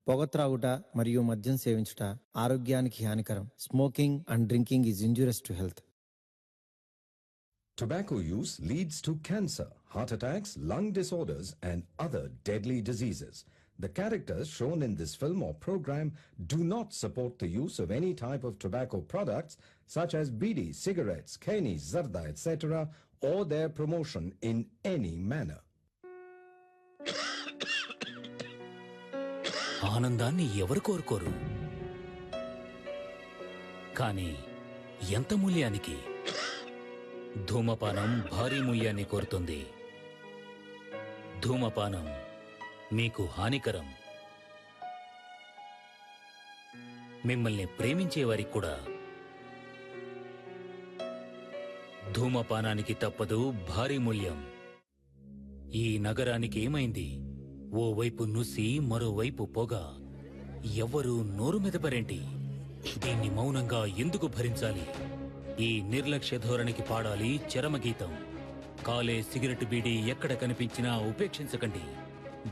పొగ త్రాగుట మరియు మద్యం సేవించుట ఆరోగ్యానికి హానికరం. Smoking and drinking is injurious to health. Tobacco use leads to cancer, heart attacks, lung disorders, and other deadly diseases. The characters shown in this film or program do not support the use of any type of tobacco products such as bidi, cigarettes, keni, zarda, etc., or their promotion in any manner. ఆనందాన్ని ఎవరు కోరుకోరు, కానీ ఎంత మూల్యానికి? ధూమపానం భారీ మూల్యాన్ని కోరుతుంది. ధూమపానం మీకు హానికరం. మిమ్మల్ని ప్రేమించేవారికి కూడా. ధూమపానానికి తప్పదు భారీ మూల్యం. ఈ నగరానికి ఏమైంది? ఓవైపు నుసి, మరోవైపు పొగ. ఎవ్వరూ నోరు మెదపరేంటి? దీన్ని మౌనంగా ఎందుకు భరించాలి? ఈ నిర్లక్ష్య ధోరణికి పాడాలి చరమగీతం. కాలే సిగరెట్ బీడీ ఎక్కడ కనిపించినా ఉపేక్షించకండి.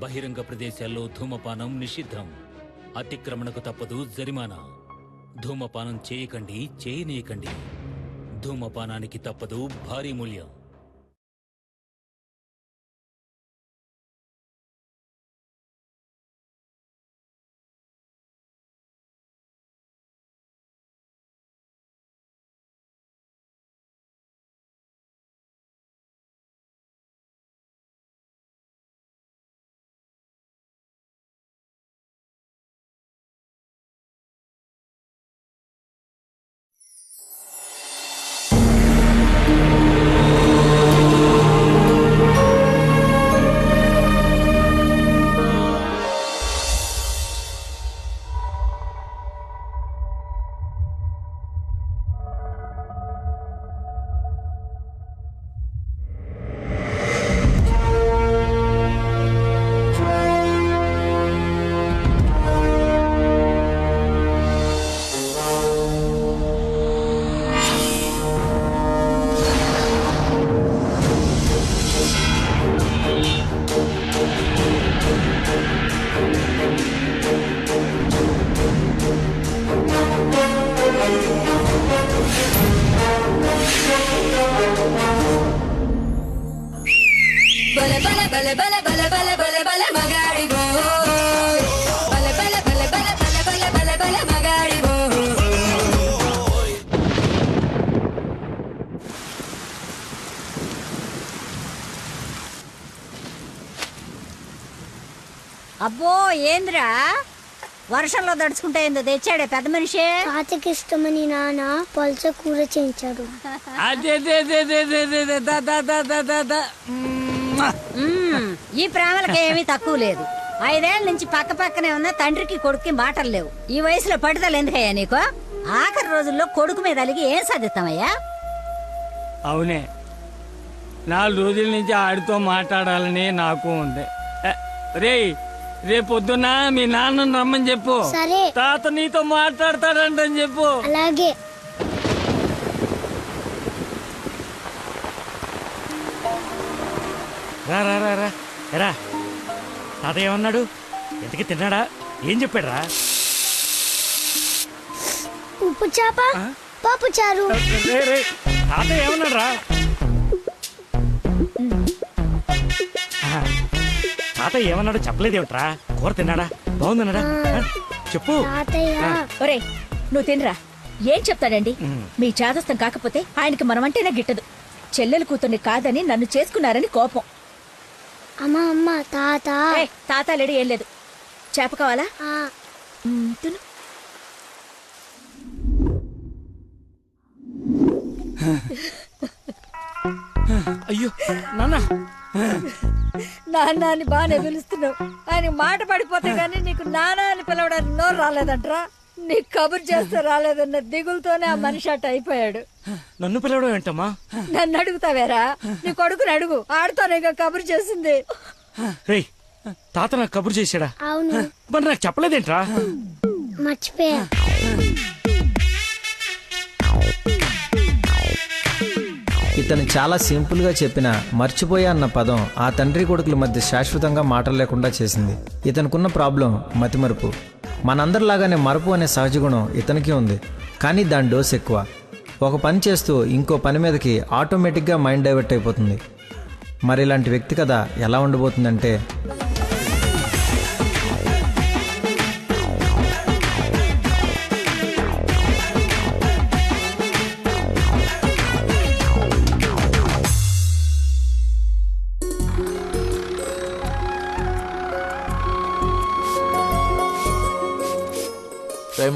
బహిరంగ ప్రదేశాల్లో ధూమపానం నిషిద్ధం. అతిక్రమణకు తప్పదు జరిమానా. ధూమపానం చేయకండి, చేయనీయకండి. ధూమపానానికి తప్పదు భారీ మూల్యం. అబ్బో ఏంద్రా వర్షంలో దడుచుకుంటే ఏందో తెచ్చాడే పెద్ద మనిషి. తాతకి ఇష్టమని నాన్న పల్చ కూర చేయించాడు. ఈ ప్రేమలకి ఏమీ తక్కువ లేదు. 5 ఏళ్ల నుంచి పక్క పక్కనే ఉన్న తండ్రికి కొడుక్కి మాటలు లేవు. ఈ వయసులో పట్టుదల ఎందుకయ్యా నీకు? ఆఖరి రోజుల్లో కొడుకు మీద అలిగి ఏం సాధిస్తామయ్యా? అవునే, 4 రోజుల నుంచి ఆడితో మాట్లాడాలని నాకు ఉంది. రేయ్, రేపొద్దున మీ నాన్నను రమ్మని చెప్పు. సరే. తాత నీతో మాట్లాడతాడంటని చెప్పు. అలాగే. రా రా రా రా రా. తాత ఏమన్నాడు? ఎంతకి తిన్నాడా? ఏం చెప్పాడు రా? ఉప్పు చేప, పప్పు చారు. తాత ఏమన్నాడు రా? తాత ఏమన్నాడు చెప్పలేదేమిట్రా? కూర తిన్నాడా? బాగుందన్నాడా? చెప్పు. ఒరే నువ్వు తినరా. ఏం చెప్తాడండి? మీ చాదస్తం కాకపోతే ఆయనకి మనమంటేనే గిట్టదు. చెల్లెలు కూతుర్ని కాదని నన్ను చేసుకున్నారని కోపం. అమ్మా అమ్మ తాత. తాత లేడు, ఏం లేదు. చేప కావాలా? తిను. అయ్యో నాన్న. నాన్న అని బాగానే పిలుస్తున్నావు. ఆయన మాట పడిపోతే గానీ నీకు నాన్న అని పిలవడానికి నోరు రాలేదంట్రా. నీకు కబురు చేస్తే రాలేదన్న దిగులతోనే ఆ మనిషి అట్ట అయిపోయాడు. నన్ను పిలవడం ఏంటమ్మా? నన్ను అడుగుతావేరా? నీ కొడుకుని అడుగు, ఆడుతోనే కబురు చేసింది. రేయ్, తాత నాకు కబురు చేశాడా? అవును. మరి నాకు చెప్పలేదేంట్రా? మర్చిపోయా. ఈ ఇతను చాలా సింపుల్గా చెప్పిన మర్చిపోయా అన్న పదం ఆ తండ్రి కొడుకుల మధ్య శాశ్వతంగా మాటలు లేకుండా చేసింది. ఇతనుకున్న ప్రాబ్లం మతిమరుపు. మనందరిలాగానే మరపు అనే సహజ గుణం ఇతనికి ఉంది, కానీ దాని డోస్ ఎక్కువ. ఒక పని చేస్తూ ఇంకో పని మీదకి ఆటోమేటిక్గా మైండ్ డైవర్ట్ అయిపోతుంది. మరి ఇలాంటి వ్యక్తి కథ ఎలా ఉండబోతుందంటే,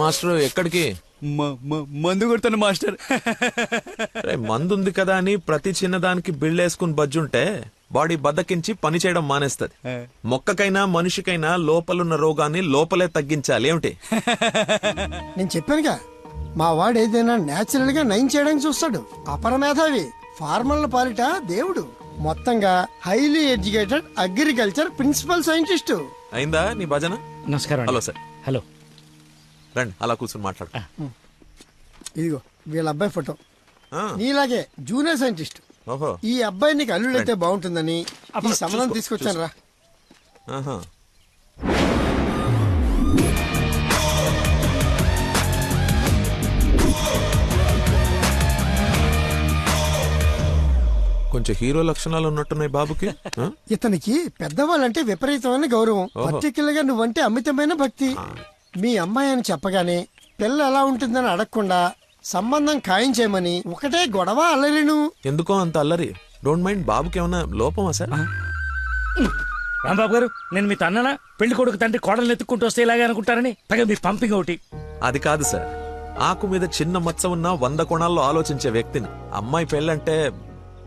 మాస్టర్ ఎక్కడికి? మందు కొడుతాను మాస్టర్. మందు ఉంది కదా అని ప్రతి చిన్నదానికి బిల్డ్ వేసుకుని బజ్జుంటే బాడీ బద్దకించి పని చేయడం మానేస్తది. మొక్కకైనా మనిషికైనా లోపలున్న రోగాన్ని లోపలే తగ్గించాలి. ఏమిటి? నేను చెప్పానుగా, మా వాడు ఏదైనా నేచురల్ గా నయం చేయడానికి చూస్తాడు. అపరమేధావి, ఫార్మల్ పాలిట దేవుడు. మొత్తంగా highly educated agriculture principal scientist. అయిందా నీ భజన? నమస్కారం. Hello sir. హలో. రండి అలా కూర్చొని మాట్లాడు. ఇదిగో వీళ్ళ అబ్బాయి ఫోటో. ఆ, నీలాగే జూనియర్ సైంటిస్ట్. ఓహో. ఈ అబ్బాయి నీకు అల్లుడైతే బాగుంటుందని ఈ సంబంధం తీసుకొచ్చాను రా. ఆహా. కొంచెం హీరో లక్షణాలు ఉన్నట్టున్నాయి బాబుకి. ఆ? ఇతనికి పెద్దవాళ్ళంటే విపరీతమైన గౌరవం. పర్టికులర్ గా నువ్వంటే అమితమైన భక్తి. మీ అమ్మాయి అని చెప్పగానే పిల్ల ఎలా ఉంటుందని అడగకుండా సంబంధం ఖాయం చేయమని ఒకటే గొడవ అల్లరిను. ఎందుకో అంత అల్లరి? Don't mind. బాబుకి ఏమన్నా లోపమా సార్? రాంబాబు గారు, నేను మీ తన్ననా? పెళ్లి కొడుకు తండ్రి కోడలు ఎత్తుక్కుంటూ వస్తే ఇలాగే అనుకుంటారని పైగా మీ పంపింగ్ ఒకటి. అది కాదు సార్. ఆకు మీద చిన్న మచ్చ ఉన్న 100 కోణాల్లో ఆలోచించే వ్యక్తిని. అమ్మాయి పెళ్ళంటే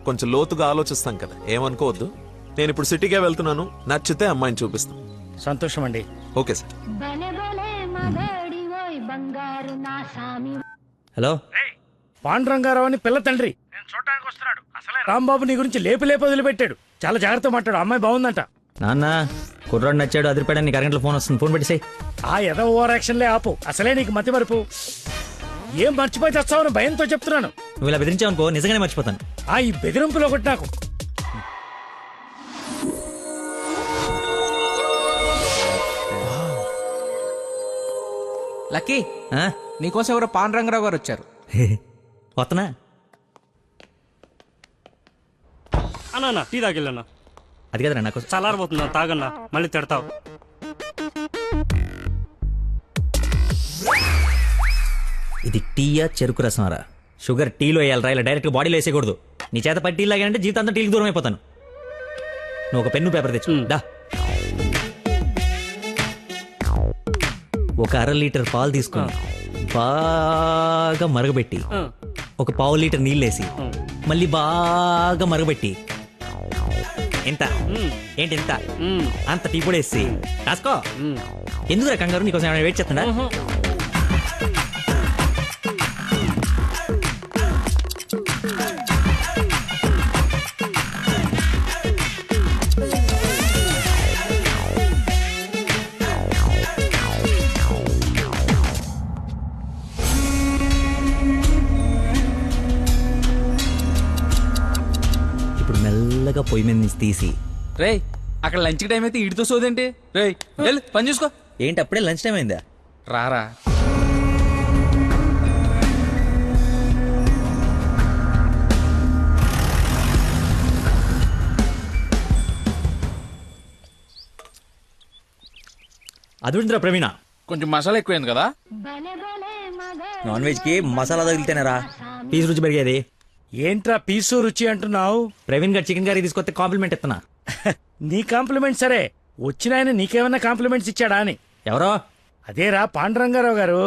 కొంచెం లోతుగా ఆలోచిస్తాం కదా, ఏమనుకోవద్దు. నేను ఇప్పుడు సిటీకే వెళ్తున్నాను, నచ్చితే అమ్మాయిని చూపిస్తాను. సంతోషం అండి. Okay sir. హలో, పాండురంగారావు అని పిల్ల తండ్రి నేను చూడటానికి వస్తున్నాడు. అసలే రాంబాబు నీ గురించి లేపి వదిలిపెట్టాడు. చాలా జాగ్రత్త మాట్లాడు. అమ్మాయి బాగుందంట. నాన్న కుర్రాడు నచ్చాడు, అదిరిపాడు. నీకు అరగంటలో ఫోన్ వస్తుంది, ఫోన్ పెట్టేసాయి. ఆ ఎద ఓవర్ యాక్షన్లే ఆపు. అసలే నీకు మతి మరుపు. ఏం మర్చిపోయి తెస్తావని భయంతో చెప్తున్నాను. నువ్వు ఇలా బెదిరించావనుకో నిజంగానే మర్చిపోతాను. ఈ బెదిరింపులో ఒకటి నాకు. లక్కీ, ఆ? నీకోసం ఎవరో పాండురంగరావు గారు వచ్చారు. వస్తనా? అన్నా టీ తాగిల్లన్నా. అది కదరా నాకు చల్లారబోతున్నా, తాగన్నా, మళ్ళీ తిడతావు. ఇది టీయా చెరుకు రసంరా? షుగర్ టీలో వేయాలరా, ఇలా డైరెక్ట్ బాడీలో వేసేయకూడదు. నీ చేత పట్టి టీ లాగానంటే జీవితాంతం టీకి దూరం అయిపోతాను. నువ్వు ఒక పెన్ను పేపర్ తెచ్చు. దా. ఒక 1/2 లీటర్ పాలు తీసుకుని బాగా మరగబెట్టి ఒక 1/4 లీటర్ నీళ్ళేసి మళ్ళీ బాగా మరగబెట్టి ఎంత ఏంటి ఎంత అంత టీ కూడా వేసి రాసుకో. ఎందుకురా కంగారు? నీకోసం ఏమైనా వెయిట్ చేస్తున్నా? ఇప్పుడు మెల్లగా పొయ్యి మీద నుంచి తీసి. రేయ్, అక్కడ లంచ్ టైం అయితే ఇడితో సోదేంటి? రేయ్ వెళ్ళు, పని చూసుకో. ఏంటి అప్పుడే లంచ్ టైం అయిందా? రారా. అదుందిరా ప్రవీణ, కొంచెం మసాలా ఎక్కువైంది కదా. నాన్ వెజ్ కి మసాలా తగిలితేనేరా పీసు రుచి పెరిగేది. ఏంట్రా పీసు రుచి అంటున్నావు? ప్రవీణ్ గారు చికెన్ కర్రీ తీసుకొస్తే కాంప్లిమెంట్ ఇస్తున్నా. నీ కాంప్లిమెంట్ సరే, వచ్చిన ఆయన నీకేమన్నా కాంప్లిమెంట్స్ ఇచ్చాడా అని. ఎవరో? అదేరా పాండురంగారావు గారు.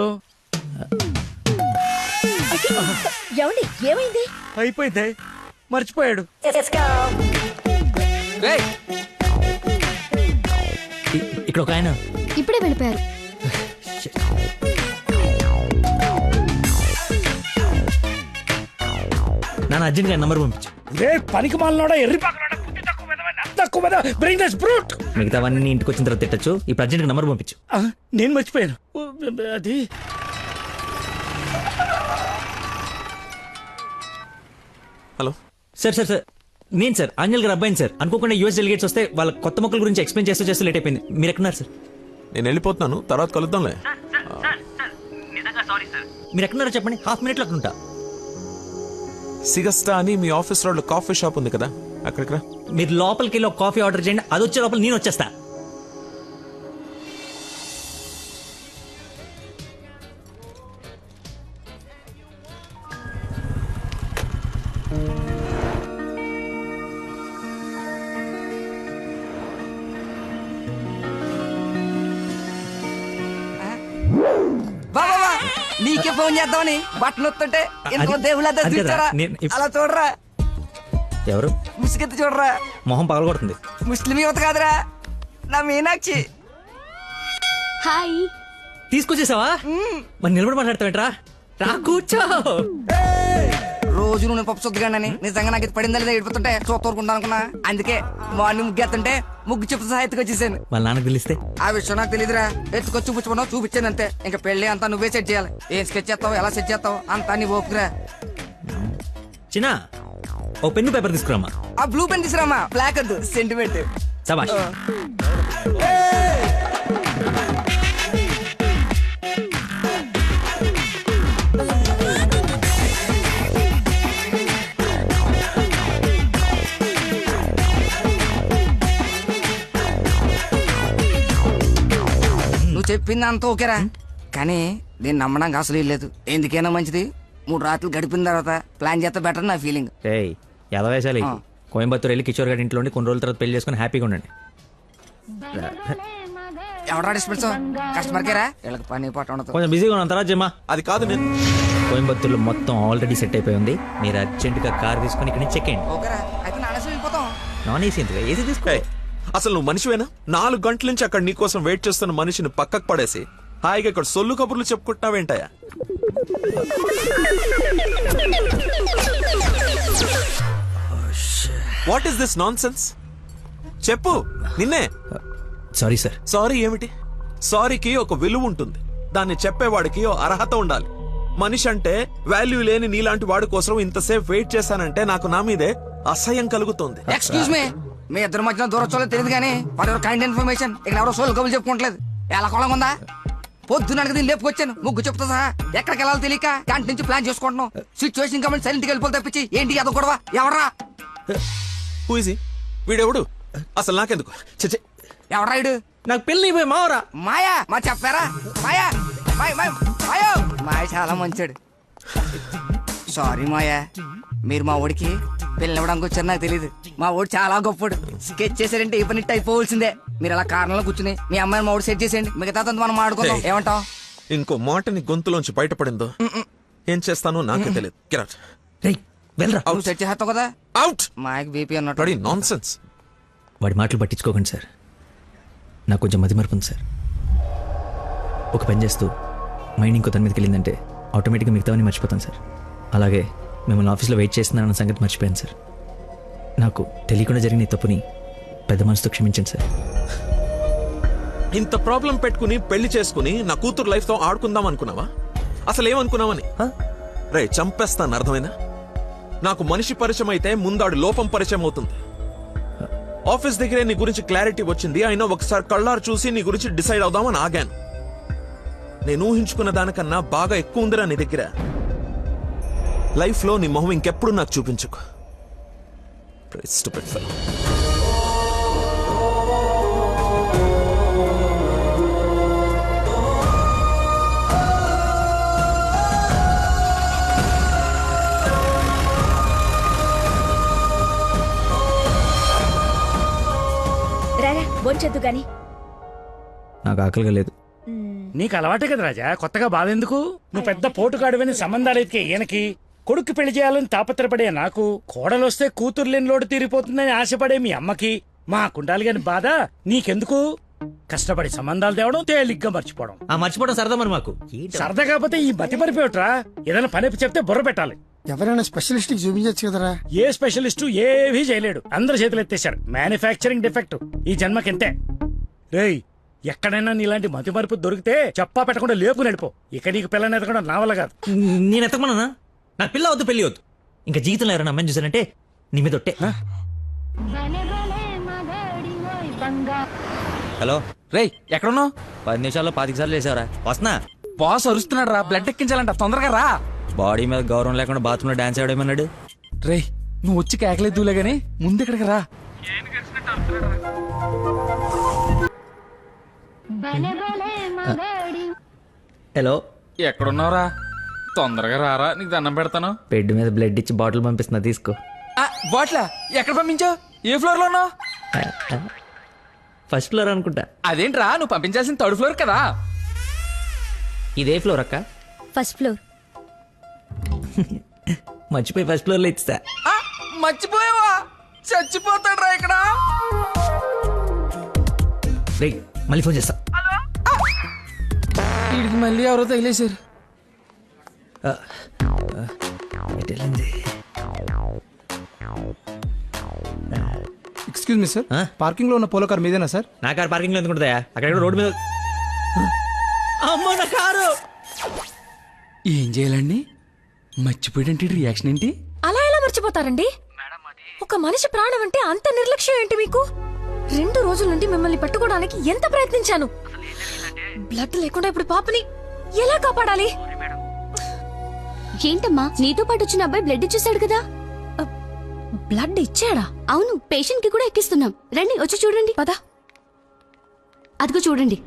ఏమైంది? అయిపోయింది, మర్చిపోయాడు. రేయ్, ఇక్కడ ఒక ఆయన ఇప్పుడే వెళ్ళిపోయారు. నాన్న అర్జున్ గారి నంబర్ పంపించు. పనికి మాలనోడా, ఎర్రి పక్కనోడా, బుద్ధి తక్కువ మెదవా, తక్కువ మెదవా, bring this brute. మిగతావన్నీ ఇంటికి వచ్చిన తర్వాత తిట్టచ్చు. ఇప్పుడు అర్జున్ నంబర్ పంపించు. నేను మర్చిపోయాను. అది హలో సార్ సార్ సార్ నేను సార్ ఆంజల్ గారు అబ్బాయిని సార్. అనుకోకుండా యూఎస్ డెలిగేట్స్ వస్తే వాళ్ళ కొత్త మొక్కల గురించి ఎక్స్ప్లెయిన్ చేస్తూ లేట్ అయిపోయింది. మీరు ఎక్కడున్నారు సార్? నేను వెళ్ళిపోతున్నాను, తర్వాత కలుద్దాంలే. మీరు ఎక్కడున్నారో చెప్పండి, హాఫ్ మినిట్లో అక్కడ ఉంటా. సిగస్టా అని మీ ఆఫీస్ రోడ్ లో కాఫీ షాప్ ఉంది కదా, అక్కడికి రా. మీరు లోపలికి వెళ్ళి ఒక కాఫీ ఆర్డర్ చేయండి, అది వచ్చే లోపల నేను వచ్చేస్తా. బాబా నీకే ఫోన్ చేద్దామని బట్టలు వస్తుంటే ఇంకో దేవుళ్ళ అది కదా, చూచారా నేను అలా చూడరా, ఎవరు ముసుగెత్తి చూడరా. మొహం పగలగొడుతుంది. ముస్లిం యువత కాదురా, నా మీనాక్షి. హాయ్. తీసుకొచ్చేసావా? మరి నిలబడి మాట్లాడతావేంట్రా? రా కూర్చో. రోజు నువ్వు పప్పు సొద్దుగానని నిజంగా నాకు ఇది పడిందా లేదా ఏడిపోతుంటే చూస్తూరుకుంటా అనుకున్నా. అందుకే మార్నింగ్ ముగ్గు ఎత్తుంటే ముగ్గు చెప్తూ సహా ఎత్తుకొచ్చేసాను. వాళ్ళ నాన్నకు తెలిస్తే? ఆ విషయం నాకు తెలియదురా, ఎత్తుకొచ్చి చూపించమన్నావు చూపించాను అంతే. ఇంకా పెళ్లి అంతా నువ్వే సెట్ చేయాలి. ఏం స్కెచ్ చేస్తావు, ఎలా సెట్ చేస్తావు అంతా నీ ఓపుకురా. చిన్న ఓ పెన్ను పేపర్ తీసుకురామా. ఆ బ్లూ పెన్ తీసురామా, బ్లాక్ వద్దు, సెంటిమెంట్. సబాష్. నువ్వు చెప్పింది అంత ఓకేరా, కానీ నేను నమ్మడానికి అసలు లేదు. ఎందుకైనా మంచిది 3 రాత్రులు గడిపిన తర్వాత ప్లాన్ చేస్తే బెటర్ నా ఫీలింగ్. ఏయ్ ఎదవేశాలి. కోయంబత్తూర్ వెళ్ళి కిషోర్ గారి ఇంట్లో ఉండి కొన్ని రోజుల తర్వాత పెళ్లి చేసుకుని హ్యాపీగా ఉండండి. ఎవడా డిస్పెన్స్ కస్టమర్ కేరా, వీళ్ళకి పని పాట ఉండదు. కొంచెం బిజీగా ఉన్నాం, తర్వాత జమ్మా. అది కాదు, నేను కోయంబత్తూర్లో మొత్తం ఆల్రెడీ సెట్ అయిపోయి ఉంది. మీరు అర్జెంటుగా కార్ తీసుకొని ఇక్కడ నుంచి చెక్ చేయండి. ఓకేరా, అయితే నానేసి వెళ్ళిపోతాం. నాన్ ఏసీ ఎందుకు, ఏసీ తీసుకో. అసలు నువ్వు మనిషివేనా? 4 గంటల నుంచి అక్కడ నీ కోసం వెయిట్ చేస్తున్న మనిషిని పక్కకు పడేసి హాయిగా ఇక్కడ సొల్లు కబుర్లు చెప్పుకుంటున్నావేంటయా? What is this nonsense? చెప్పు, నిన్నే. Sorry sir. సారీ ఏమిటి? సారీకి ఒక విలువ ఉంటుంది, దాన్ని చెప్పేవాడికి ఓ అర్హత ఉండాలి. మనిషి అంటే వాల్యూ లేని నీలాంటి వాడి కోసం ఇంతసేపు వెయిట్ చేశానంటే నాకు నా మీదే అసహ్యం కలుగుతుంది. ఎక్స్క్యూజ్ మీ, మీ ఇద్దరు మధ్యన దూరం చూడలేదు తెలియదు కానీ వాడు కైండ్ ఇన్ఫర్మేషన్ ఇక్కడ ఎవరో సోల్ కబులు చెప్పుకోవట్లేదు. ఎలా కొలం ఉందా? పొద్దున దీన్ని లేపుకొచ్చాను ముగ్గు చెప్తా సహా. ఎక్కడికి వెళ్ళాలో తెలియక క్యాంటీన్ నుంచి ప్లాన్ చేసుకుంటున్నాం. సిచ్యువేషన్ కాబట్టి సైలెంట్ గా వెళ్ళిపోతే తప్పించి ఏంటి అదో గొడవ? ఎవరా హూజీ వీడెవడు? అసలు నాకెందుకు? చచ్చే, ఎవరా ఇడు? నాకు పెళ్లి అయిపోయి మావరా. మాయా, మా చెప్పారా? మాయా, మాయా మాయ చాలా మంచాడు. సారీ మాయా, మీరు మా ఓడికి పెళ్ళివ్వడానికి వచ్చారు నాకు తెలియదు. మా ఓడి చాలా గొప్పడు. స్కెచ్ చేశారంటే ఈ పని అయిపోవలసిందే. మీరు అలా కారణంలో కూర్చుని మీ అమ్మాయిని మా ఓడి సెట్ చేసేయండి, మిగతా మనం మాడుకుందాం. ఏమంటావు? ఇంకో మాటని గొంతులోంచి బయటపడిందో ఏం చేస్తానో నాకే తెలియదు. Get out. రేయ్ వెళ్ళరా. నువ్వు సెట్ చేస్తావు కదా. అవుట్. మాయకి బీపీ అన్నట్టు. నాన్సెన్స్. వాడి మాటలు పట్టించుకోకండి సార్, నాకు కొంచెం మతిమరుపు ఉంది సార్. ఒక పని చేస్తూ మైండ్ ఇంకో దాని మీదకి వెళ్ళిందంటే ఆటోమేటిక్గా మిగతావన్నీ మర్చిపోతాను సార్. అలాగే మిమ్మల్ని ఆఫీస్లో వెయిట్ చేస్తున్నానన్న సంగతి మర్చిపోయాను సార్. నాకు తెలియకుండా జరిగిన ఈ తప్పుని పెద్ద మనసుతో క్షమించండి సార్. ఇంత ప్రాబ్లం పెట్టుకుని పెళ్లి చేసుకుని నా కూతురు లైఫ్ తో ఆడుకుందాం అనుకున్నావా? అసలు ఏమనుకున్నావని? రే చంపేస్తాను, అర్థమైందా? నాకు మనిషి పరిచయం అయితే ముందాడు లోపం పరిచయం అవుతుంది. ఆఫీస్ దగ్గరే నీ గురించి క్లారిటీ వచ్చింది, అయినా ఒకసారి కళ్ళారు చూసి నీ గురించి డిసైడ్ అవుదామని ఆగాను. నేను ఊహించుకున్న దానికన్నా బాగా ఎక్కువ ఉందిరా నీ దగ్గర. లైఫ్ లో నీ మొహం ఇంకెప్పుడు నాకు చూపించుకో. Stupid fellow. రారా బొంచొద్దు గాని. నాకు ఆకలిగా లేదు. నీకు అలవాటే కదా రాజా, కొత్తగా బాధ ఎందుకు? నువ్వు పెద్ద పోటుగాడువని సంబంధాలు ఎత్తికే ఈయనకి, కొడుకు పెళ్లి చేయాలని తాపత్రపడే నాకు, కోడలొస్తే కూతురు లేని లోటు తీరిపోతుందని ఆశపడే మీ అమ్మకి, మా కుండాలి గాని బాధ నీకెందుకు? కష్టపడి సంబంధాలు తేవడం, తేలిగ్గా మర్చిపోవడం. ఆ మర్చిపోవడం సరదా మరి మాకు. సరదా కాకపోతే ఈ బతి మరిపోయట్రా. ఏదైనా పని చెప్తే బుర్ర పెట్టాలి. ఎవరైనా స్పెషలిస్ట్ కి చూపించచ్చు కదరా. ఏ స్పెషలిస్టు ఏవీ చేయలేడు, అందరు చేతులు ఎత్తేశారు. మ్యానుఫ్యాక్చరింగ్ డిఫెక్ట్ ఈ జన్మకింతే. రేయ్ ఎక్కడైనా నీలాంటి మతి మరుపు దొరికితే చెప్పా పెట్టకుండా లేపు నడిపో. ఇక నీకు పిల్లని ఎతకడం నా వల్ల కాదు. నేను ఎతకమన్నా? నాకు పిల్ల వద్దు, పెళ్లి వద్దు. ఇంకా జీవితంలో ఎవరైనా అమ్మాయిని చూసానంటే నీ మీద ఒట్టే. హలో రేయ్ ఎక్కడున్నావు? 10 నిమిషాల్లో 25 సార్లు వేసావరా. వస్తున్నా. బాస్ అరుస్తున్నాడు రా, బ్లడ్ ఎక్కించాలంట, తొందరగా రా. బాడీ మీద గౌరవం లేకుండా బాత్రూంలో డాన్స్ ఆడేమన్నాడు. రేయ్ నువ్వు వచ్చి కేకలేదులే గానీ ముందు ఇక్కడికి రా. హలో ఎక్కడున్నావురా? తొందరగా రారా, నీకు దండం పెడతాను. బెడ్ మీద బ్లడ్ ఇచ్చి బాటిల్ పంపిస్తున్నా, తీసుకో. బాట్లా ఎక్కడ పంపించావు? ఏ ఫ్లోర్ లో ఉన్నావు? ఫస్ట్ ఫ్లోర్ అనుకుంటా. అదేంట్రా, నువ్వు పంపించాల్సిన 3rd ఫ్లోర్ కదా. ఇదే ఫ్లోర్ అక్క. First floor. మర్చిపోయి ఫస్ట్ ఫ్లోర్ లో ఇచ్చా. మర్చిపోయావా? చచ్చిపోతాడు రా ఇక్కడ. రేయ్ మళ్ళీ ఫోన్ చేస్తా. వీడికి మళ్ళీ ఎవరో తగిలేశారు. ఎక్స్క్యూజ్ మీ సార్, పార్కింగ్ లో ఉన్న పోలో కార్ మీదేనా సార్? నా కారు పార్కింగ్ లో ఎందుకు ఉంటుందా? అక్కడ రోడ్డు మీద. అమ్మో నా కారు. ఏం చేయాలండి? మర్చిపోయాడంటే రియాక్షన్ ఏంటి? అలా ఎలా మర్చిపోతారండి? ఒక మనిషి ప్రాణం అంటే అంత నిర్లక్ష్యం ఏంటి మీకు? 2 రోజుల నుండి మిమ్మల్ని పట్టుకోవడానికి ఎంత ప్రయత్నించాను. బ్లడ్ లేకుండా ఇప్పుడు పాపని ఎలా కాపాడాలి? ఏంటమ్మా, నీతో పాటు వచ్చిన అబ్బాయి బ్లడ్ ఇచ్చేసాడు కదా? బ్లడ్ ఇచ్చాడా? అవును, పేషెంట్ కి కూడా ఎక్కిస్తున్నాం. రండి వచ్చి చూడండి. పద. అదిగో చూడండి.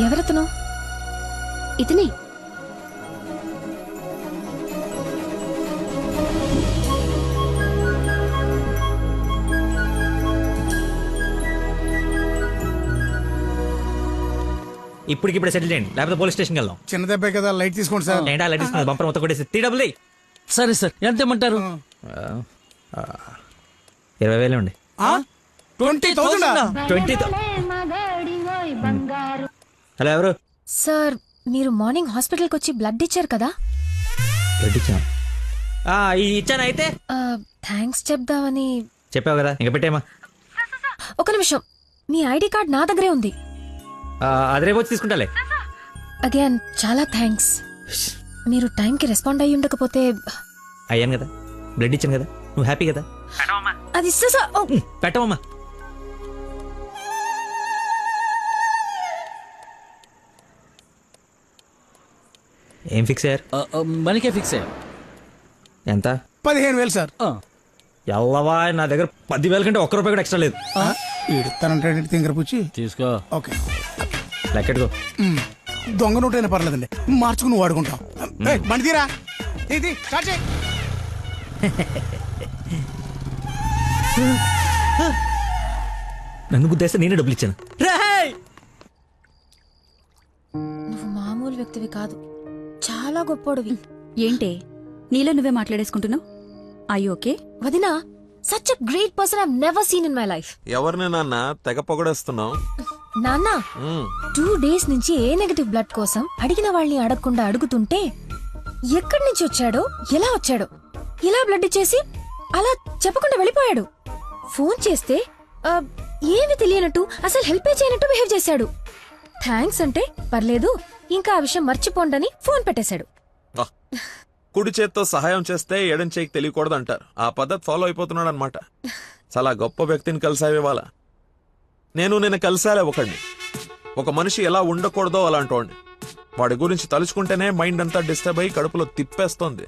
ఎవరతను? ఇతనే. ఇప్పటికిప్పుడే సెటిల్ చేయండి, లేకపోతే పోలీస్ స్టేషన్కి వెళ్దాం. చిన్న దెబ్బే కదా, లైట్ తీసుకోండి సార్. ఏంటా లైట్ తీసుకున్నది? బంపర్ మొత్తం కొట్టేసి 3 డబ్బులు. సరే సార్, ఎంత ఇమ్మంటారు? 20,000 అండి. 20,000. 20,000. హలో ఎవరు? సార్, మీరు మార్నింగ్ హాస్పిటల్కి వచ్చి బ్లడ్ ఇచ్చారు కదా? బ్లడ్ ఇచ్చాను. ఇచ్చాను. అయితే థ్యాంక్స్ చెప్దామని. చెప్పావు కదా, ఇంకా పెట్టేమా. ఒక నిమిషం, మీ ఐడి కార్డ్ నా దగ్గరే ఉంది. అది రేపు వచ్చి తీసుకుంటాలే. అగైన్ చాలా థ్యాంక్స్. మీరు టైంకి రెస్పాండ్ అయ్యి ఉండకపోతే. అయ్యాను కదా, బ్లడ్ ఇచ్చాను కదా, నువ్వు హ్యాపీ కదా. అది పెట్టవమ్మా. ఏం ఫిక్స్ అయ్యారు? మనకే ఫిక్స్ అయ్యారు. ఎంత? 15,000 సార్. ఎల్లవా, నా దగ్గర 10,000 కంటే ₹1 కూడా ఎక్స్ట్రా లేదు. ఇడతానంటే తింగర పుచ్చి తీసుకో. ఓకే, లెక్కెట్టుకో. దొంగ నోట్ అయినా పర్లేదండి, మార్చుకుని వాడుకుంటాం. బండి తీరా, ఇది స్టార్ట్ చేయి. నన్ను గుద్దేస్తే నేనే డబ్బులు ఇచ్చాను. నువ్వు మామూలు వ్యక్తివి కాదు, చాలా గొప్పోడివి. ఏంటే నీలో నువ్వే మాట్లాడేసుకుంటున్నావు? I okay? వదినా, such a great person I never seen in my life. ఎవరిని నాన్న తెగ పొగడేస్తున్నావు? నాన్న, 2 days నుంచి ఏ నెగటివ్ బ్లడ్ కోసం అడిగిన వాళ్ళని అడగకుండా అడుగుతుంటే ఎక్కడి నుంచి వచ్చాడో, ఎలా వచ్చాడో, ఇలా బ్లడ్ ఇచ్చేసి అలా చెప్పకుండా వెళ్ళిపోయాడు. ఫోన్ చేస్తే ఏమి తెలియనట్టు, అసలు హెల్ప్ చేయనట్టు బిహేవ్ చేశాడు. థ్యాంక్స్ అంటే పర్లేదు, ఇంకా ఆ విషయం మర్చిపోండని ఫోన్ పెట్టేశాడు. కుడి చేత్తో సహాయం చేస్తే ఎడం చేయికి తెలియకూడదు అంటారు. ఆ పద్ధతి ఫాలో అయిపోతున్నాడు అనమాట. చాలా గొప్ప వ్యక్తిని కలిసావు ఇవాళ. నేను కలిసాలే ఒకడిని. ఒక మనిషి ఎలా ఉండకూడదో అలాంటి వాడిని. వాడి గురించి తలుచుకుంటేనే మైండ్ అంతా డిస్టర్బ్ అయ్యి కడుపులో తిప్పేస్తోంది.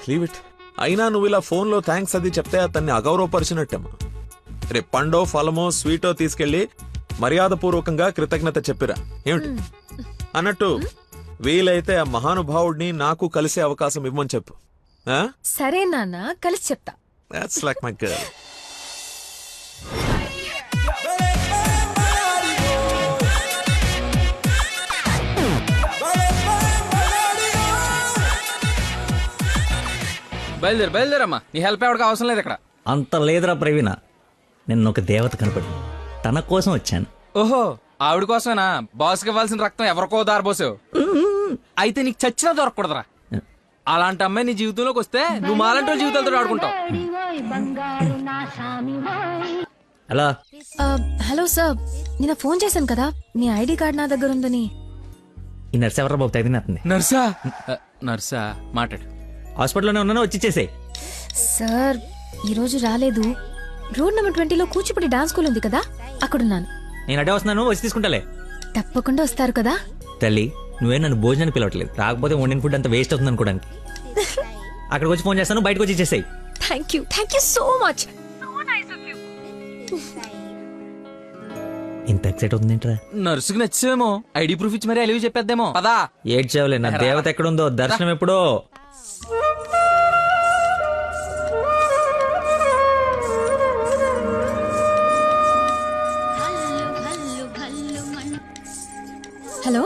Leave it. అయినా నువ్వు ఇలా ఫోన్లో థ్యాంక్స్ అది చెప్తే అతన్ని అగౌరవపరిచినట్టేమో. రేపు పండో ఫలమో స్వీటో తీసుకెళ్లి మర్యాదపూర్వకంగా కృతజ్ఞత చెప్పిరా. ఏమిటి అన్నట్టు, వీలైతే ఆ మహానుభావుడిని నాకు కలిసే అవకాశం ఇవ్వమని చెప్పు. సరే నాన్న, కలిసి చెప్తా. That's like my girl. బయలుదేరమ్మా, నీ హెల్ప్ ఎవరికి అవసరం లేదు ఇక్కడ. అంత లేదురా ప్రవీణ, నిన్న ఒక దేవత కనపడి తన కోసం వచ్చాను. ఓహో, ఆవిడ కోసమేనా? బాస్కి ఇవ్వాల్సిన రక్తం ఎవరికో దారిపోసావు. అయితే నీకు చచ్చినా దొరకకూడదురా. అలాంటి అమ్మాయి నీ జీవితంలోకి వస్తే నువ్వు మాలంటి జీవితాలతో ఆడుకుంటావు. హలో హలో సార్, నిన్న ఫోన్ చేశాను కదా, మీ ఐడి కార్డ్ నా దగ్గర ఉందని. ఈ నర్స్ ఎవరా బాబు తగినట్టుంది. నర్సా నర్సా మాట్లాడు. హాస్పిటల్లోనే ఉన్నాను, వచ్చి ఇచ్చేసేయ్. సార్ ఈరోజు రాలేదు. రోడ్ నెంబర్ 20లో కూచిపూడి డాన్స్ స్కూల్ ఉంది కదా, అక్కడున్నాను. నేను అడే వస్తున్నాను, వచ్చి తీసుకుంటాలే. తప్పకుండా వస్తారు కదా. తల్లి నువ్వే నన్ను భోజనానికి పిలవట్లేదు, రాకపోతే వండిన ఫుడ్ అంత వేస్ట్ అవుతుంది అనుకోడానికి. అక్కడికి వచ్చి ఫోన్ చేస్తాను, బయటకు వచ్చి ఇచ్చేసేయ్. Thank you so much. ఇంత ఎక్సైట్ అవుతుందేంట్రా? నర్సుకి నచ్చేమో, ఐడి ప్రూఫ్ ఇచ్చి మరీ అలివి చెప్పేద్దేమో. పదా ఏడ్చావులే, నా దేవత ఎక్కడుందో దర్శనం ఎప్పుడో. హలో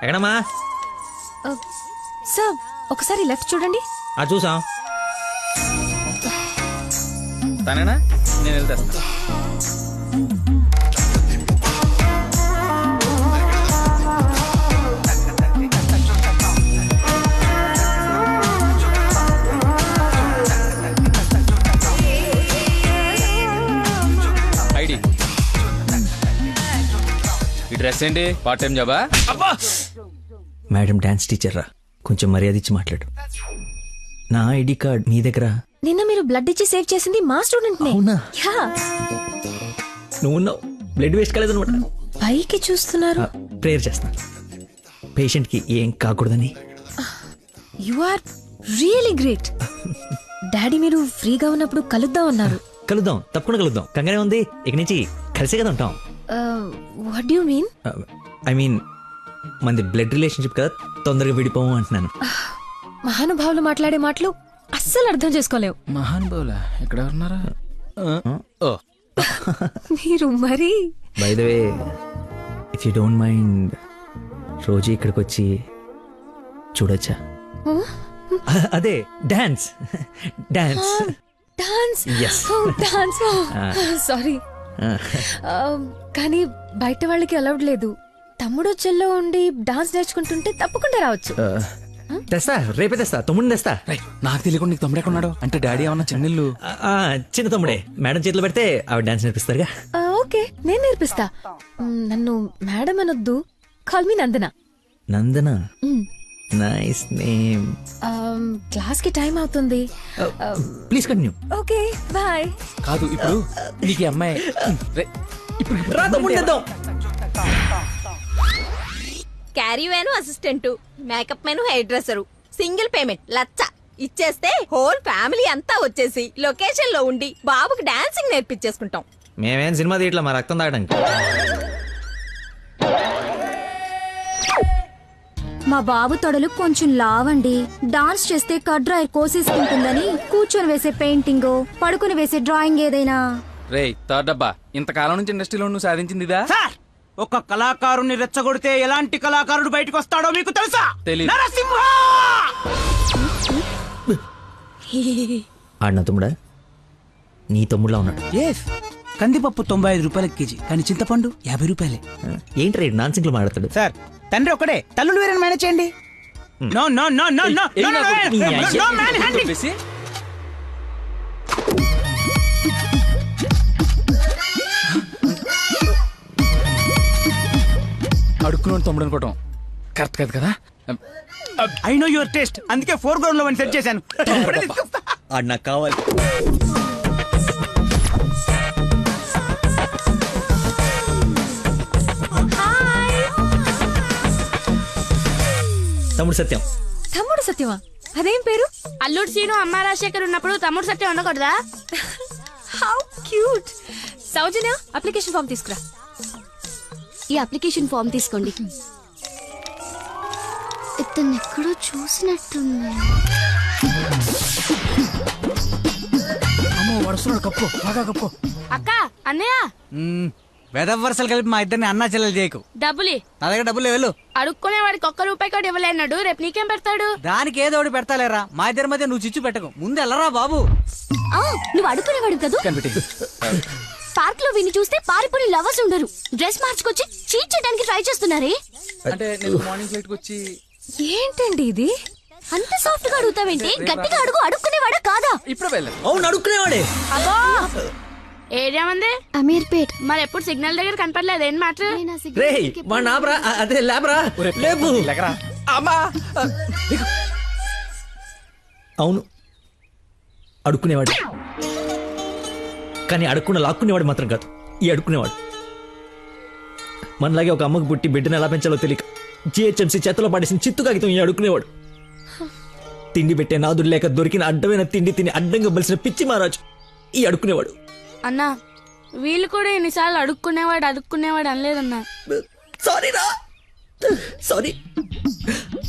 ఎక్కడమ్మా? సార్ ఒకసారి లెఫ్ట్ చూడండి. చూసాం. తనేనా? నేను వెళ్తేస్తా. ఐడి. ఈ డ్రెస్ ఏంటి? పార్ట్ టైం జాబా? మేడం డాన్స్ టీచర్ రా, కొంచెం మర్యాద ఇచ్చి మాట్లాడు. నా ఐడి కార్డ్ నీ దగ్గర. నిన్న మీరు బ్లడ్ ఇచ్చి సేవ్ చేసింది మా స్టూడెంట్ నే. అవునా? యా. నువ్వు బ్లడ్ వేస్ట్ కాలేదు అనమాట. పైకి చూస్తున్నారు. ప్రేయర్ చేస్తాను పేషెంట్ కి ఏం కాకూడదని. You are really great. Daddy మీరు ఫ్రీగా ఉన్నప్పుడు కలుద్దాం అన్నారు. కలుద్దాం, తప్పకుండా కలుద్దాం. కంగానే ఉంది, ఇక నుంచి కలిసే కదా ఉంటాం. What do you mean? I mean మనది బ్లడ్ రిలేషన్షిప్ కదా, తొందరగా విడిపోము అంటున్నాను. మహానుభావులు మాట్లాడే మాటలు అస్సలు అర్థం చేసుకోలేవు. మహానుభావులా? ఎక్కడ ఉన్నారా? మీరు మరి. By the way, if you don't mind, రోజు ఇక్కడికి వచ్చి చూడొచ్చా? అదే dance. Dance dance. Yes. Dance. Sorry, కానీ బయట వాళ్ళకి అలౌడ్ లేదు. తమ్ముడు చెల్లో ఉండి డాన్స్ నేర్చుకుంటుంటే తప్పకుండా రావచ్చు. తెస్తా, రేపే తెస్తా, తమ్ముడిని తెస్తా. నాకు తెలియకుండా నీకు తమ్ముడు ఎక్కడున్నాడు? అంటే డాడీ ఏమన్నా చెన్నెళ్ళు? చిన్న తమ్ముడే, మేడం చేతిలో పెడితే ఆవిడ డాన్స్ నేర్పిస్తారుగా. ఓకే, నేను నేర్పిస్తా. నన్ను మేడం అనొద్దు, call me Nandana. Nandana, nice name. Class కి టైం అవుతుంది. Please continue. Okay bye. కాదు, ఇప్పుడు నీకు ఈ అమ్మాయి caravan assistant, makeup man hair dresser, single payment 1,00,000 ఇచ్చేస్తే హోల్ ఫ్యామిలీ అంతా వచ్చేసి లొకేషన్ లో ఉండి బాబుకి డాన్సింగ్ నేర్పించేసుకుంటాం. మేమేం సినిమా తీయట్లా, మా రక్తం తాగడానికి. మా బాబు తొడలు కొంచెం లావండి. డాన్స్ చేస్తే కడ్రాయర్ కోసేసుకుంటుందని కూర్చొని వేసే పెయింటింగ్, పడుకుని వేసే డ్రాయింగ్ ఏదైనా. రే థర్డ్ డబ్బా, ఇంతకాలం నుంచి ఇండస్ట్రీలో నువ్వు సాధించింది ఇదా? ఒక కళాకారుని రెచ్చగొడితే ఎలాంటి కళాకారుడు బయటకు వస్తాడో మీకు తెలుసా? తెలీదు. నరసింహ! ఆడిన తమ్ముడా? నీ తమ్ముడులా ఉన్నాడు. కందిపప్పు 95 రూపాయల కేజీ, కానీ చింతపండు 50 రూపాయలే. ఏంటి రేట్ నాన్ సింగ్ లో మాట్లాడతాడు? సార్, తండ్రి ఒక్కడే, తల్లులు వేరే మేనేజ్ చేయండి. No no no no no no man handing. అడుక్కుని తమ్ముడు అనుకోవటం కరెక్ట్ కాదు కదా. ఐ నో యువర్ టేస్ట్, అందుకే 4 గ్రౌండ్ లో సెట్ చేశాను. ఆడు నాకు కావాలి. తమ్ముడు సత్యం. తమ్ముడు సత్యమా? అదేం పేరు? అల్లుడు సీను అమ్మ రాజశేఖర్ ఉన్నప్పుడు తమ్ముడు సత్యం ఉండకూడదా? How cute. Soujanya, application form తీసుకురా. ఈ అప్లికేషన్ ఫామ్ తీసుకోండి. ఇతను ఎక్కడో చూసినట్టుంది. అమ్మో, వడుస్తున్నాడు. కప్పు బాగా కప్పు. అక్క, అన్నయ్య, వెదవ వరుసలు కలిపి మా ఇద్దరిని అన్నా చెల్లెలు చేయకు. డబ్బులి నా దగ్గర డబ్బులు వెళ్ళు. అడుక్కునే వాడికి ₹1 కూడా ఇవ్వలేన్నాడు. రేపు నీకేం పెడతాడు? దానికి ఏదో ఒకటి పెడతాలేరా, మా ఇద్దరి మధ్య నువ్వు చిచ్చు పెట్టకు. ముందు వెళ్ళరా బాబు. నువ్వు అడుగునేవాడు కదా. పార్క్ లో విని చూస్తే పారిపోయి లవర్స్ ఉండరు. డ్రెస్ మార్చుకొచ్చి చీట్ చేయడానికి ట్రై చేస్తున్నారే. అంటే నేను మార్నింగ్ ఫ్లైట్ కి వచ్చి. ఏంటండి ఇది? అంత సాఫ్ట్ గా అడుగుతావేంటి? గట్టిగా అడుగు. అడుక్కునేవాడా కాదా? ఇప్పుడు వెళ్ళాను. అవును, అడుక్కునేవాడే. అబ్బో, ఏరియా మంది అమీర్పేట్. మరి ఎప్పుడు సిగ్నల్ దగ్గర కనపడలేదు ఏం మ్యాటర్? రే వాడు నాబ్రా అదే లేబరా లేపు. అవును అడుక్కునేవాడు, కానీ అడుక్కున్న లాక్కునేవాడు మాత్రం కాదు ఈ అడుక్కునేవాడు. మనలాగే ఒక అమ్మకు పుట్టి బిడ్డను ఎలా పెంచాలో తెలియక జిహెచ్ఎంసీ చేతిలో పడేసిన చిత్తు కాగితం ఈ అడుక్కునేవాడు. తిండి పెట్టే నాదుడు లేక దొరికిన అడ్డమైన తిండి తిని అడ్డంగా బలిసిన పిచ్చి మహారాజు ఈ అడుక్కునేవాడు. అన్నా వీళ్ళు కూడా ఎన్నిసార్లు అడుక్కునేవాడు అనలేదన్నా. సారీ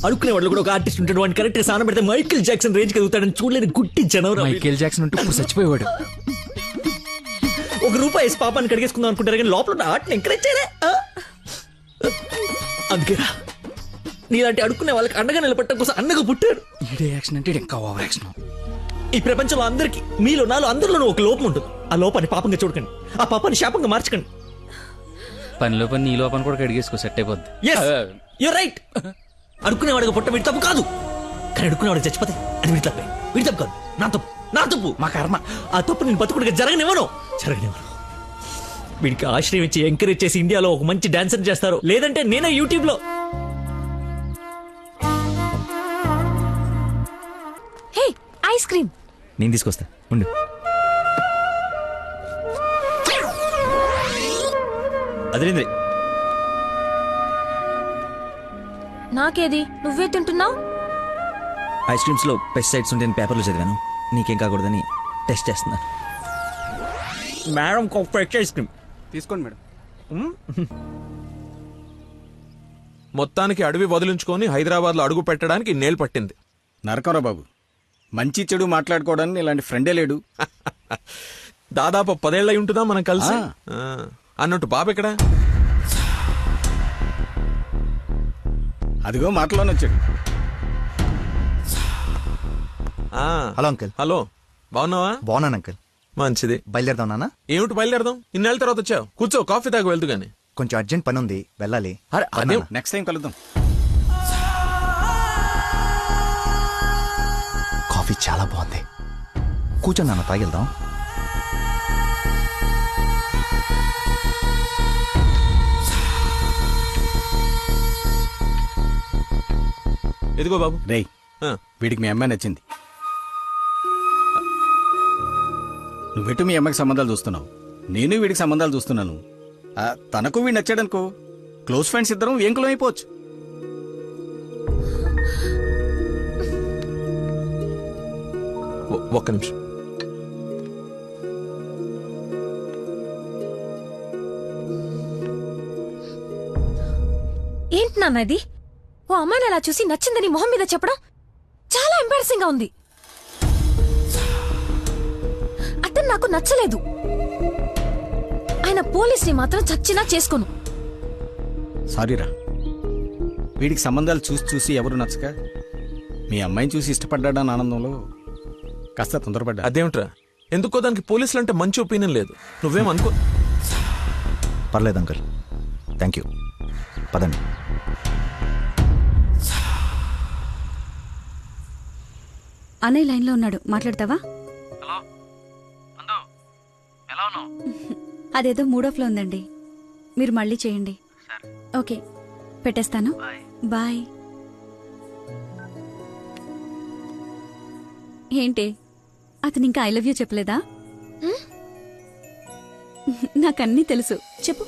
అడుక్కునేవాడు కూడా ఒక ఆర్టిస్ట్ ఉంటాడు, వాడిని కరెక్ట్ సాన పెడితే మైకేల్ జాక్సన్ రేంజ్ కదుగుతాడని చూడలేని గుట్టి జనవరం. మైకేల్ జాక్సన్ ఉంటే ఇప్పుడు చచ్చిపోయేవాడు. ₹1 వేసి పాపాన్ని కడిగేసుకుందాం అనుకుంటారు కానీ లోపల ఆర్ట్ని ఎంకరేజ్ చేయలే. అందుకేరా నీలాంటి అడుక్కునే వాళ్ళకి అండగా నిలబట్టడం కోసం అన్నగా పుట్టాడు. యాక్షన్ అంటే ఇంకా ఓవర్ యాక్షన్. ఈ ప్రపంచంలో అందరికీ మీలో నాలో అందరిలోనూ ఒక లోపం ఉంటుంది. ఆ లోపాన్ని పాపంగా చూడకండి, ఆ పాపాన్ని శాపంగా మార్చకండి. పనిలో పని నీ లోపల కూడా కడిగేసుకో, సెట్ అయిపోద్ది. You're right. అడుక్కునేవాడికి పుట్ట వీడి తప్పు కాదు, కానీ అడుక్కునేవాడికి చచ్చిపోతే అది వీడి తప్పే. వీడి తప్పు కాదు, నా తప్పు మా కర్మ. ఆ తప్పు నేను బతుకుడిగా జరగనివ్వను. వీడికి ఆశ్రయం ఇచ్చి ఎంకరేజ్ చేసి ఇండియాలో ఒక మంచి డాన్సర్ చేస్తారు, లేదంటే నేనే యూట్యూబ్ లో. హే ఐస్ క్రీమ్ నేను తీసుకొస్తా ఉండు. అదేంద్రి నాకేది నువ్వే తింటున్నావు? ఐస్ క్రీమ్స్ లో పెస్టిసైడ్స్ ఉంటే పేపర్లో చదివాను, నీకేం కాకూడదని టెస్ట్ చేస్తున్నాను. మేడం ఫ్రెష్ ఐస్ క్రీమ్ తీసుకోండి మేడం. మొత్తానికి అడవి వదిలించుకొని హైదరాబాద్ లో అడుగు పెట్టడానికి నేలు పట్టింది. నరకరా బాబు, మంచి చెడు మాట్లాడుకోవడానికి ఇలాంటి ఫ్రెండే లేడు. దాదాపు 10 ఏళ్ళై ఉంటుందా మనం కలిసి. అన్నట్టు బాబు ఎక్కడ? అదిగో మాటలోనే వచ్చాడు. Hello uncle. హలో, బాగున్నావా? బాగున్నాను అంకుల్. మంచిది. బయలుదేరదాం నాన్న? ఏమిటి బయలుదేరదాం? ఇన్నేళ్ళ తర్వాత వచ్చావు, కూర్చో, కాఫీ తాగి వెళ్తూ గాని. కొంచెం అర్జెంట్ పని ఉంది, వెళ్ళాలి. అదే నెక్స్ట్ టైం కలుద్దాం. కాఫీ చాలా బాగుంది, కూర్చొని నాన్న తాగిద్దాం. ఎదిగో బాబు. రేయ్, వీడికి మీ అమ్మాయి నచ్చింది. నువ్వెటు మీ అమ్మకి సంబంధాలు చూస్తున్నావు, నేను వీడికి సంబంధాలు చూస్తున్నాను. తనకు వీడు నచ్చాడనుకో, క్లోజ్ ఫ్రెండ్స్ ఇద్దరం ఏంకులం అయిపోవచ్చు. ఒక్క నిమిషం. ఏంటి నాన్న ఇది? ఓ అమ్మాయిని అలా చూసి నచ్చిందని మొహం మీద చెప్పడం చాలా ఎంబారసింగ్ గా ఉంది. అతను నాకు నచ్చలేదు, ఆయన పోలీస్ని మాత్రం చచ్చినా చేసుకోను. సారీరా, వీడికి సంబంధాలు చూసి చూసి ఎవరు నచ్చక మీ అమ్మాయిని చూసి ఇష్టపడ్డాడని ఆనందంలో కాస్త తొందరపడ్డా. అదేమిట్రా, ఎందుకో దానికి పోలీసులు అంటే మంచి ఒపీనియన్ లేదు. నువ్వేమనుకో. పర్లేదు అంకుల్, థ్యాంక్ యూ. పదండి. అన్నయ్య లైన్లో ఉన్నాడు, మాట్లాడతావా? అదేదో మూడోఫ్లో ఉందండి, మీరు మళ్ళీ చేయండి. ఓకే, పెట్టేస్తాను. బాయ్. ఏంటి, అతను ఇంకా ఐ లవ్ యూ చెప్పలేదా? నాకన్నీ తెలుసు, చెప్పు.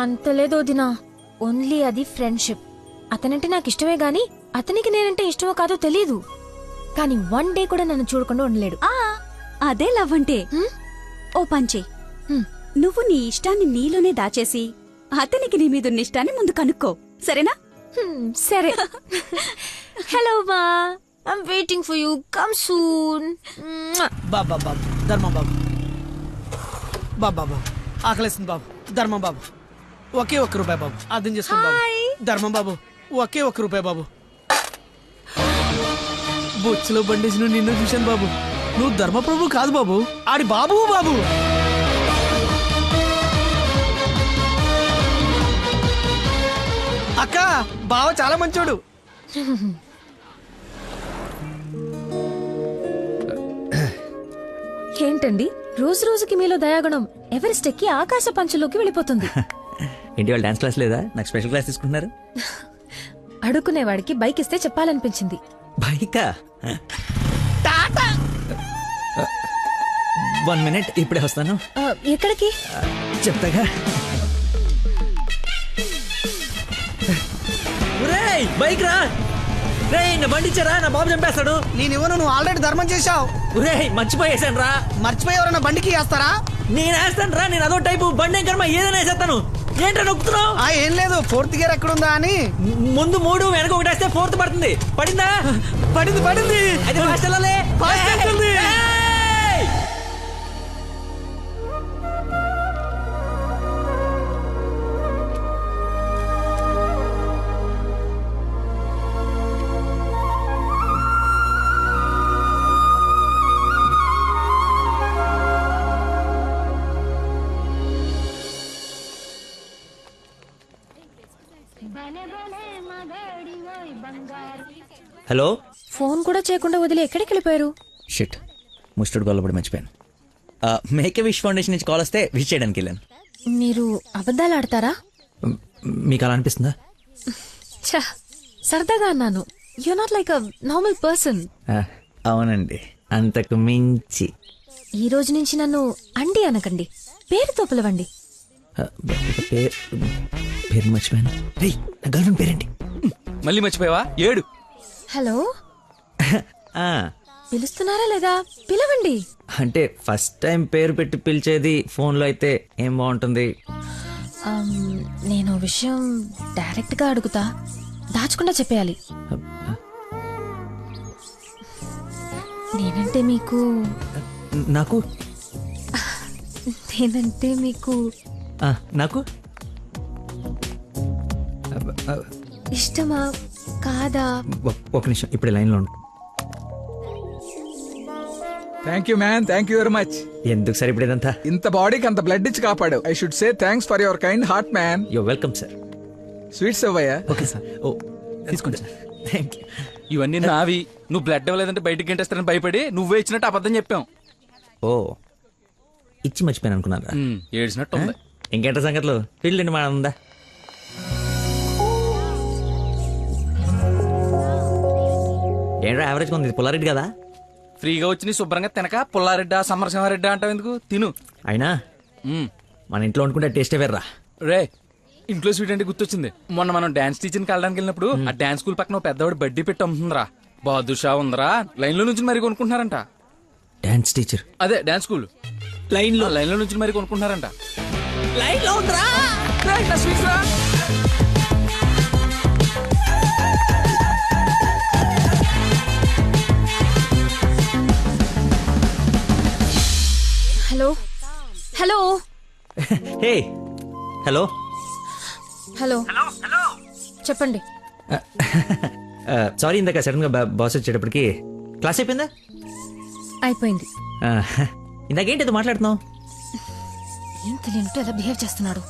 అంత లేదు వదినా, ఓన్లీ అది ఫ్రెండ్షిప్. అతనంటే నాకు ఇష్టమే గాని అతనికి నేనంటే ఇష్టమో కాదో తెలీదు. కానీ 1 డే కూడా నన్ను చూడకుండా ఉండలేడు. అదే లవ్ అంటే. ఓ పంచే, నువ్వు నీ ఇష్టాన్ని నీలోనే దాచేసి అతనికి నీ మీద ఉన్న ఇష్టాన్ని ముందు కనుక్కో, సరేనా? సరే. హలో మా, I'm waiting for you, come soon. బాబా బాబు, ధర్మం బాబు. బాబా ఆకలేస్తుంది బాబు. ధర్మం బాబు, ఒకే ₹1 బాబు, అర్థం చేసుకోండి బాబు. ధర్మం బాబు, ఒకే ₹1 బాబు. బొచ్చులో బండేసి నిన్ను చూశాను బాబు. నువ్వు ధర్మప్రభు కాదు బాబు, ఆడి బాబు బాబు. అక్క, బావ చాలా మంచోడు. ఏంటండి రోజు రోజుకి మీలో దయాగుణం ఎవరెస్ట్ ఎక్కి ఆకాశ పంచులోకి వెళ్ళిపోతుంది. ఏంటి వాళ్ళు డాన్స్ క్లాస్ లేదా? నాకు స్పెషల్ క్లాస్ తీసుకుంటున్నారు. అడుక్కునేవాడికి బైక్ ఇస్తే చెప్పాలనిపించింది. బైకా? 1 minute, ఇప్పుడే వస్తాను. ఎక్కడికి? చెప్తాగా. బైక్ రా నా బండి ఇచ్చారా, నా బాబు చంపేస్తాడు. నేను ఇవ్వను, నువ్వు ఆల్రెడీ ధర్మం చేశావు. మర్చిపోయేసాను రా. మర్చిపోయి ఎవరన్నా బండికి వేస్తారా? నేను వేస్తాను రా, నేను అదో టైపు బండి కర్మ ఏదైనా వేసేస్తాను. ఏంట్రా నొక్కుతున్నావు? ఏం లేదు, 4th గేర్ ఎక్కడుందా అని. ముందు 3 వెనక 1 వేస్తే 4th పడుతుంది. పడిందా? పడింది. అది ఫాస్ట్ వెళ్ళాలి. హలో. ఫోన్ కూడా చేయకుండా వదిలి ఎక్కడికి వెళ్ళిపోయారు? షిట్, ముస్టుడు గొల్లపడి మర్చిపోయాను. మేక్ విష్ ఫౌండేషన్ నుంచి కాల్ వస్తే విష్ చేయడానికి వెళ్ళాను. మీరు అబద్ధాలు ఆడతారా? మీకు అలా అనిపిస్తుందా? సరదాగా అన్నాను. You not like a normal person. అవునండి, అంతకు మించి. ఈ రోజు నుంచి నన్ను అండి అనకండి, పేరుతో పిలవండి. పేరు మర్చిపోయాను. రే, నా గర్ల్ఫ్రెండ్ పేరేంటి? మళ్ళీ మర్చిపోయావా? 7. హలో. పిలుస్తున్నారా లేదా? పిలవండి. అంటే ఫస్ట్ టైం పేరు పెట్టి పిలిచేది ఫోన్లో అయితే ఏం బాగుంటుంది? నేను విషయం డైరెక్ట్ గా అడుగుతా, దాచకుండా చెప్పేయాలి. నేనంటే మీకు నాకు నేనంటే మీకు నాకు ఇష్టమా కాదా? ఒక నిమిషం, ఇప్పుడు లైన్లో ఉండు. Thank you man, thank you very much. ఎందుకు సార్ ఇప్పుడు ఇదంతా? ఇంత బాడీకి అంత బ్లడ్ ఇచ్చి కాపాడు. I should say thanks for your kind heart man. Your welcome sir. Sweets అవ్వయ్యా. Okay sir. ఓ తీసుకోండి సార్. Thank you. ఇవన్నీ నావి. నువ్వు బ్లడ్ ఇవ్వలేదంటే బయటికి గంటేస్తారని భయపడి నువ్వే ఇచ్చినట్టు అబద్ధం చెప్పాం. ఓ, ఇచ్చి మర్చిపోయాను అనుకున్నారా? ఏడ్చినట్టు ఉంది. ఇంకేంట సంగతులు? ఫీల్డ్ అండి మన ఉందా? ఏంట్రా యావరేజ్ ఉంది? పుల్లారెడ్డి కదా? ఫ్రీగా వచ్చి నీ శుభ్రంగా తినక పుల్లారెడ్డా సమరసింహారెడ్డా అంటావు ఎందుకు? తిను. అయినా మన ఇంట్లో వండుకుంటే టేస్టే వేర్రా. రే, ఇంట్లో స్వీట్ అంటే గుర్తొచ్చింది. మొన్న మనం డాన్స్ టీచర్కి వెళ్ళడానికి వెళ్ళినప్పుడు ఆ డాన్స్ స్కూల్ పక్కన పెద్దవాడు బడ్డీ పెట్టి అమ్ముతుందిరా. బాదుషా ఉందరా. లైన్ లో నుంచి మరి కొనుక్కుంటున్నారంట. Dance teacher? అదే డాన్స్ స్కూల్. లైన్ లో నుంచి మరి కొనుక్కుంటున్నారంట. లైన్ లో ఉందిరా. Hello. Hello. Hey. Hello. Hello. చెప్పండి. సారీ, ఇందాక సడన్ గా బాస్ వచ్చేటప్పటికి క్లాస్ అయిపోయిందా? అయిపోయింది. ఇందాకేంటి మాట్లాడుతున్నావు? ఏం తెలియనట్టు ఎలా బిహేవ్ చేస్తున్నాడు.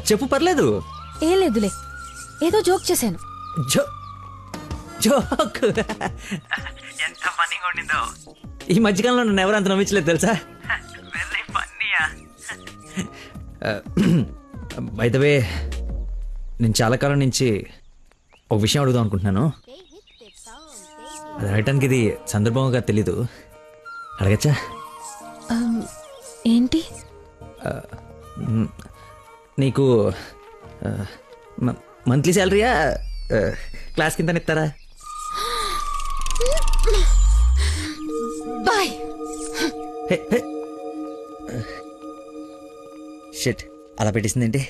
చెప్పు, పర్లేదు. ఏం లేదులే, ఏదో జోక్ చేశాను. జోక్? ఎంత ఫన్నీగా ఉండిందో. ఈ మధ్యకాలంలో నన్ను ఎవరు అంత నమ్మించలేదు తెలుసా? బై ద వే, నేను చాలా కాలం నుంచి ఒక విషయం అడుగుదాం అనుకుంటున్నాను. అది అడగటానికి ఇది సందర్భంగా తెలీదు. అడగచ్చా? ఏంటి? నీకు మంత్లీ శాలరీయా, క్లాస్ కింద ఇస్తారా? బాయ్. షిట్, అలా పెట్టేసిందేంటి?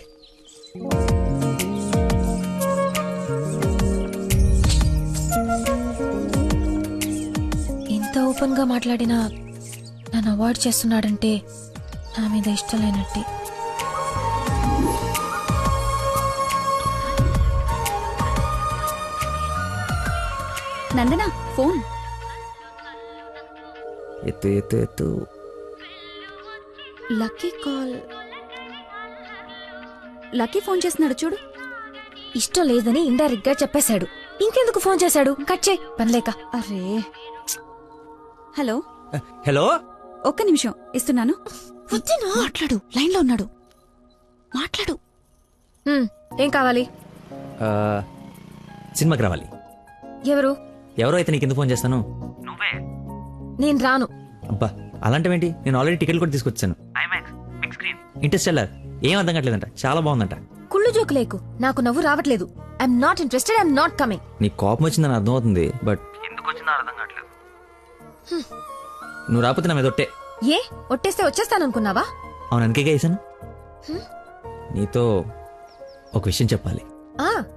ఇంత ఓపెన్ గా మాట్లాడినా నన్ను అవాయిడ్ చేస్తున్నాడంటే నా మీద ఇష్టం లేనట్టే. నందన ఫోన్. ఎత్తు ఎత్తు ఎత్తు. Lucky call. లక్కీ ఫోన్ చేస్తున్నాడు చూడు. ఇష్టం లేదని ఇండైరెక్ట్ గా చెప్పేశాడు. ఇంకెందుకు ఫోన్ చేశాడు? కట్ చేయి, పనిలేక. అరే. హలో. హలో. ఒక్క నిమిషం ఇస్తున్నాను. మాట్లాడు, లైన్ లో ఉన్నాడు. మాట్లాడు. ఏం కావాలి? సినిమాకి రావాలి. ఎవరో అయితే నీకు ఎందుకు ఫోన్ చేస్తాను? నేను రాను. అబ్బా అలాంటివేంటి, నేను ఆల్రెడీ టికెట్ కూడా తీసుకొచ్చాను. ఇంటర్స్టెల్లార్ ఏం అర్థం కావట్లేదంట, చాలా బాగుందంట. కుళ్ళు జోకు లేకు, నాకు నవ్వు రావట్లేదు. I'm not interested, I'm not coming. నీ కోపం వచ్చిందని అర్థం అవుతుంది, బట్ ఎందుకు వచ్చిందో అర్థం కావట్లేదు. నువ్వు రాకపోతే నా మీద ఒట్టే. ఏ ఒట్టేస్తే వచ్చేస్తాననుకున్నావా? అవును, అందుకే వేసాను. నీతో ఒక విషయం చెప్పాలి.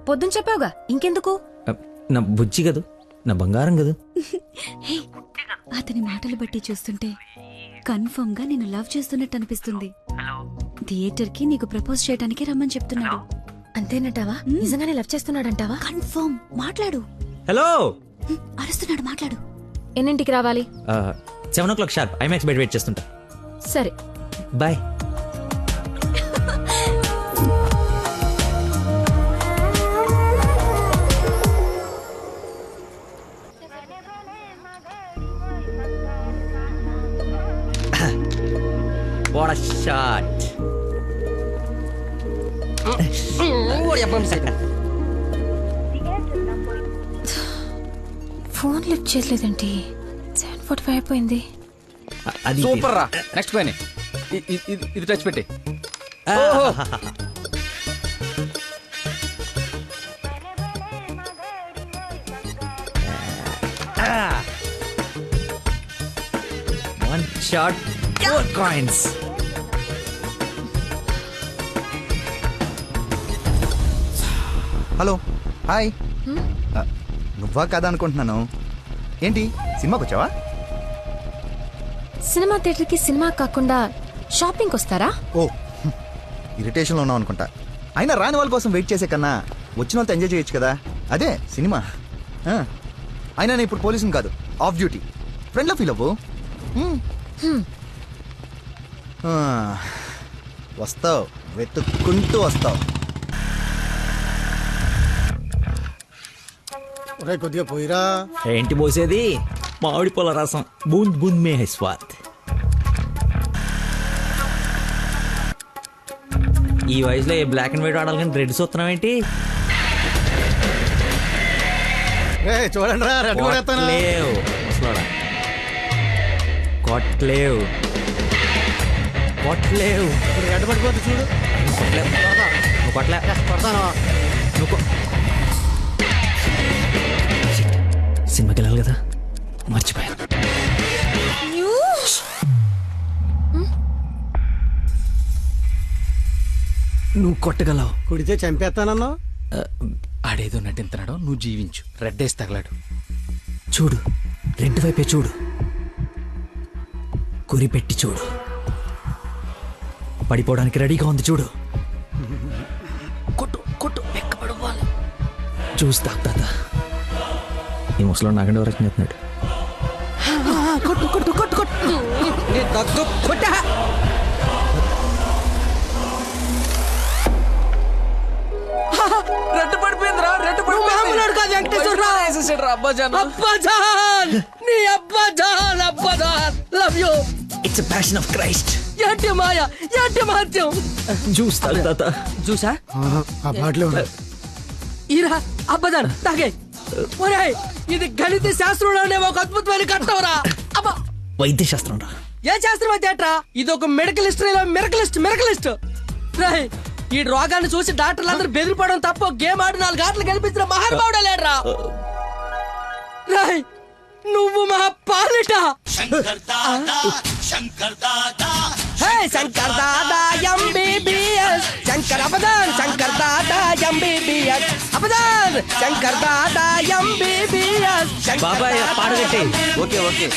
పొద్దున చెప్పావుగా, ఇంకెందుకు? నా బుజ్జి కదూ, నా బంగారం కదూ. అతని మాటలు బట్టి చూస్తుంటే కన్ఫర్మ్ గా నేను లవ్ చేస్తున్నట్టు అనిపిస్తుంది. థియేటర్ కి నీకు ప్రపోజ్ చేయడానికి రమ్మని చెప్తున్నాడు. అంతేనటావా? నిజంగానే లవ్ చేస్తున్నాడంటావా? కన్ఫర్మ్. మాట్లాడు. హలో. అరుస్తున్నాడు, మాట్లాడు. ఎన్నింటికి రావాలి? 7 o'clock షార్ప్ ఐమాక్స్ బయట వెయిట్ చేస్తుంటా. సరే bye. What a shot. Phone lift చేయలేదండి. 7:45 అయిపోయింది. సూపర్ రా. నెక్స్ట్ పైన ఇది టచ్ పెట్టి. One shot, 4 coins. Hello, hi. నువ్వా కదా అనుకుంటున్నాను. ఏంటి సినిమాకి వచ్చావా? సినిమా థియేటర్కి సినిమా కాకుండా షాపింగ్కి వస్తారా? ఓ, ఇరిటేషన్లో ఉన్నావు అనుకుంటా. అయినా రాని వాళ్ళ కోసం వెయిట్ చేసే కన్నా వచ్చిన వాళ్ళతో ఎంజాయ్ చేయొచ్చు కదా, అదే సినిమా. అయినా నేను ఇప్పుడు పోలీసుని కాదు, ఆఫ్ డ్యూటీ. ఫ్రెండ్లో ఫీల్ అవ్వు. వస్తావు, వెతుక్కుంటూ వస్తావు. కొద్దిగా పోయిరా. ఏంటి పోసేది? మామిడి పొల రసం. బూంద్ బూంద్ మే హై స్వాద్. ఈ వయసులో ఏ బ్లాక్ అండ్ వైట్ ఆడాలి కానీ రెడ్ చూస్తున్నావు ఏంటి? చూడండి రా, రెడ్ కొట్టలేవు ముసలోడా, కొట్టలేవు కొట్టలేవు. రెడ్ పడిపోతే చూడు. నువ్వు కొట్టలే. నువ్వు సినిమాకి వెళ్ళాలి కదా, మర్చిపోయాను. నువ్వు కొట్టగలవు. కుడితే చంపేస్తానన్నా. ఆడేదో నటింతున్నాడు, నువ్వు జీవించు. రెడ్ వేసి తగలాడు. చూడు, రెడ్ వైపే చూడు, గురి పెట్టి చూడు. పడిపోవడానికి రెడీగా ఉంది చూడు. కొట్టు కొట్టు, ఎక్కబడవాలి. చూస్తా తాత. ఈ ముసలో నాగండి వరకు చెప్తున్నాడు. కొట్టు కొట్టు కొట్టు కొట్టు. రెడ్ పడిపోయిందిరా, రెడ్ పడిపోయింది. అబ్బాజాన్, నీ అబ్బాజాన్, అబ్బాజాన్, love you. It's a passion of Christ. ఏంటి మాయ, ఏంటి మహత్యం. చూస్తా తాత. చూసా ఆ బాటిలో ఈరా అబ్బాజాన్ తాగే. ఒరేయ్, ఇది గణిత శాస్త్రంలోనే ఒక అద్భుతమైన కట్టవరా. అబ్బా, వైద్య శాస్త్రం రా. ఏ శాస్త్రం అయితే అట్రా, ఇది ఒక మెడికల్ హిస్టరీలో మిరకలిస్ట్. రేయ్, ఈ రోగాన్ని చూసి డాక్టర్లు అందరూ బెదిరిపోవడం తప్ప గేమ్ ఆడి 4 గంటలు కనిపించిన మహానుభావుడే లేడ్రా. రేయ్, నువ్వు మా పాలిట Shankar Dada MBBS. Shankar అబదాన్, Shankar Dada MBBS. అబదాన్, Shankar Dada MBBS. బాబాయ్ పాడగట్టి. ఓకే ఓకే,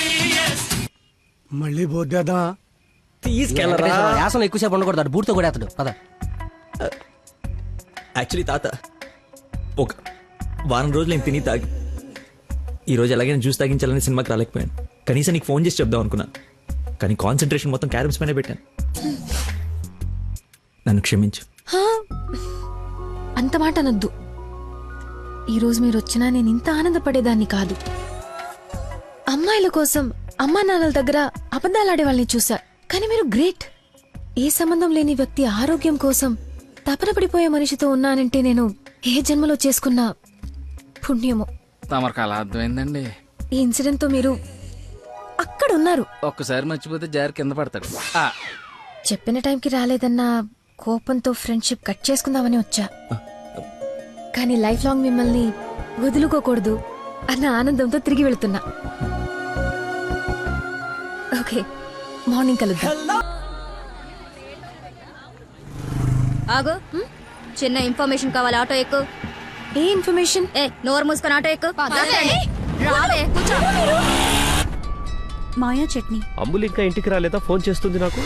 మళ్ళీ పోద్దేదా? తీసుకెళ్ళరా. యాసన ఎక్కువసేపు ఉండకూడదు, బూట్తో కూడా అతడు పద. యాక్చువల్లీ తాత, ఒక వారం రోజులు నేను తిని తాగి ఈరోజు ఎలాగైనా జ్యూస్ తాగించాలని సినిమాకి రాలేకపోయాను. కనీసం నీకు ఫోన్ చేసి చెప్దాం అనుకున్నాను, కానీ కాన్సన్ట్రేషన్ మొత్తం క్యారమ్స్ పైన పెట్టాను. నన్ను క్షమించు. అంత మాట అనొద్దు. ఈరోజు మీరు వచ్చినా నేను ఇంత ఆనందపడేదాన్ని కాదు. అమ్మాయిల కోసం అమ్మా నాన్నల దగ్గర అబద్ధాలాడే వాళ్ళని చూసా. కానీ మీరు గ్రేట్. ఏ సంబంధం లేని వ్యక్తి ఆరోగ్యం కోసం తపన పడిపోయే మనిషితో ఉన్నానంటే నేను ఏ జన్మలో చేసుకున్న పుణ్యమో. తమరికి అలా అర్థమైందండి. ఈ ఇన్సిడెంట్ తో మీరు అక్కడ ఉన్నారు. ఒక్కసారి మర్చిపోతే జారి కింద పడతాడు. చెప్పిన టైంకి రాలేదన్న కోపంతో ఫ్రెండ్షిప్ కట్ చేసుకుందామని వచ్చా. కానీ లైఫ్ లాంగ్ మిమ్మల్ని వదులుకోకూడదు అన్న ఆనందంతో తిరిగి వెళ్తున్నా. ఓకే, మార్నింగ్ కలుద్దాం. ఆగు, చిన్న ఇన్ఫర్మేషన్ కావాలి. ఆటో ఎక్కు. ఏ ఇన్ఫర్మేషన్? నోరు మూసుకొని ఆటో ఎక్కు. రావే, కూర్చో. మాయా చట్నీ. అంబులు ఇంకా ఇంటికి రాలేదా? ఫోన్ చేస్తుంది నాకు.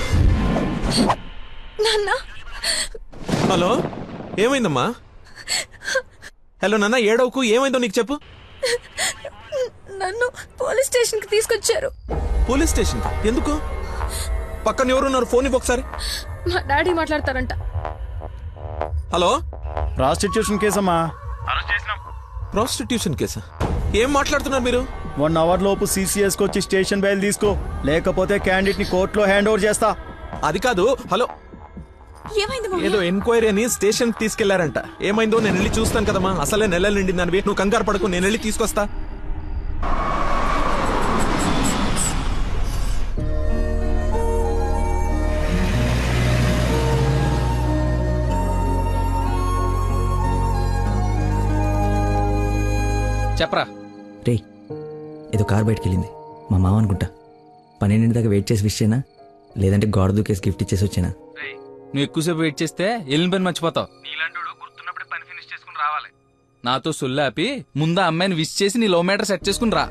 హలో, ఏమైందమ్మా? హలో నాన్న, ఏడవకు. ఏమైందో నీకు చెప్పు. నన్ను పోలీస్ స్టేషన్ కి తీసుకొచ్చారు. పోలీస్ స్టేషన్ ఎందుకు? పక్కన ఎవరున్నారు? ఫోన్ ఇవ్వు ఒకసారి. మా డాడీ మాట్లాడతారంట. హలో, ప్రాస్టిట్యూషన్ కేసమ్మా. ప్రాస్టిట్యూషన్ కేసా? ఏం మాట్లాడుతున్నారు మీరు? 1 అవర్ లోపు సిసిఎస్ వచ్చి స్టేషన్ బయలు తీసుకో, లేకపోతే క్యాండిడేట్ ని కోర్టులో హ్యాండ్ ఓవర్ చేస్తా. అది కాదు. హలో, ఏదో ఎంక్వైరీ అని స్టేషన్ తీసుకెళ్లారంట. ఏమైందో నేను వెళ్ళి చూస్తాను కదమ్మా. అసలే నెలలు నిండిందనివి. నువ్వు కంగారు పడకు, నేను వెళ్ళి తీసుకొస్తా. చెప్పరా. రే, ఏదో కార్ బయటకెళ్ళింది. మా మామ అనుకుంటా. 12 దాకా వెయిట్ చేసి విష్ చేయనా, లేదంటే గోడ దూకేసి గిఫ్ట్ ఇచ్చేసి వచ్చేనా? నువ్వు ఎక్కువసేపు వెయిట్ చేస్తే వెళ్ళిన పని మర్చిపోతావు. నీలాంటి గుర్తున్నప్పుడే పని ఫినిష్ చేసుకుని రావాలి. నాతో సొల్లాపి ముందు అమ్మాయిని విష్ చేసి నీ లవ్ మ్యాటర్ సెట్ చేసుకుని రా.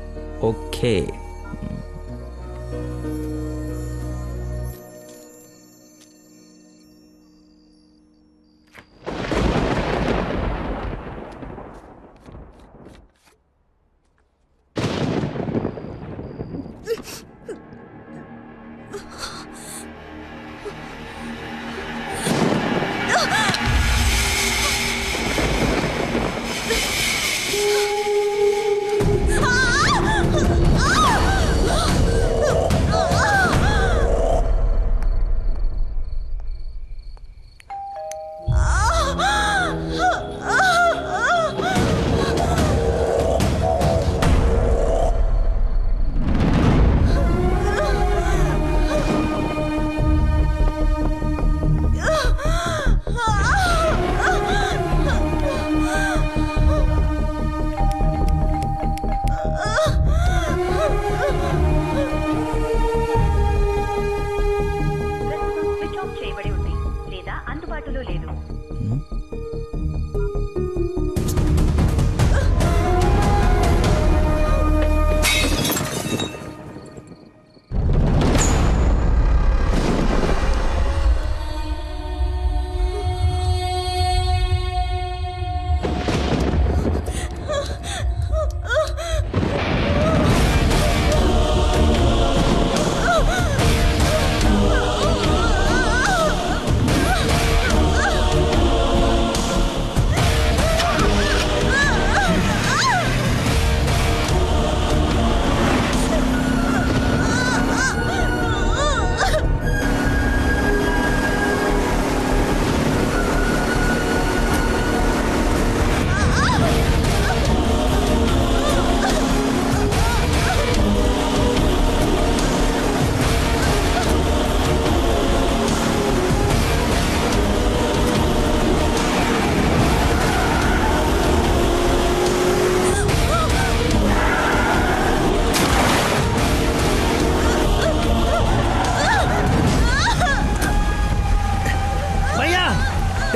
ఓకే.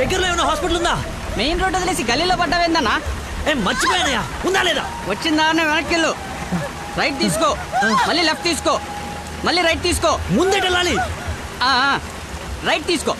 దగ్గరలో ఏమైనా హాస్పిటల్ ఉందా? మెయిన్ రోడ్ వదిలేసి గల్లీలో పడ్డావేందన్నా? మర్చిపోయానయా, ఉందా లేదా? వచ్చిందా వెనక్కి వెళ్ళు. రైట్ తీసుకో, మళ్ళీ లెఫ్ట్ తీసుకో, మళ్ళీ రైట్ తీసుకో. ముందేట వెళ్ళాలి. రైట్ తీసుకో.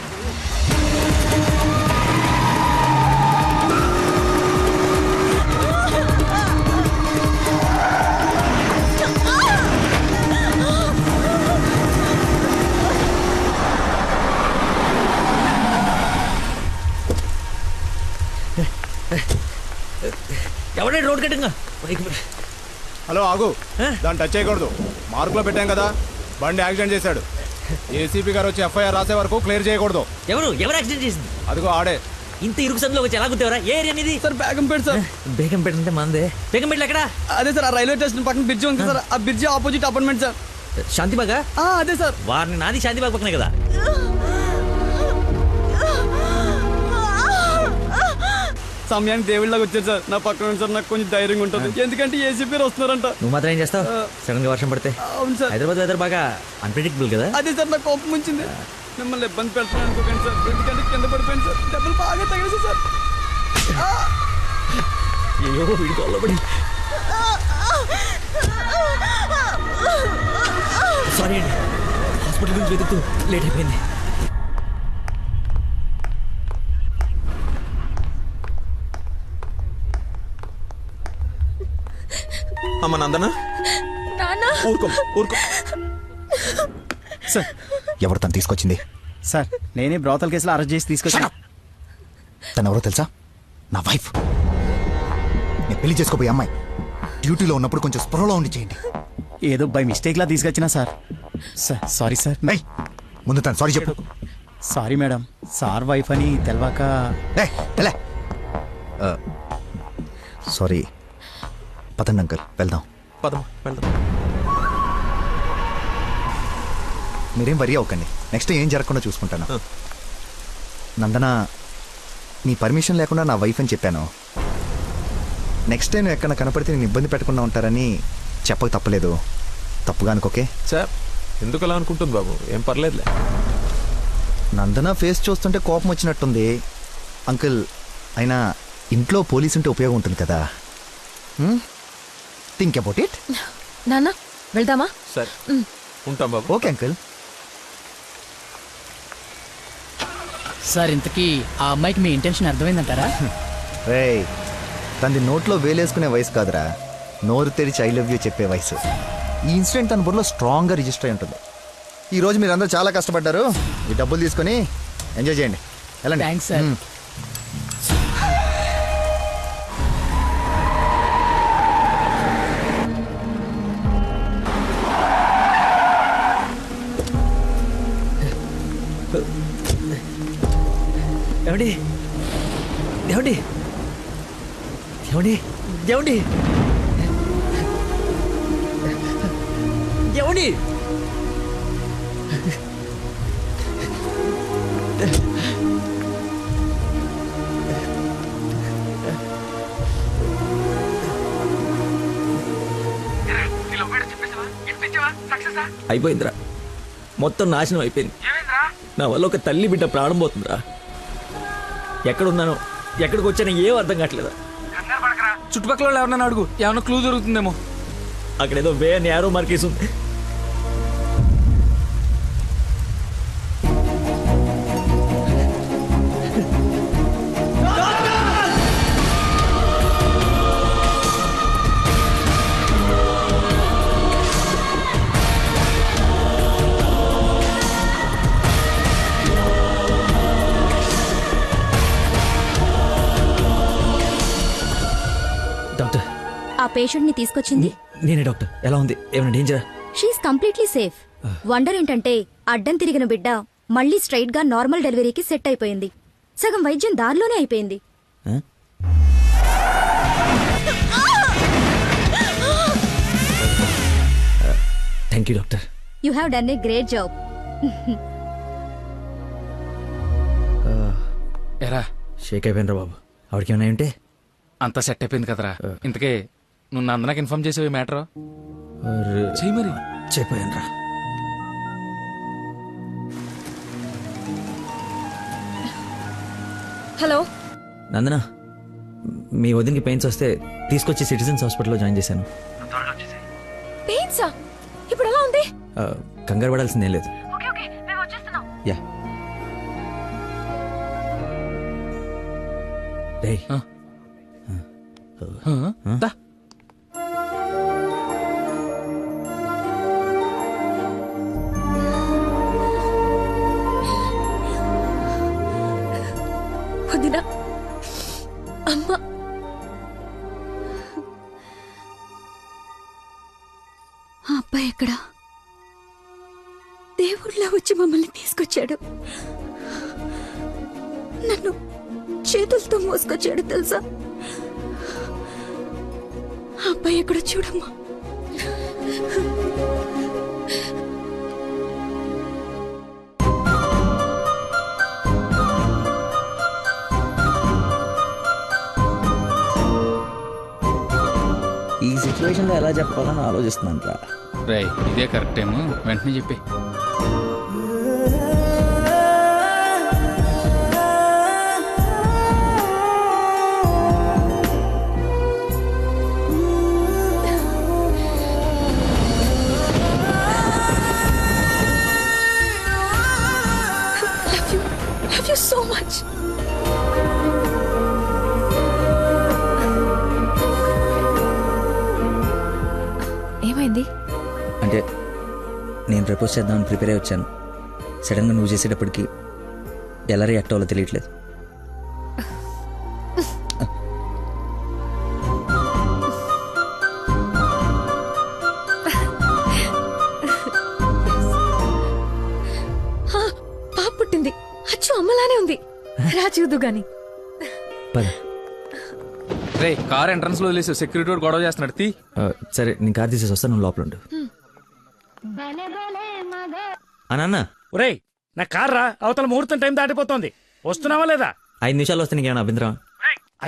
ఎవడే రోడ్ కట్టింగా? హలో, ఆగు. దాన్ని టచ్ చేయకూడదు. మార్కులో పెట్టాం కదా, బండి యాక్సిడెంట్ చేశాడు. ఏసీపీ గారు వచ్చి ఎఫ్ఐఆర్ రాసే వరకు క్లియర్ చేయకూడదు. ఎవరు యాక్సిడెంట్ చేసింది? అదిగో ఆడే. ఇంత ఇరుకు సందులో వచ్చి ఎలా గుర్తేవరా? ఏ ఏరియా అనేది? Sir Begumpet sir. బేగంపేట అంటే మందే. బేగంపేటలో ఎక్కడ? అదే సార్, ఆ రైల్వే స్టేషన్ పక్కన బ్రిడ్జ్ ఉంది సార్, ఆ బ్రిడ్జ్ ఆపోజిట్ అపార్ట్మెంట్ సార్. శాంతిబాగా? అదే సార్. వారిని నాది శాంతిబాగ్ పక్కనే కదా. సమయానికి దేవుళ్ళగా వచ్చారు సార్. నా పక్కన సార్ నాకు కొంచెం ధైర్యంగా ఉంటుంది, ఎందుకంటే ఏసీపీ వస్తున్నారంట. నువ్వు మాత్రం ఏం చేస్తావు? సడన్ గా వర్షం పడితే? అవును సార్. హైదరాబాద్ వెదర్ బాగా అన్ప్రెడిక్టబుల్ కదా. అదే సార్ నాకు కోపం వచ్చింది. మిమ్మల్ని ఇబ్బంది పెడతాను అనుకోకండి సార్, ఎందుకంటే కింద పడిపోయింది సార్, దెబ్బలు బాగా తగిలేసి సార్. అయ్యో వీడి కొల్లబడి. సారీ అండి, హాస్పిటల్ గురించి వెతుకుతూ లేట్ అయిపోయింది. అమ్మ నందన, ఊరుకో ఊరుకో. సార్ ఎవరు తను తీసుకొచ్చింది? సార్ నేనే బ్రోతల్ కేసులో అరెస్ట్ చేసి తీసుకొచ్చాను. తను ఎవరో తెలుసా? నా వైఫ్. నేను పెళ్లి చేసుకోబోయే అమ్మాయి. డ్యూటీలో ఉన్నప్పుడు కొంచెం స్పృహలో ఉండి చేయండి. ఏదో బై మిస్టేక్ లా తీసుకొచ్చినా సార్. Sorry sir. ముందు తను సారీ చెప్పు. సారీ మేడం, సార్ వైఫ్ అని తెలవాక. సారీ. పదండి అంకల్, వెళ్దాం. పదం వెళ్దాం. మీరేం వరి అవ్వకండి, నెక్స్ట్ ఏం జరగకుండా చూసుకుంటాను. నందన, నీ పర్మిషన్ లేకుండా నా వైఫ్ అని చెప్పాను. నెక్స్ట్ టైం ఎక్కడ కనపడితే నేను ఇబ్బంది పెట్టకుండా ఉంటారని చెప్పక తప్పలేదు. తప్పుగా అనుకోకే సార్. ఎందుకు అలా అనుకుంటుంది బాబు? ఏం పర్లేదులే. నందన ఫేస్ చూస్తుంటే కోపం వచ్చినట్టుంది అంకుల్. అయినా ఇంట్లో పోలీసు ఉంటే ఉపయోగం ఉంటుంది కదా. Think about it. నాన్న వెళ్దామా? సరే ఉంటాం బాబు. Okay uncle. సార్ ఇంతకీ ఆ అమ్మాయికి మీ ఇంటెన్షన్ అర్థమైందంటారా? రేయ్, తనది నోట్లో వేలేసుకునే వయసు కాదురా, నోరు తెరిచి ఐ లవ్ యూ చెప్పే వయసు. ఈ ఇన్సిడెంట్ తన బుర్రలో స్ట్రాంగ్గా రిజిస్టర్ అయి ఉంటుంది. ఈరోజు మీరు అందరూ చాలా కష్టపడ్డారు. ఈ డబ్బులు తీసుకొని ఎంజాయ్ చేయండి. వెళ్ళండి. Thanks sir. ఏమండి ఏమండి ఏమండి ఏమండి ఏమండి అయిపోయిందిరా, మొత్తం నాశనం అయిపోయింది. నా వల్ల ఒక తల్లి బిడ్డ ప్రాణం పోతుందిరా. ఎక్కడున్నానో ఎక్కడికి వచ్చానో ఏం అర్థం కావట్లేదా. చుట్టుపక్కల ఎవరన్నా అడుగు, ఏమన్నా క్లూ దొరుకుతుందేమో. అక్కడేదో వే అని యారో మార్కేసి ఉంది. డాక్టర్, ఆ పేషెంట్ ని తీసుకొచ్చింది నేనే డాక్టర్. ఎలా ఉంది? ఏమైనా డేంజరా? She is completely safe. వండర్ ఏంటంటే అడ్డం తిరిగిన బిడ్డ మళ్ళీ స్ట్రైట్ గా నార్మల్ డెలివరీకి సెట్ అయిపోయింది. సగం వైద్యం దారిలోనే అయిపోయింది. Thank you doctor. You have done a great job. ఎరా షేక్ అయిపోయినరా బాబు. ఆవిడకి ఏమైనా ఉంటే అంతా సెట్ అయిపోయింది కదరా. ఇంతకే నువ్వు నందనకి ఇన్ఫార్మ్ చేసావు ఈ మ్యాటర్? చెయ్యి మరి. చెప్పానురా. హలో నందన, మీ వదినకి పెయిన్స్ వస్తే తీసుకొచ్చి సిటిజన్స్ హాస్పిటల్లో జాయిన్ చేశాను. పెయిన్సా? ఇప్పుడు ఎలా ఉంది? కంగారు పడాల్సిందేం లేదు. యా. రేయ్, వదినా, అమ్మ, ఆ అబ్బాయి ఎక్కడా దేవుళ్ళ వచ్చి మమ్మల్ని తీసుకొచ్చాడు. నన్ను చేతులతో మోసుకొచ్చాడు తెలుసా. ఆ అబ్బాయి ఎక్కడ చూడమ్మా. ఈ సిచ్యువేషన్లో ఎలా చెప్పాలని ఆలోచిస్తున్నాను రా. రేయ్ ఇదే కరెక్ట్ టైము, వెంటనే చెప్పి. Love you so much. ఏమైంది? అంటే నేను ప్రపోజ్ చేద్దామని ప్రిపేర్ అయి వచ్చాను. సడన్గా నువ్వు చేసేటప్పటికి ఎలా రియాక్ట్ అవ్వాలో తెలియట్లేదు. పాప పుట్టింది. అచ్చు అమ్మలానే ఉంది. రా చూదు గాని. రే కార్ ఎంట్రన్స్ లో వదిలేసి సెక్యూరిటీ వాడు గొడవ చేస్తున్నాడు. తీ. సరే నేను కార్ తీసేసి వస్తాను, నువ్వు లోపల ఉండు. అన్న ఒరేయ్ నా కార్ రా, అవతల ముహూర్తం టైం దాటిపోతుంది. వస్తున్నావా లేదా? 5 నిమిషాలు వస్తే నీకేమైనా అభ్యంతరం?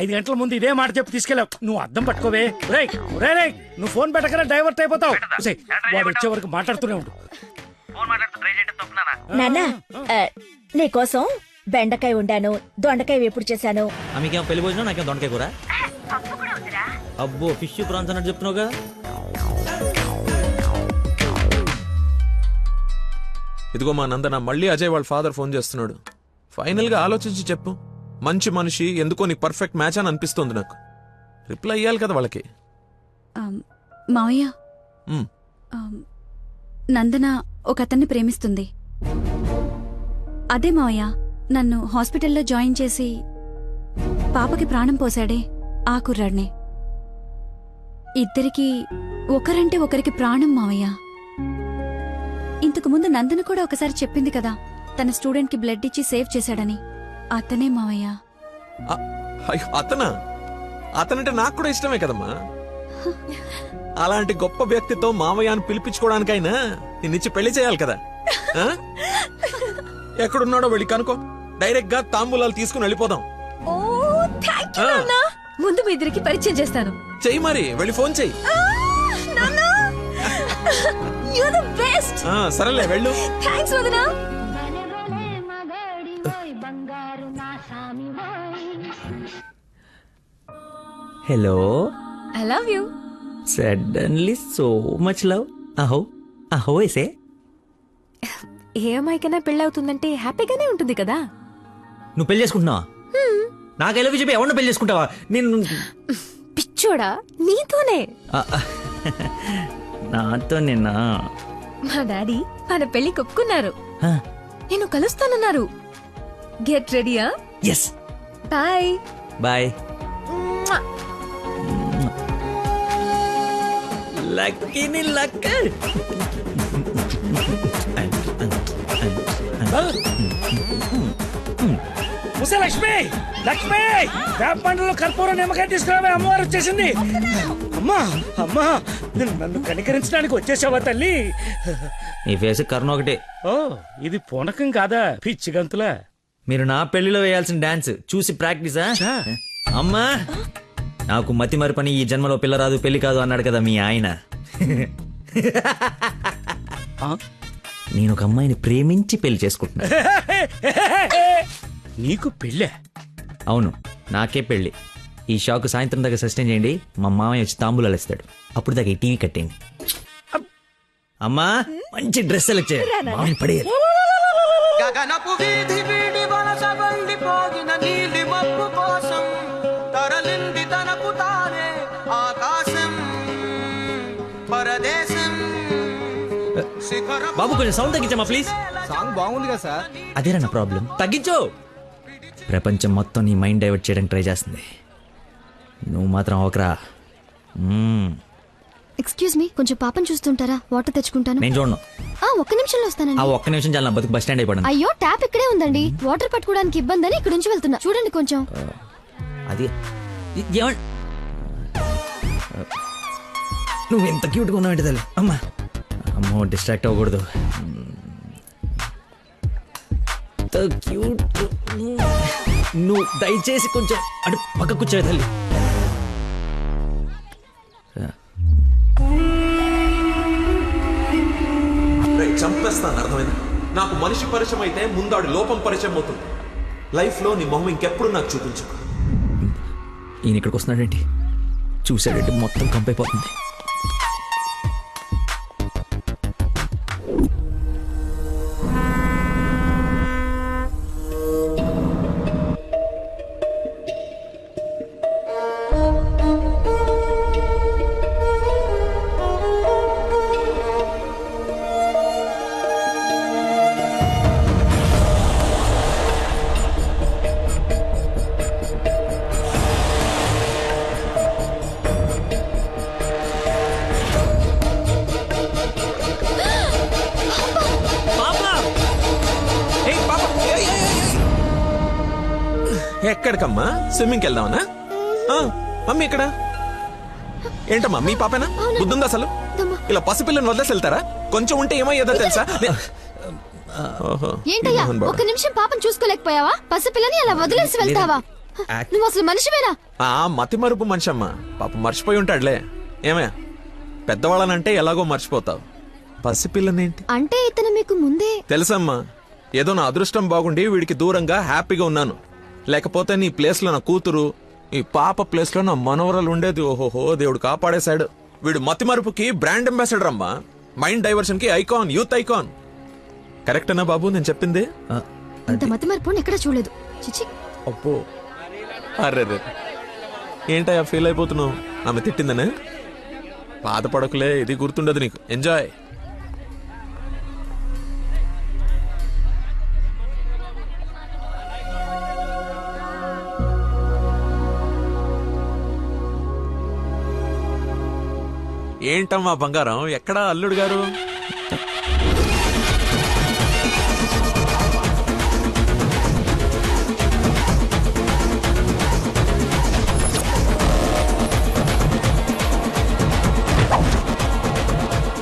5 గంటల ముందు ఇదే మాట చెప్పి తీసుకెళ్ళావు. నువ్వు అద్దం పట్టుకోవే. రేయ్ నువ్వు ఫోన్ పెట్టకరా డైవర్ట్ అయిపోతావు. వాడు వచ్చే వరకు మాట్లాడుతూనే ఉండు. నాన్న నీకోసం బెండకాయ వండాను, దొండకాయ వేపుడు చేశాను. మీకేమో పెళ్లి భోజనం, నాకేం దొండకాయ కూర. అబ్బో ఫిష్ ప్రాన్స్ అన్నట్టు చెప్తున్నావుగా. ఇదిగో మా నందన, మళ్ళీ అజయ్ వాళ్ళ ఫాదర్ ఫోన్ చేస్తున్నాడు. ఫైనల్ గా ఆలోచించి చెప్పు. మంచి మనిషి, ఎందుకో నీకు పర్ఫెక్ట్ మ్యాచ్ అని అనిపిస్తుంది నాకు. రిప్లై ఇయ్యాలి కదా వాళ్ళకి. మావయ్య, నందన ఒక అతన్ని ప్రేమిస్తుంది. అదే మావయ్య నన్ను హాస్పిటల్లో జాయిన్ చేసి పాపకి ప్రాణం పోసాడే ఆ కుర్రాడినే. ఇద్దరికి ఒకరంటే ఒకరికి ప్రాణం మావయ్య. ఇంతకు ముందు నందన కూడా ఒకసారి చెప్పింది కదా, తన స్టూడెంట్ కి బ్లడ్ ఇచ్చి సేవ్ చేశాడని. అతనే మావయ్య. అతనంటే నాకు కూడా ఇష్టమే కదమ్మా. అలాంటి గొప్ప వ్యక్తితో మావయ్య అని పిలిపించుకోవడానికైనా నిన్నిచ్చి పెళ్లి చేయాలి కదా. ఎక్కడున్నాడో వెళ్ళి కనుకో, డైరెక్ట్ గా తాంబూలాలు తీసుకుని వెళ్ళిపోదాం. ముందు మీ ఇద్దరికి పరిచయం చేస్తాను. చెయ్యి మరి, వెళ్ళి ఫోన్ చెయ్యి. సరేలే వెళ్ళు. థాంక్స్ వదనా. Hello, I love you. Suddenly so much love. అహో ఏసే. ఏ అమ్మాయికైనా పెళ్ళవుతుందంటే హ్యాపీగానే ఉంటుంది కదా. నువ్వు పెళ్లి చేసుకుంటున్నావా? నాకు ఎలా చెప్పి ఎవరిని పెళ్లి చేసుకుంటావా? నేను పిచ్చోడా నీతోనే. నాతో నిన్నా మా డాడీ మన పెళ్లి ఒప్పుకున్నారు. నేను కలుస్తానన్నారు. గెట్ రెడీయా? ఎస్. Bye bye. లక్కీని లక్క. లక్ష్మి లక్ష్మి వేపండ్లో కర్పూరం నిమ్మకాయ తీసుకురావే, అమ్మవారు వచ్చేసింది. అమ్మా అమ్మా నన్ను కనికరించడానికి వచ్చేసావా తల్లి? నీ ఫేస్ కరుణ ఒకటే. ఓ ఇది పూనకం కాదా, పిచ్చి గంతులా? మీరు నా పెళ్లిలో వేయాల్సిన డాన్స్ చూసి ప్రాక్టీసా? అమ్మా నాకు మతి మరి పని, ఈ జన్మలో పిల్ల రాదు పెళ్లి కాదు అన్నాడు కదా మీ ఆయన. నేను ఒక అమ్మాయిని ప్రేమించి పెళ్లి చేసుకుంటున్నా. నీకు పెళ్ళే? అవును, నాకే పెళ్లి. ఈ షాక్ సాయంత్రం దాకా సస్టైన్ చేయండి. మా మామయ్య వచ్చి తాంబూలాలు ఇస్తాడు. అప్పుడు దాకా ఈ టీవీ కట్టేయండి. అమ్మా మంచి డ్రెస్ సెలెక్ట్ చేయాలి. మామయ్య పడేయాలి. గగనపు వీధి వీడి వలస వండిపోగిన నీలి మబ్బు కోసం తరలింది తనకు తానే ఆకాశం పరదేశం. బాబు కొంచెం సౌండ్ తగ్గించమ్మా ప్లీజ్. సాంగ్ బాగుంది కదా సార్. అదేరా నా ప్రాబ్లం. తగ్గించు. ప్రపంచం మొత్తం నీ మైండ్ డైవర్ట్ చేయడానికి ట్రై చేస్తుంది. నువ్వు మాత్రం ఒకరా. ఎక్స్క్యూజ్ మీ, కొంచెం పాపం చూస్తుంటారా? వాటర్ తెచ్చుకుంటాను. నేను చూడను. ఒక్క నిమిషంలో ఆ వస్తానండి. ఒక్క నిమిషం చాలా నా బతుకు బస్ స్టాండ్ అయిపోయాను. అయ్యో, ట్యాప్ ఇక్కడే ఉందండి. వాటర్ పట్టుకోవడానికి ఇబ్బంది అని ఇక్కడ నుంచి వెళ్తున్నా. చూడండి కొంచెం. అది నువ్వు ఎంత క్యూట్గా ఉన్నావు ఏంటి తల్లి. అమ్మా అమ్మో, డిస్ట్రాక్ట్ అవ్వకూడదు. క్యూట్. నువ్వు దయచేసి కొంచెం అటు పక్క కూర్చో తల్లి. చంపేస్తాను, అర్థమైంది? నాకు మనిషి పరిచయం అయితే ముందాడి లోపం పరిచయం అవుతుంది. లైఫ్లో నీ మొహం ఇంకెప్పుడు నాకు చూపించు. ఈయన ఇక్కడికి వస్తున్నాడేంటి? చూసాడంటే మొత్తం కంపైపోతుంది. ఎక్కడికమ్మా? స్విమ్మింగ్కి వెళ్దామనా? మమ్మీ ఇక్కడ ఏంటమ్మా? మీ పాపేనా? బుద్ధుందా అసలు? ఇలా పసిపిల్లని వదిలేసి వెళ్తారా? కొంచెం ఉంటే ఏమయ్యేదో తెలుసా? ఏంటయ్యా, ఒక్క నిమిషం పాపం చూసుకోలేకపోయావా? పసిపిల్లని అలా వదిలేసి వెళ్తావా? నువ్వు అసలు మనిషివేనా? మతి మరుపు మనిషి అమ్మా. పాప మర్చిపోయి ఉంటాడులే. ఏమయ్యా, పెద్దవాళ్ళనంటే ఎలాగో మర్చిపోతావు. పసిపిల్లనేంటి అంటే ఇతను మీకు ముందే తెలుసమ్మా. ఏదో నా అదృష్టం బాగుండి వీడికి దూరంగా హ్యాపీగా ఉన్నాను. లేకపోతే నీ ప్లేస్ లో నా కూతురు, ఈ పాప ప్లేస్ లో నా మనవరాలు ఉండేది. ఓహోహో, దేవుడు కాపాడేశాడు. వీడు మతి మరుపుకి బ్రాండ్ అంబాసిడర్ అమ్మా. మైండ్ డైవర్షన్ కి ఐకాన్, యూత్ ఐకాన్. కరెక్టేనా బాబు నేను చెప్పింది? ఇంత మతి మరపు ఎక్కడ చూడలేదు. చిచి. అబ్బో, అర్రే ఏంటయ్యా ఫీల్ అయిపోతున్నావు? ఆమె తిట్టిందనే? బాధపడకులే, ఇది గుర్తుండదు నీకు. ఎంజాయ్. ఏంటమ్మా బంగారం, ఎక్కడా అల్లుడు గారు?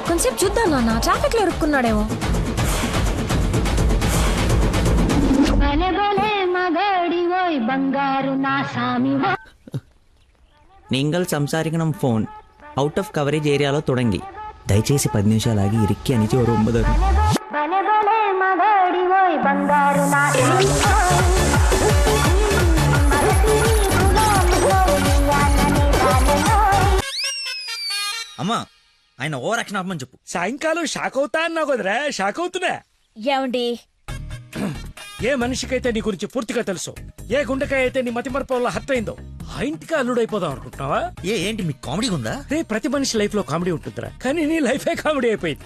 కొంచెం చూద్దాం నాన్న, ట్రాఫిక్ లో ఇరుక్కున్నాడేమో. நீங்கள் సంసారికనం ఫోన్ అవుట్ ఆఫ్ కవరేజ్ ఏరియాలో తొడంగి. దయచేసి 10 నిమిషాలు ఆగి ఇరిక్కి అనిచి ఒక 9. అమ్మా, ఆయన ఓ రక్షణ ఆపమని చెప్పు. సాయంకాలం షాక్ అవుతా అన్నావు కదరా, షాక్ అవుతున్నా. ఏమండి, ఏ మనిషికైతే నీ గురించి పూర్తిగా తెలుసు, ఏ గుండెకాయ అయితే నీ మతిమరపు వల్ల హర్ట్ అయిందో, ఆ ఇంటికి అల్లుడైపోదాం అనుకుంటున్నావా? ఏంటి మీకు కామెడీ ఉందా? రే, ప్రతి మనిషి లైఫ్ లో కామెడీ ఉంటుందిరా, కానీ నీ లైఫే కామెడీ అయిపోయింది.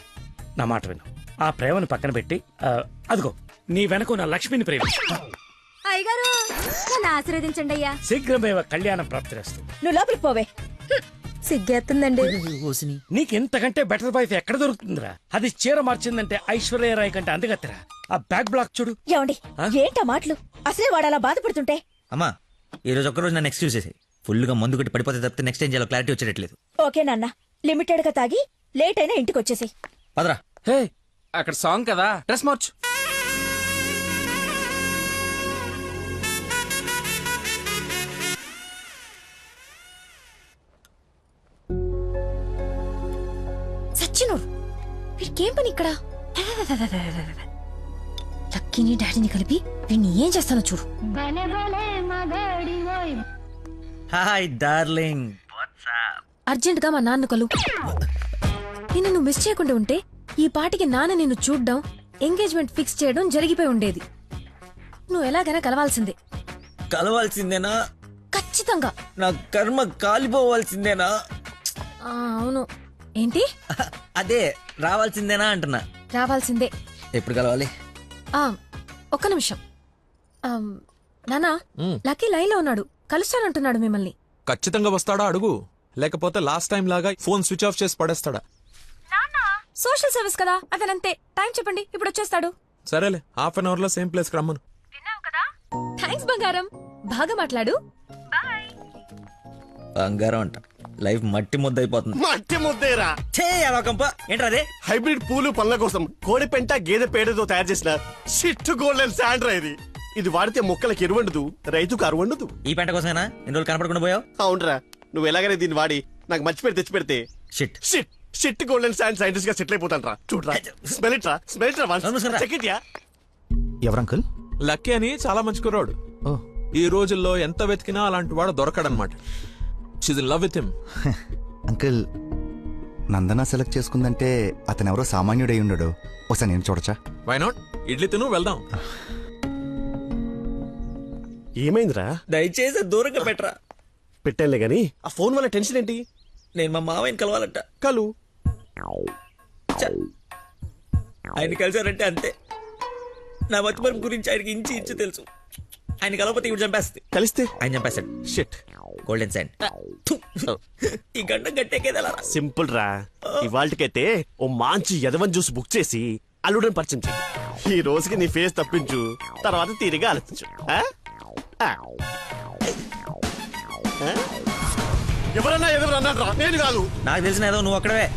నా మాట విను, ఆ ప్రేమను పక్కన పెట్టి అదిగో నీ వెనక నా లక్ష్మిని ప్రేమించు. అయ్యగారు, నన్ను ఆశీర్వదించండి అయ్యా. శీఘ్రమేవ కళ్యాణం ప్రాప్తిరస్తు. నువ్వు లోపలికి పోవే. సిగ్గేస్తుందండి. నీకు ఇంతకంటే బెటర్ వైఫ్ ఎక్కడ దొరుకుతుందిరా? అది చీర మార్చిందంటే ఐశ్వర్యరాయ్ కంటే అందుగత్తరా. ఆ బ్యాక్ బ్లాక్ చూడు. ఏమండి, ఏంటా మాటలు? అసలే వాడు అలా బాధపడుతుంటే. అమ్మా, ఈ రోజు ఒక్కరోజు నన్ను ఎక్స్క్యూజ్ చేసి ఫుల్ గా మందు కొట్టి పడిపోతే తప్పితే నెక్స్ట్ ఏం చేయాలో క్లారిటీ వచ్చేటట్లేదు. ఓకే నాన్న, లిమిటెడ్ గా తాగి లేట్ అయినా ఇంటికి వచ్చేసి. పదరా. హే, అక్కడ సాంగ్ కదా, డ్రెస్ మార్చు. సచ్చినోడు, వీడికేం పని ఇక్కడ? లక్కీని డాడీని కలిపి వీడిని ఏం చేస్తానో చూడు. Hi darling. అర్జెంట్ గా మా నాన్న కలు. నిన్ను నువ్వు మిస్ చేయకుండా ఉంటే ఈ పాటికి నాన్న నిన్ను చూడ్డం, ఎంగేజ్మెంట్ ఫిక్స్ చేయడం జరిగిపోయి ఉండేది. నువ్వు ఎలాగైనా కలవాల్సిందే. కలవాల్సిందేనా? ఖచ్చితంగా. నా కర్మ కాలిపోవాల్సిందేనా? అవును. ఏంటి? అదే, రావాల్సిందేనా అంటున్నా. రావాల్సిందే. ఎప్పుడు కలవాలి? ఒక్క నిమిషం. నానా, లక్కీ లైన్ లో ఉన్నాడు, కలుస్తానంటున్నాడు మిమ్మల్ని. ఖచ్చితంగా వస్తాడా అడుగు. లేకపోతే లాస్ట్ టైం లాగా ఫోన్ స్విచ్ ఆఫ్ చేసి పడేస్తాడా? సోషల్ సర్వీస్ కదా అతనంతే. టైం చెప్పండి, ఇప్పుడు వచ్చేస్తాడు. సరేలే, హాఫ్ అన్ అవర్ లో సేమ్ ప్లేస్ కి రమ్మను. థ్యాంక్స్ బంగారం, బాగా మాట్లాడు. బంగారం అంట, లైఫ్ మట్టి ముద్ద అయిపోతుంది. మట్టి ముద్దేరా ఏంట్రా అదే? హైబ్రిడ్ పూలు పళ్ళ కోసం కోడి పెంట గేదె పేడతో తయారు చేసిన షిట్ గోల్డెన్ శాండ్రా ఇది. ఇది వాడితే మొక్కలకు ఎరువండదు, రైతుకు అరువండదు. ఈ పెంట కోసమేనా ఇన్ని రోజులు కనపడకుండా పోయావు? అవునరా, నువ్వు ఎలాగైనా దీన్ని వాడి నాకు మంచి పేరు తెచ్చి పెడితే shit shit shit golden sand scientist గా సెటిల్ అయిపోతాను రా. చూడరా, స్మెల్ ఇట్ రా, స్మెల్ ఇట్ రా, చెక్ ఇట్ యా. ఎవరు అంకుల్? లక్కీ అని చాలా మంచి కుర్రాడు. ఈ రోజుల్లో ఎంత వెతికినా అలాంటి వాడు దొరకడనమాట. She's in love with him. Uncle, Nandana select చేసుకుందంటే అతను ఎవరో సామాన్యుడై ఉండడు. ఒకసారి నేను చూడచ్చా? Why not? ఇడ్లీ తిను, వెళ్దాం. ఏమైందిరా? దయచేసి దూరంగా పెట్టరా. పెట్టానులే గాని ఆ ఫోన్ వల్ల టెన్షన్ ఏంటి? నేను మా మావయ్యని కలవాలంట. కలు ఆయన కలిసారంటే అంతే. నా మతిమరుపు గురించి ఆయనకి ఇంచు తెలుసు. ఆయన కలవకపోతే ఇప్పుడు చంపేస్తుంది. కలిస్తే ఆయన చంపేస్తాడు. Shit golden sand. ఈ గంట గట్టేకేదలా సింపుల్ రా. ఇవాళకైతే ఓ మంచి యదవన్ జ్యూస్ బుక్ చేసి అల్లుడని పరిచయం చెయ్యి. ఈ రోజుకి నీ ఫేస్ తప్పించు, తర్వాత తీరిగా ఆలోచించు. ఎవరన్నా ఎదురన్నారా? నేను కాదు. నాకు తెలిసిన ఏదో నువ్వు అక్కడవే.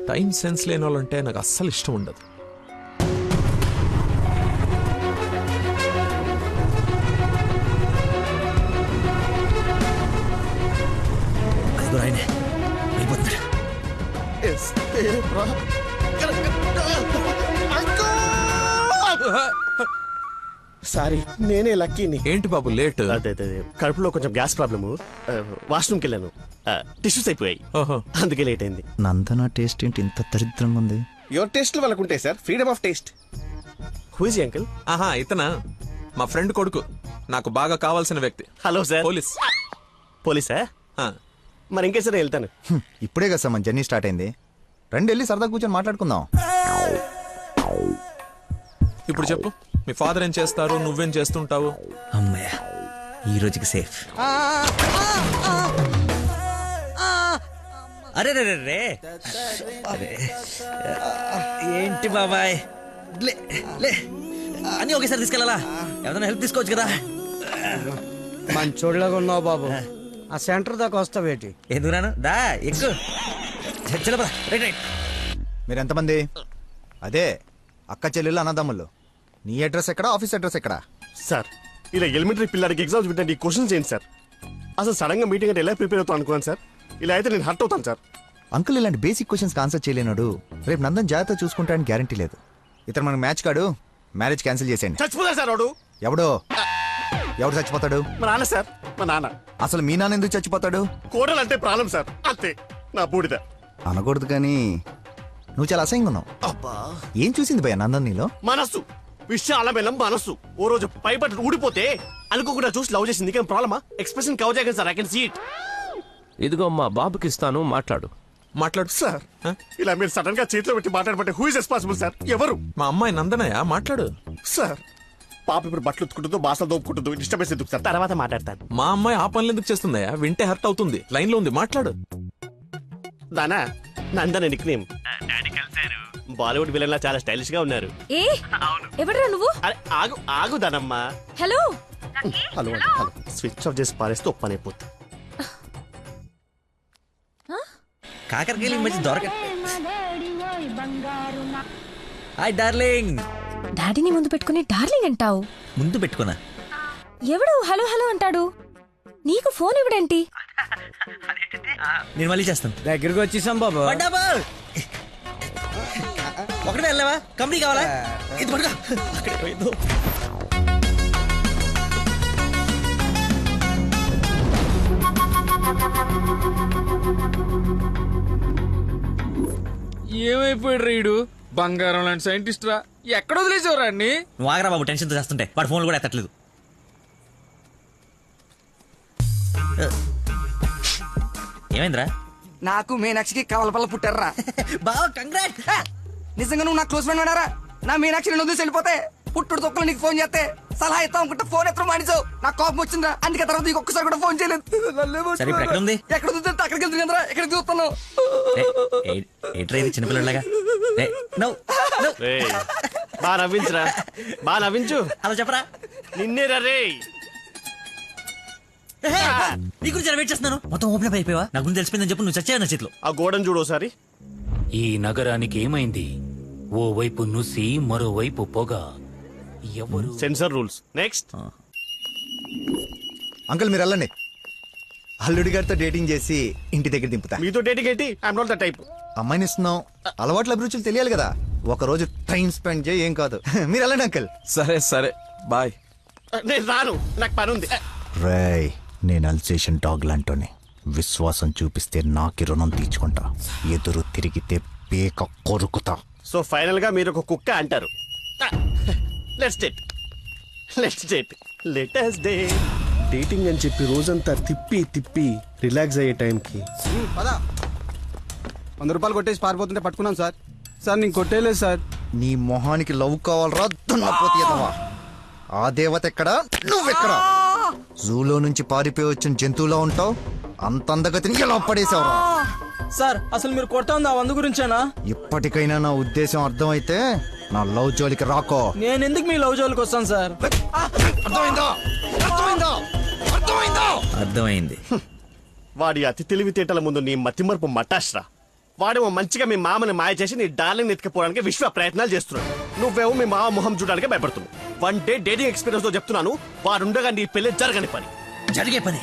టైం సెన్స్ లేని వాళ్ళంటే నాకు అస్సలు ఇష్టం ఉండదు. సారీ, నేనే లక్కీని. ఏంటి బాబు లేట్? అదే కడుపులో కొంచెం గ్యాస్ ప్రాబ్లము. వాష్రూమ్కి వెళ్ళాను, టిష్యూస్ అయిపోయాయి, అందుకే లేట్ అయింది. నందన టేస్ట్ ఏంటి ఇంత దరిద్రంగా ఉంది? యువర్ టేస్ట్ వాళ్ళకు ఉంటాయి sir, freedom of taste. Who is uncle? ఆహా, ఇతనా మా ఫ్రెండ్ కొడుకు, నాకు బాగా కావాల్సిన వ్యక్తి. Hello sir. పోలీస్. పోలీసా? మరి ఇంకే సరే వెళ్తాను. ఇప్పుడే కదా సార్ మన జర్నీ స్టార్ట్ అయింది. రండి వెళ్ళి సరదా కూర్చొని మాట్లాడుకుందాం. ఇప్పుడు చెప్పు, మీ ఫాదర్ ఏం చేస్తారు, నువ్వేం చేస్తుంటావు? అమ్మయ్య, ఈ రోజుకి సేఫ్. అరే రే రే అరే, ఏంటి బాబాయ్, లే లే అని ఒకేసారి తీసుకెళ్ళాలా? ఏదైనా హెల్ప్ తీసుకోవచ్చు కదా. మంచోళ్ళగా ఉన్నావు బాబు. ఆ సెంటర్ దాకా వస్తావేటి? ఎందుకు రాను? దా ఎక్కు. Right right. మీరు ఎంతమంది? అదే అక్క చెల్లెళ్ళు అన్నదమ్ముళ్ళు. నీ అడ్రస్ ఎక్కడ, ఆఫీస్ అడ్రస్ ఎక్కడ? సార్, ఇలా ఎలిమెంటరీ పిల్లలకి ఎగ్జామ్స్ పెట్టండి, క్వశ్చన్స్ ఏంటి సార్? అసలు సడన్ గా మీటింగ్ అంటే ఎలా ప్రిపేర్ అవుతాను అనుకున్నాను సార్. ఇలా అయితే నేను హర్ట్ అవుతాను సార్. అంకుల్, ఇలాంటి బేసిక్ క్వశ్చన్స్ ఆన్సర్ చేయలేనాడు. రేపు నందన్ జాగ్రత్త చూసుకుంటానికి గ్యారంటీ లేదు. ఇతను మనకు మ్యాచ్ కాడు, మ్యారేజ్ క్యాన్సిల్ చేసేయండి. చచ్చిపోతాడు సార్ వాడు. ఎవడో? ఎవడు చచ్చిపోతాడు? మా నాన్న సార్, మా నాన్న. అసలు మీ నాన్న ఎందుకు చచ్చిపోతాడు? కోడలు అంటే ప్రాణం సార్, అంతే. నా బూడిద అనకూడదు కానీ నువ్వు చాలా అసహ్యంగా ఉన్నావు. ఏం చూసింది భయ నందన్ నీలో? మనస్సు, విశాలమైన మనస్సు. ఓ రోజు పైపట్టు ఊడిపోతే అనుకోకుండా చూసి లవ్ చేసింది. కానీ ప్రాబ్లమా? ఎక్స్ప్రెషన్ కవర్ చేయగలను sir, I can see it. ఇదిగో మా బాబుకి ఇస్తాను, మాట్లాడు. మాట్లాడు సార్. ఇలా మీరు సడన్ గా చేతిలో పెట్టి మాట్లాడబట్టే హూ ఇస్ రెస్పాన్సిబుల్ సార్? ఎవరు? మా అమ్మాయి నందనయ్య, మాట్లాడు. సార్, పాప ఇప్పుడు బట్టలు ఉత్తుకుంటుందో, బాసలు దోపుకుంటుందో, డిస్టర్బెన్స్ ఎందుకు సార్? తర్వాత మాట్లాడతాను. మా అమ్మాయి ఆ పనులు ఎందుకు చేస్తుందయ్యా? వింటే హర్ట్ అవుతుంది. లైన్ లో ఉంది, మాట్లాడు. దానా నందన నిక్ నేమ్. బాలీవుడ్ విలన్ లా చాలా స్టైలిష్ గా ఉన్నారు. ఏ ఎవడరా నువ్వు? ఆగు ఆగు దానమ్మా. Hello hello hello. Switch off చేసి పారేస్తే ఒప్పని అయిపోతుంది. కాకరకాయలు ఈ మధ్య దొరక. Hi darling. డాడీని ముందు పెట్టుకుని డార్లింగ్ అంటావు? ముందు పెట్టుకున్నా. ఎవడు హలో హలో అంటాడు? నీకు ఫోన్ ఇవ్వడేంటి? నేను మళ్ళీ చేస్తాను. దగ్గరికి వచ్చేసాం బాబు. ఒకటే వెళ్ళావా? కంపెనీ కావాలా? ఇది పడుకో. అక్కడే పోయిందో. ఏమైపోయాడు రీడు? బంగారం లాంటి సైంటిస్ట్ రా. ఎక్కడ వదిలేసేవరా అన్ని? నువ్వు ఆగరా బాబు, టెన్షన్తో చేస్తుంటే. వాడు ఫోన్లు కూడా ఎత్తట్లేదు. ఏమైందిరా? నాకు మీనాక్షికి కవలపల్ల పుట్టారా. బావ కంగ్రాట్. నిజంగా నువ్వు నా క్లోజ్ ఫ్రెండ్ ఉన్నారా? నా మీనాక్షి నేను వదిలేసి వెళ్ళిపోతే పుట్టుడు తొక్కలు నీకు ఫోన్ చేస్తే సలహా ఇస్తాం అనుకుంటే ఫోన్ ఎత్తడం మానేసావు. నాకు కోపం వచ్చిందా, అందుకే తర్వాత నీకు ఒక్కసారి కూడా ఫోన్ చేయలేదు. సరే, ఇప్పుడు ఎక్కడ ఉంది? ఎక్కడ చూస్తే అక్కడికి వెళ్తున్నా, ఎక్కడ చూస్తాను. చిన్నపిల్లలాగా బా నవ్వించురా, బా నవ్వించు. అలా చెప్పరా. నిన్నే రే. నీ గురించి వెయిట్ చేస్తున్నాను. మొత్తం ఓపెన్ అప్ అయిపోయావా? నా గురించి తెలిసిపోయిందని చెప్పు. నువ్వు చచ్చావు నా చేతిలో. ఆ గోడను చూడు ఒకసారి. ఈ నగరానికి ఏమైంది? ఓ వైపు నుసి, మరోవైపు పొగ. ఎవరు? Sensor rules. నెక్స్ట్. అంకుల్ మీరు వెళ్ళండి. అల్లుడి గారితో డేటింగ్ చేసి ఇంటి దగ్గర దింపుతా. మీతో డేటింగ్ ఏంటి? I'm not the type. అమ్మాయిని ఇస్తున్నాం, అలవాట్ల అభిరుచులు తెలియాలి కదా. ఒక రోజు టైం స్పెండ్ చేయి, ఏం కాదు. మీరు వెళ్ళండి అంకుల్. సరే సరే బాయ్. నేను రాను, నాకు పని ఉంది. రేయ్, నేను అల్సేషన్ డాగ్ లాంటోని. విశ్వాసం చూపిస్తే నాకి రుణం తీర్చుకుంటా, ఎదురు తిరిగితే పేక కొరుకుతా. సో ఫైనల్ గా మీరు ఒక కుక్క అంటారు. Let's date, let's date, let us date. Dating అని చెప్పి రోజంతా తిప్పి తిప్పి రిలాక్స్ అయ్యే టైంకి 100 రూపాయలు కొట్టేసి పారిపోతుంటే పట్టుకున్నాం సార్. సార్ నేను కొట్టేయలేదు సార్. నీ మొహానికి లవ్ కావాలరా దున్నపోతీయదవా? ఆ దేవత ఎక్కడా, నువ్వెక్కడా? జూలో నుంచి పారిపోయి వచ్చిన జంతువులా ఉంటావు. అంత అందగతిని ఎలా పడేసావురా? సార్ అసలు మీరు కొడతా ఉంది ఆ 100 గురించేనా? ఇప్పటికైనా నా ఉద్దేశం అర్థమైతే నా లవ్ జోలికి రాకో. నేను ఎందుకు మీ లవ్ జోలికి వస్తాను సార్? అర్థమైందా? అర్థమైందా? అర్థమైందా? అర్థమైంది. వాడి అతి తెలివితేటల ముందు నీ మతిమరుపు మటాష్రా. వాడేమో మంచిగా మీ మామని మాయ చేసి నీ డార్లింగ్ ఎత్తుకుపోవడానికి విశ్వ ప్రయత్నాలు చేస్తున్నాడు. నువ్వేమో మీ మామ మొహం చూడడానికి భయపడుతున్నావు. 1 డే డేటింగ్ ఎక్స్పీరియన్స్ తో చెప్తున్నాను, వాడుండగా నీ పెళ్లి జరగని పని. జరిగే పని.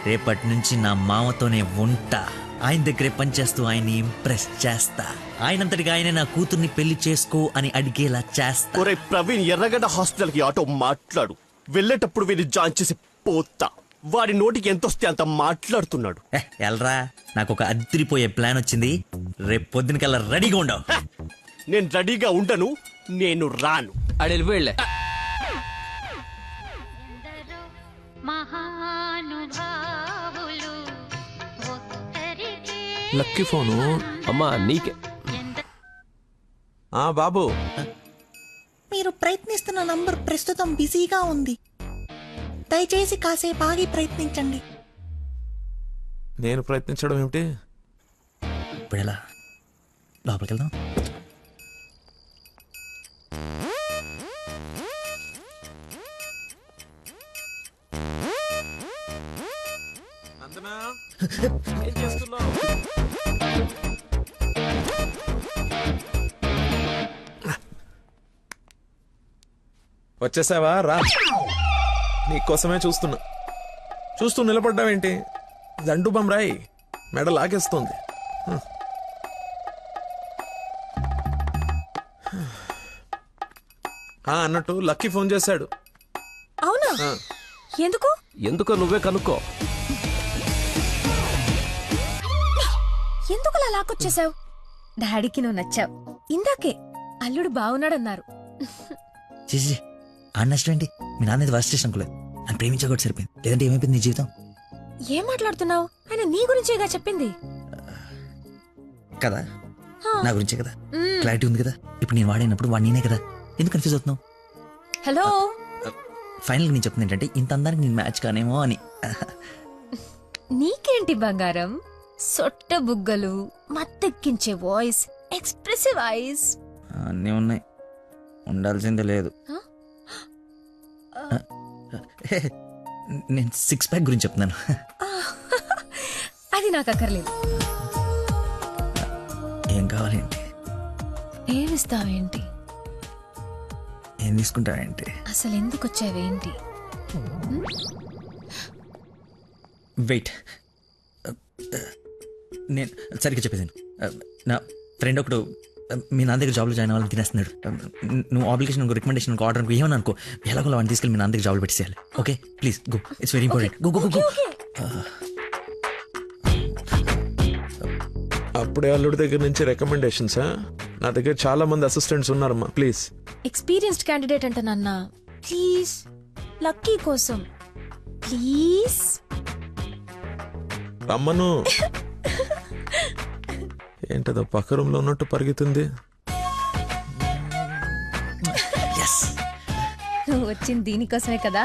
రేపటి నుంచి నా మామతోనే ఉంటా. ఆయన దగ్గరే పనిచేస్తూ ఆయన్ని ఇంప్రెస్ చేస్తా. ఆయనంతటిగా ఆయన నా కూతుర్ని పెళ్లి చేసుకో అని అడిగేలా చేస్తా. ఒరే ప్రవీణ్, ఎర్రగడ్డ హాస్పిటల్ కి ఆటో మాట్లాడు. వెళ్ళేటప్పుడు వీడిని జాయిన్ చేసి పోతా. వాడి నోటికి ఎంతొస్తే అంత మాట్లాడుతున్నాడు. ఎల్రా, నాకు ఒక అదిరిపోయే ప్లాన్ వచ్చింది. రేపు పొద్దునకల్లా రెడీగా ఉండవు. నేను రెడీగా ఉండను, నేను రాను. అడెళ్ళి వెళ్ళే. లక్కీ ఫోను అమ్మా నీకే. బాబు, మీరు ప్రయత్నిస్తున్న నంబర్ ప్రస్తుతం బిజీగా ఉంది. దయచేసి కాసేపు ఆగి ప్రయత్నించండి. నేను ప్రయత్నించడం ఏమిటి? ఇప్పుడు ఎలా? లోపలికి వెళ్దాం. ఏం చేస్తున్నావు? వచ్చేసావా? రా, నీకోసమే చూస్తున్నా. చూస్తూ నిలబడ్డావేంటి? దండు బమ్రాయి మెడ లాగేస్తుంది. అన్నట్టు లక్కీ ఫోన్ చేశాడు. అవునా? ఎందుకు? ఎందుకో నువ్వే కనుక్కో. ఎందుకు అలా లాక్కొచ్చేసావు? డాడీకి నువ్వు నచ్చావు. ఇందాకే అల్లుడు బాగున్నాడన్నారు. చేసి ఆ నష్టం ఏంటి? మీ నాన్నది వర్స్ట్ స్టేషన్ అనుకోలేదు. నన్ను ప్రేమించకూడదు సరిపోయింది. లేదంటే ఏమైపోయింది నీ జీవితం? ఏం మాట్లాడుతున్నావు? ఆయన నీ గురించేగా చెప్పింది కదా, నా గురించే కదా. క్లారిటీ ఉంది కదా. ఇప్పుడు నేను వాడినప్పుడు వాడు నేనే కదా. ఎందుకు కన్ఫ్యూజ్ అవుతున్నావు? హలో, ఫైనల్ నేను చెప్తుంది ఏంటంటే ఇంత అందానికి నేను మ్యాచ్ కానేమో అని. నీకేంటి బంగారం? సొట్ట బుగ్గలు, మత్తెక్కించే వాయిస్, ఎక్స్ప్రెసివ్ ఐస్ అన్నీ ఉన్నాయి. ఉండాల్సిందే లేదు. నేను 6 ప్యాక్ గురించి చెప్తున్నాను. అది నాకు అక్కర్లేదు. ఏం కావాలేంటి? ఏమిస్తావేంటి? ఏం తీసుకుంటావేంటి? అసలు ఎందుకు వచ్చావేంటి? వెయిట్, నేను సరిగ్గా చెప్పేసాను. నా ఫ్రెండ్ ఒకడు మీ నాన్న దగ్గర జాబ్లో జాయిన్ అవ్వాలని తినేస్తున్నాడు. నువ్వు అప్లికేషన్ రికమెండేషన్ ఆర్డర్ అనుకో, ఏమని అనుకో, ఎలాగో వాడిని తీసుకెళ్ళి మీ నాన్న దగ్గర జాబ్లో పెట్టేసేయాలి. Okay please go, it's very important. Go go go. అప్పుడే అల్లుడి దగ్గర నుంచి రికమెండేషన్సా? నా దగ్గర చాలా మంది అసిస్టెంట్స్ ఉన్నారమ్మా. ప్లీజ్. ఎక్స్పీరియన్స్డ్ క్యాండిడేట్ అంట నాన్న. ప్లీజ్, లక్కీ కోసం ప్లీజ్ రమ్మను. ఏంటదో పక్క రూమ్ లో ఉన్నట్టు పరిగెత్తుంది. Yes. నువ్వు వచ్చింది దీనికోసమే కదా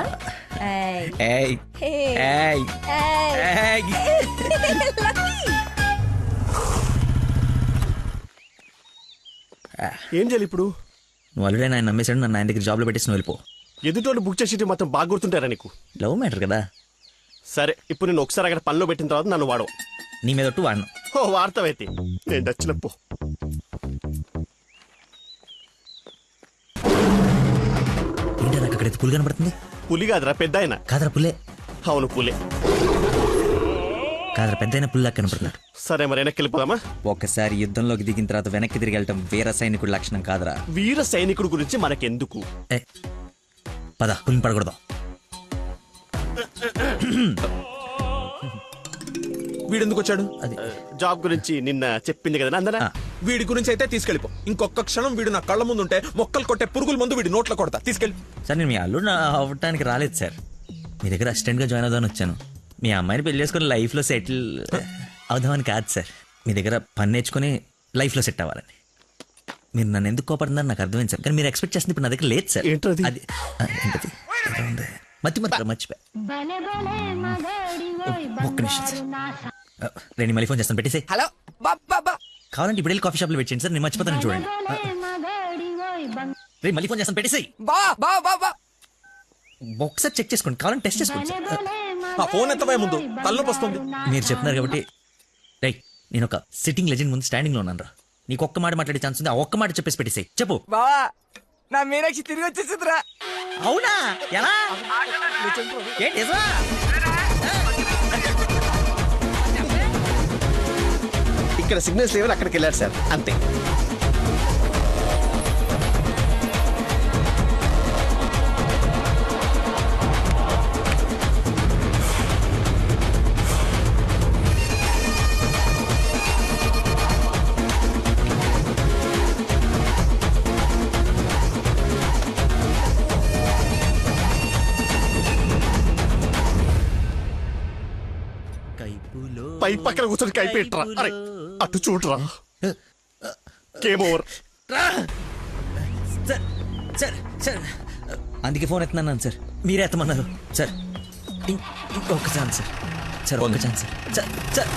ఏయ్. ఏయ్ హే. ఏయ్ ఏయ్. లక్కీ. ఏం చేయాలి ఇప్పుడు? నువ్వు ఆల్రెడీ ఆయన నమ్మేశాడు, నన్ను ఆయన దగ్గర జాబ్లో పెట్టేసి నువ్వు వెళ్ళిపో. ఎదుటోళ్ళు బుక్ చేసి మొత్తం బాగా గుర్తుంటారా నీకు? లవ్ మ్యాటర్ కదా. సరే ఇప్పుడు నేను ఒకసారి అక్కడ పనిలో పెట్టిన తర్వాత నన్ను వాడవు. నీ మీద ఒట్టు వాడను. ఓ వార్తవైతే నేను నచ్చినప్పు. ఏంటి నాకు అక్కడైతే పులి కనబడుతుంది? పులి కాదురా, పెద్ద ఆయన. కాదరా పుల్లే. అవును పులే. కాదరా పెద్ద అయిన పుల్లా కనబడుతున్నాడు. సరే మరి వెనక్కి వెళ్ళిపోదామా? ఒకసారి యుద్ధంలోకి దిగిన తర్వాత వెనక్కి తిరిగి వెళ్ళటం వీర సైనికుడి లక్షణం కాదురా. వీర సైనికుడు గురించి మనకెందుకు? పద, పులిని పడకూడదు. వీడెందుకు వచ్చాడు? జాబ్ గురించి నిన్న చెప్పింది కదా అందరా. వీడి గురించి అయితే తీసుకెళ్ళిపో. ఇంకొక క్షణం వీడు నా కళ్ళ ముందు ఉంటే మొక్కలు కొట్టే పురుగుల ముందు వీడి నోట్లో కొడతా. తీసుకెళ్ళి. సార్ నేను మీ అల్లుడు అవ్వటానికి రాలేదు సార్, మీ దగ్గర అసిస్టెంట్గా జాయిన్ అవుదామని వచ్చాను. మీ అమ్మాయిని పెళ్లి చేసుకుని లైఫ్లో సెటిల్ అవుదామని కాదు సార్, మీ దగ్గర పని నేర్చుకుని లైఫ్లో సెట్ అవ్వాలని. మీరు నన్ను ఎందుకు కోపడుతున్నారు నాకు అర్థమైంది సార్, కానీ మీరు ఎక్స్పెక్ట్ చేస్తుంది ఇప్పుడు నా దగ్గర లేదు సార్. అది ఏంటది? మర్చిపోయా. ఒక్క నిమిషం సార్, నేను మళ్ళీ ఫోన్ చేస్తాను, పెట్టేసి. హలో కావాలంటే ఇప్పుడు వెళ్ళి కాఫీ షాప్లో పెట్టేయండి సార్, నేను మర్చిపోతాను చూడండి. రే మళ్ళీ ఫోన్ చేస్తాను, పెట్టేసి. ఒకసారి చెక్ చేసుకోండి, కావాలంటే టెస్ట్ చేసుకోండి సార్. ఆ ఫోన్ ఎత్తవే ముందు, తలనొప్పి వస్తుంది. మీరు చెప్తున్నారు కాబట్టి రైట్, నేను ఒక సిట్టింగ్ లెజెండ్ ముందు స్టాండింగ్ లో ఉన్నాను రా. నీకు ఒక్క మాట మాట్లాడే ఛాన్స్ ఉంది, ఆ ఒక్క మాట చెప్పేసి పెట్టేసాయి. చెప్పు. బావా నా మీనాక్షి తిరిగి వచ్చేసిందిరా. అవునా? ఎలా? ఏంటి నిజమా? ఇక్కడ సిగ్నల్స్ లేవని అక్కడికి వెళ్ళారు సార్, అంతే. పై పక్కన కూర్చొని కైపెట్టరా. అరే అటు చూడరా. Game over. సార్ అందుకే ఫోన్ ఎత్తున్నాను సార్, మీరే ఎత్తమన్నారు సార్. ఇంకొక ఛాన్స్ సార్, సార్ ఒక్క ఛాన్స్ సార్. సార్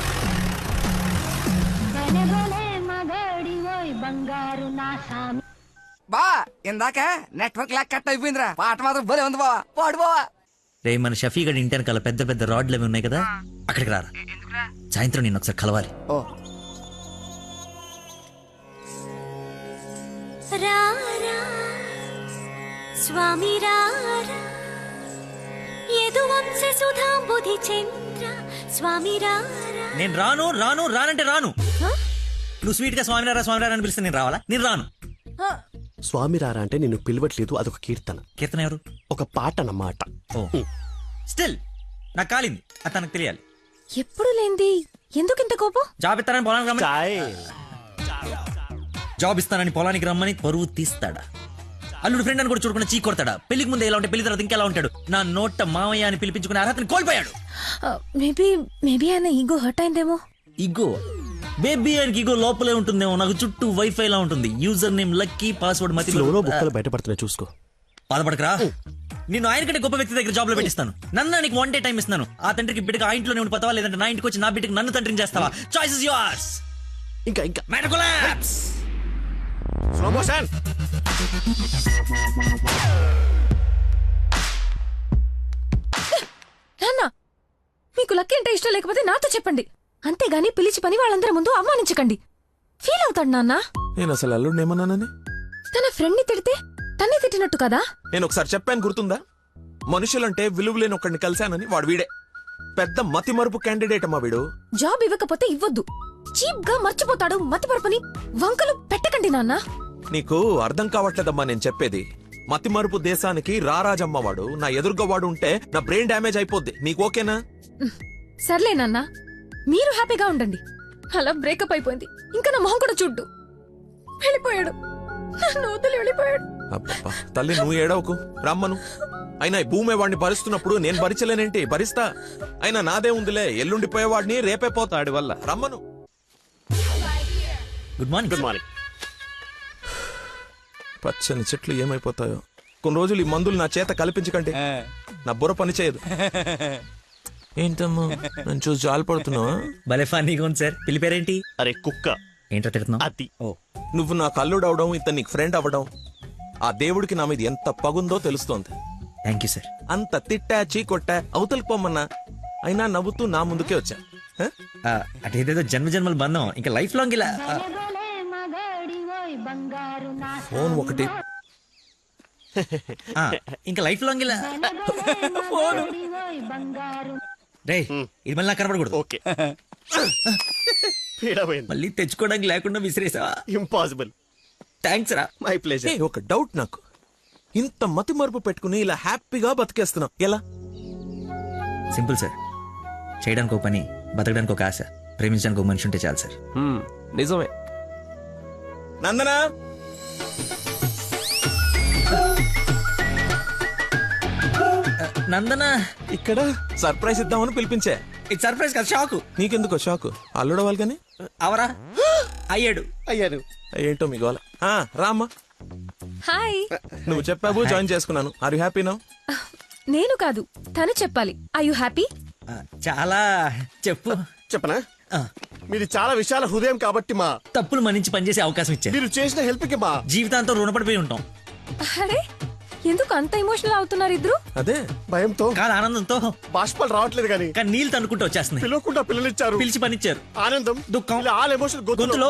బా ఇందాక నెట్వర్క్ లాక్ కట్ అయిపోయిందిరా. పాట మాత్రం భలే ఉంది బావా, పాడు బావా. రే మన షఫీ గడి ఇంటి వెనకాల పెద్ద పెద్ద రాడ్లు అవి ఉన్నాయి కదా, అక్కడికి రారా. సాయంత్రం నేను ఒకసారి కలవాలి. స్వామి నేను రాను రాను రానంటే రాను. నువ్వు స్వీట్ గా స్వామి రారా స్వామి రారా అని పిలిస్తే నేను రావాలా? నేను రాను. స్వామి రారా అంటే నిన్ను పిలవట్లేదు, అదొక కీర్తన. కీర్తన ఎవరు? ఒక పాట అన్నమాట. స్టిల్ నాకు కాలింది, అది తనకు తెలియాలి. ఎప్పుడు లేంది ఎందుకు ఇంత కోపం? జాబ్ ఇస్తానని పొలానికి రమ్మని, జాబ్ ఇస్తానని పొలానికి రమ్మని పరువు తీస్తాడా? అల్లుడు ఫ్రెండ్ అని కూడా చూడకుండా చీ కొడతాడా? పెళ్లికి ముందు ఎలా ఉంటే పెళ్లి తర్వాత ఇంకెలా ఉంటాడు? నా నోట మామయ్య అని పిలిపించుకునే అర్హతని కోల్పోయాడు. మేబీ ఆయన ఈగో హర్ట్ అయిందేమో. ఈగో బేబీ ఆయనకి ఈగో లోపలే ఉంటుందేమో. నాకు చుట్టూ వైఫై లా ఉంటుంది. యూజర్ నేమ్ లక్కీ, పాస్వర్డ్ మతి. బుక్కలు బయటపడుతున్నాయి చూసుకో. బాధపడకరా, నేను ఆయన కంటే గొప్ప వ్యక్తి దగ్గర జాబ్ లో పెట్టిస్తాను. నన్ను నీకు 1 day టైం ఇస్తున్నాను. ఆ తండ్రికి బిడ్డకి ఆ ఇంట్లోనే ఉండిపోతావా, లేదంటే నా ఇంటికి వచ్చి నా బిడ్డకి నన్ను తండ్రిని చేస్తావా? Choice is yours. ఇంకా కొలాప్స్. Slow motion. నాన్న మీకు లక్కీ అంటే ఇష్టం లేకపోతే నాతో చెప్పండి, అంతేగాని పిలిచి పని వాళ్ళందరి ముందు అవమానించకండి. ఫీల్ అవుతాడు నాన్న. నేను అసలు అల్లుడిని ఏమన్నానని? తన ఫ్రెండ్ ని తిడితే తన్నే తిట్టినట్టు కదా. నేను ఒకసారి చెప్పాను, గుర్తుందా? మనుషులంటే విలువలేని ఒకడిని కలిశానని. వాడు వీడే పెద్ద మతి మరుపు క్యాండిడేట్ అమ్మా వీడు. జాబ్ ఇవ్వకపోతే ఇవ్వద్దు, చీప్ గా మర్చిపోతాడు. మతి మరపని వంకలు పెట్టకండి నాన్న. నీకు అర్థం కావట్లేదమ్మా నేను చెప్పేది. మతి మరుపు దేశానికి రారాజమ్మ వాడు. నా ఎదురుగా వాడు ఉంటే నా బ్రెయిన్ డ్యామేజ్ అయిపోద్ది. నీకు ఓకేనా? సర్లే నాన్న, మీరు హ్యాపీగా ఉండండి. అలా బ్రేకప్ అయిపోయింది, ఇంకా నా మొహం కూడా చూడ్డు. వెళ్ళిపోయాడు, నన్ను వదిలి వెళ్ళిపోయాడు. అబ్బబ్బా తల్లి నువ్వు ఏడవకు, రమ్మను. అయినా ఈ భూమి వాడిని భరిస్తున్నప్పుడు నేను భరించలేనేంటి? భరిస్తా. అయినా నాదే ఉందిలే, ఎల్లుండిపోయేవాడిని రేపే పోతాడి వల్ల. రమ్మను. Good morning. Good morning. పచ్చని చెట్లు ఏమైపోతాయో. కొన్ని రోజులు ఈ మందులు నా చేత కల్పించకండి, నా బుర్ర పని చేయదు. ఏంటమ్మా నన్ను చూసి జాలిపడుతున్నావా? భలే ఫన్నీగా ఉంది సార్. పిల్లి పేరేంటి? అరే కుక్క. ఏంటో తిడుతున్నావు? అది నువ్వు నాకు అల్లుడు అవడం, ఇతను నీకు ఫ్రెండ్ అవ్వడం, ఆ దేవుడికి నా మీద ఎంత పగుందో తెలుస్తోంది. Thank you sir. అంత తిట్టా చీకొట్టా అవతలికి పొమ్మన్నా అయినా నవ్వుతూ నా ముందుకే వచ్చా. అదేదో జన్మ జన్మల బంధం, ఇంకా లైఫ్ లాంగ్ ఇలా. ఫోన్ ఒకటి ఇంకా లైఫ్ లాంగ్ ఇలా. రే ఇది మళ్ళీ నాకు కనపడకూడదు. ఓకే మళ్ళీ తెచ్చుకోవడానికి లేకుండా విసిరేసావా? ఇంపాసిబుల్. థ్యాంక్స్ రా. My pleasure. ఒక డౌట్ నాకు, ఇంత మతి మరుపు పెట్టుకుని ఇలా హ్యాపీగా బతికేస్తున్నావు ఎలా? Simple sir. చేయడానికి ఒక పని, బతకడానికి ఒక ఆశ, ప్రేమించడానికి ఒక మనిషి ఉంటే చాలు సార్. నిజమే. నందనా నందన ఇక్కడ సర్ప్రైజ్ ఇద్దామని పిలిపించే. ఇది సర్ప్రైజ్ కదా, షాక్. నీకెందుకో షాకు? అల్లుడవాలి కానీ అవరా అయ్యాడు. ఏంటో మీ గోల. రామ్మా. హాయ్. నువ్వు చెప్పావు, జాయిన్ చేసుకున్నాను. Are you happy now? నేను కాదు, తను చెప్పాలి. I you happy? చాలా. చెప్పు. చెప్పనా? మీది చాలా విశాల హృదయం కాబట్టి మా తప్పులు మన్నించి పనిచేసే అవకాశం ఇచ్చారు. మీరు చేసిన హెల్ప్ కి మా జీవితాంతం రుణపడిపోయి ఉంటాం. అరే ఎందుకు అంత ఎమోషనల్ అవుతున్నారు ఇద్దరు? అదే భయంతో కాదు, ఆనందంతో. బాష్పాలు రావట్లేదు కానీ నీళ్ళు తనుకుంటూ వచ్చేస్తున్నాయి. పిలవకుండా పిల్లలు ఇచ్చారు, పిలిచి పనిచ్చారు. ఆనందం, దుఃఖం, ఆల్ ఎమోషన్ గొంతులో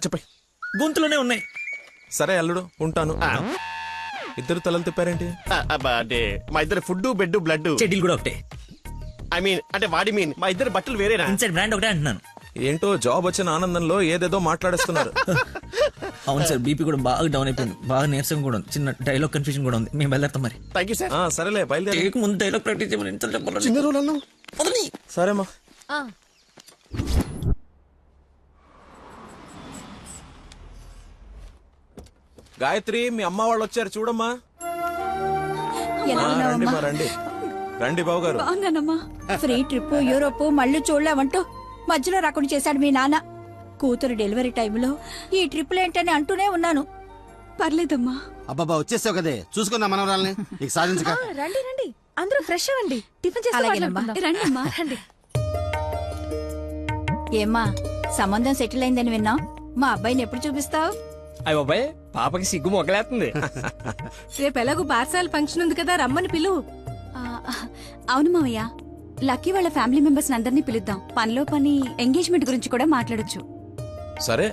చెప్పాయి, గొంతులోనే ఉన్నాయి. సరే అల్లుడు ఉంటాను. ఇద్దరు తలలు తిప్పారేంటి? అంటే మా ఇద్దరు ఫుడ్ బెడ్ బ్లడ్ చెడ్డీలు కూడా ఒకటే. ఐ మీన్ అంటే వాడి మీన్ మా ఇద్దరు బట్టలు వేరేనా? ఇన్సైడ్ బ్రాండ్ ఒకటే అంటున్నాను. ఏంటో జాబ్ వచ్చిన ఆనందంలో ఏదేదో మాట్లాడేస్తున్నారు. అవును సార్, బీపీ కూడా బాగా డౌన్ అయిపోయింది. బాగా నీరసం కూడా ఉంది. చిన్న డైలాగ్ కన్ఫ్యూజన్ కూడా ఉంది. మేము బయలుదేరుతాం మరి. Thank you sir. సరేలే బయలుదేరి. ముందు డైలాగ్ ప్రాక్టీస్ చేయమని ఎంత చెప్పాలి? చిన్న రోజులలో సరేమ్మా. గాయత్రి, మీ అమ్మ వాళ్ళు వచ్చారు చూడమ్మా. రండి మా రండి రండి బాబు గారు. బాగున్నానమ్మా. ఫ్రీ ట్రిప్ యూరోప్ మళ్ళీ చూడలేమంటూ మధ్యలో రాకుండా చేశాడు మీ నాన్న. కూతురు డెలివరీ టైంలో ఈ ట్రిప్లు ఏంటని అంటూనే ఉన్నాను. పర్లేదమ్మా. అబ్బాబా వచ్చేసావు కదే, చూసుకుందా మనవరాల్ని. ఇక సాధించక. రండి రండి, అందరూ ఫ్రెష్ అవ్వండి. టిఫిన్ చేసి రండి అమ్మా. రండి. ఏమ్మా సంబంధం సెటిల్ అయిందని విన్నాం. మా అబ్బాయిని ఎప్పుడు చూపిస్తావు? అయ్య బాబాయ్, పాపకి సిగ్గు మొగలేస్తుంది. రేపు ఎలాగో పార్సాల ఫంక్షన్ ఉంది కదా, రమ్మని పిలువు. అవును మావయ్య, లక్కీ వాళ్ళ ఫ్యామిలీ మెంబర్స్ అందరినీ పిలుద్దాం. పనిలో పని ఎంగేజ్మెంట్ గురించి కూడా మాట్లాడొచ్చు. సరే.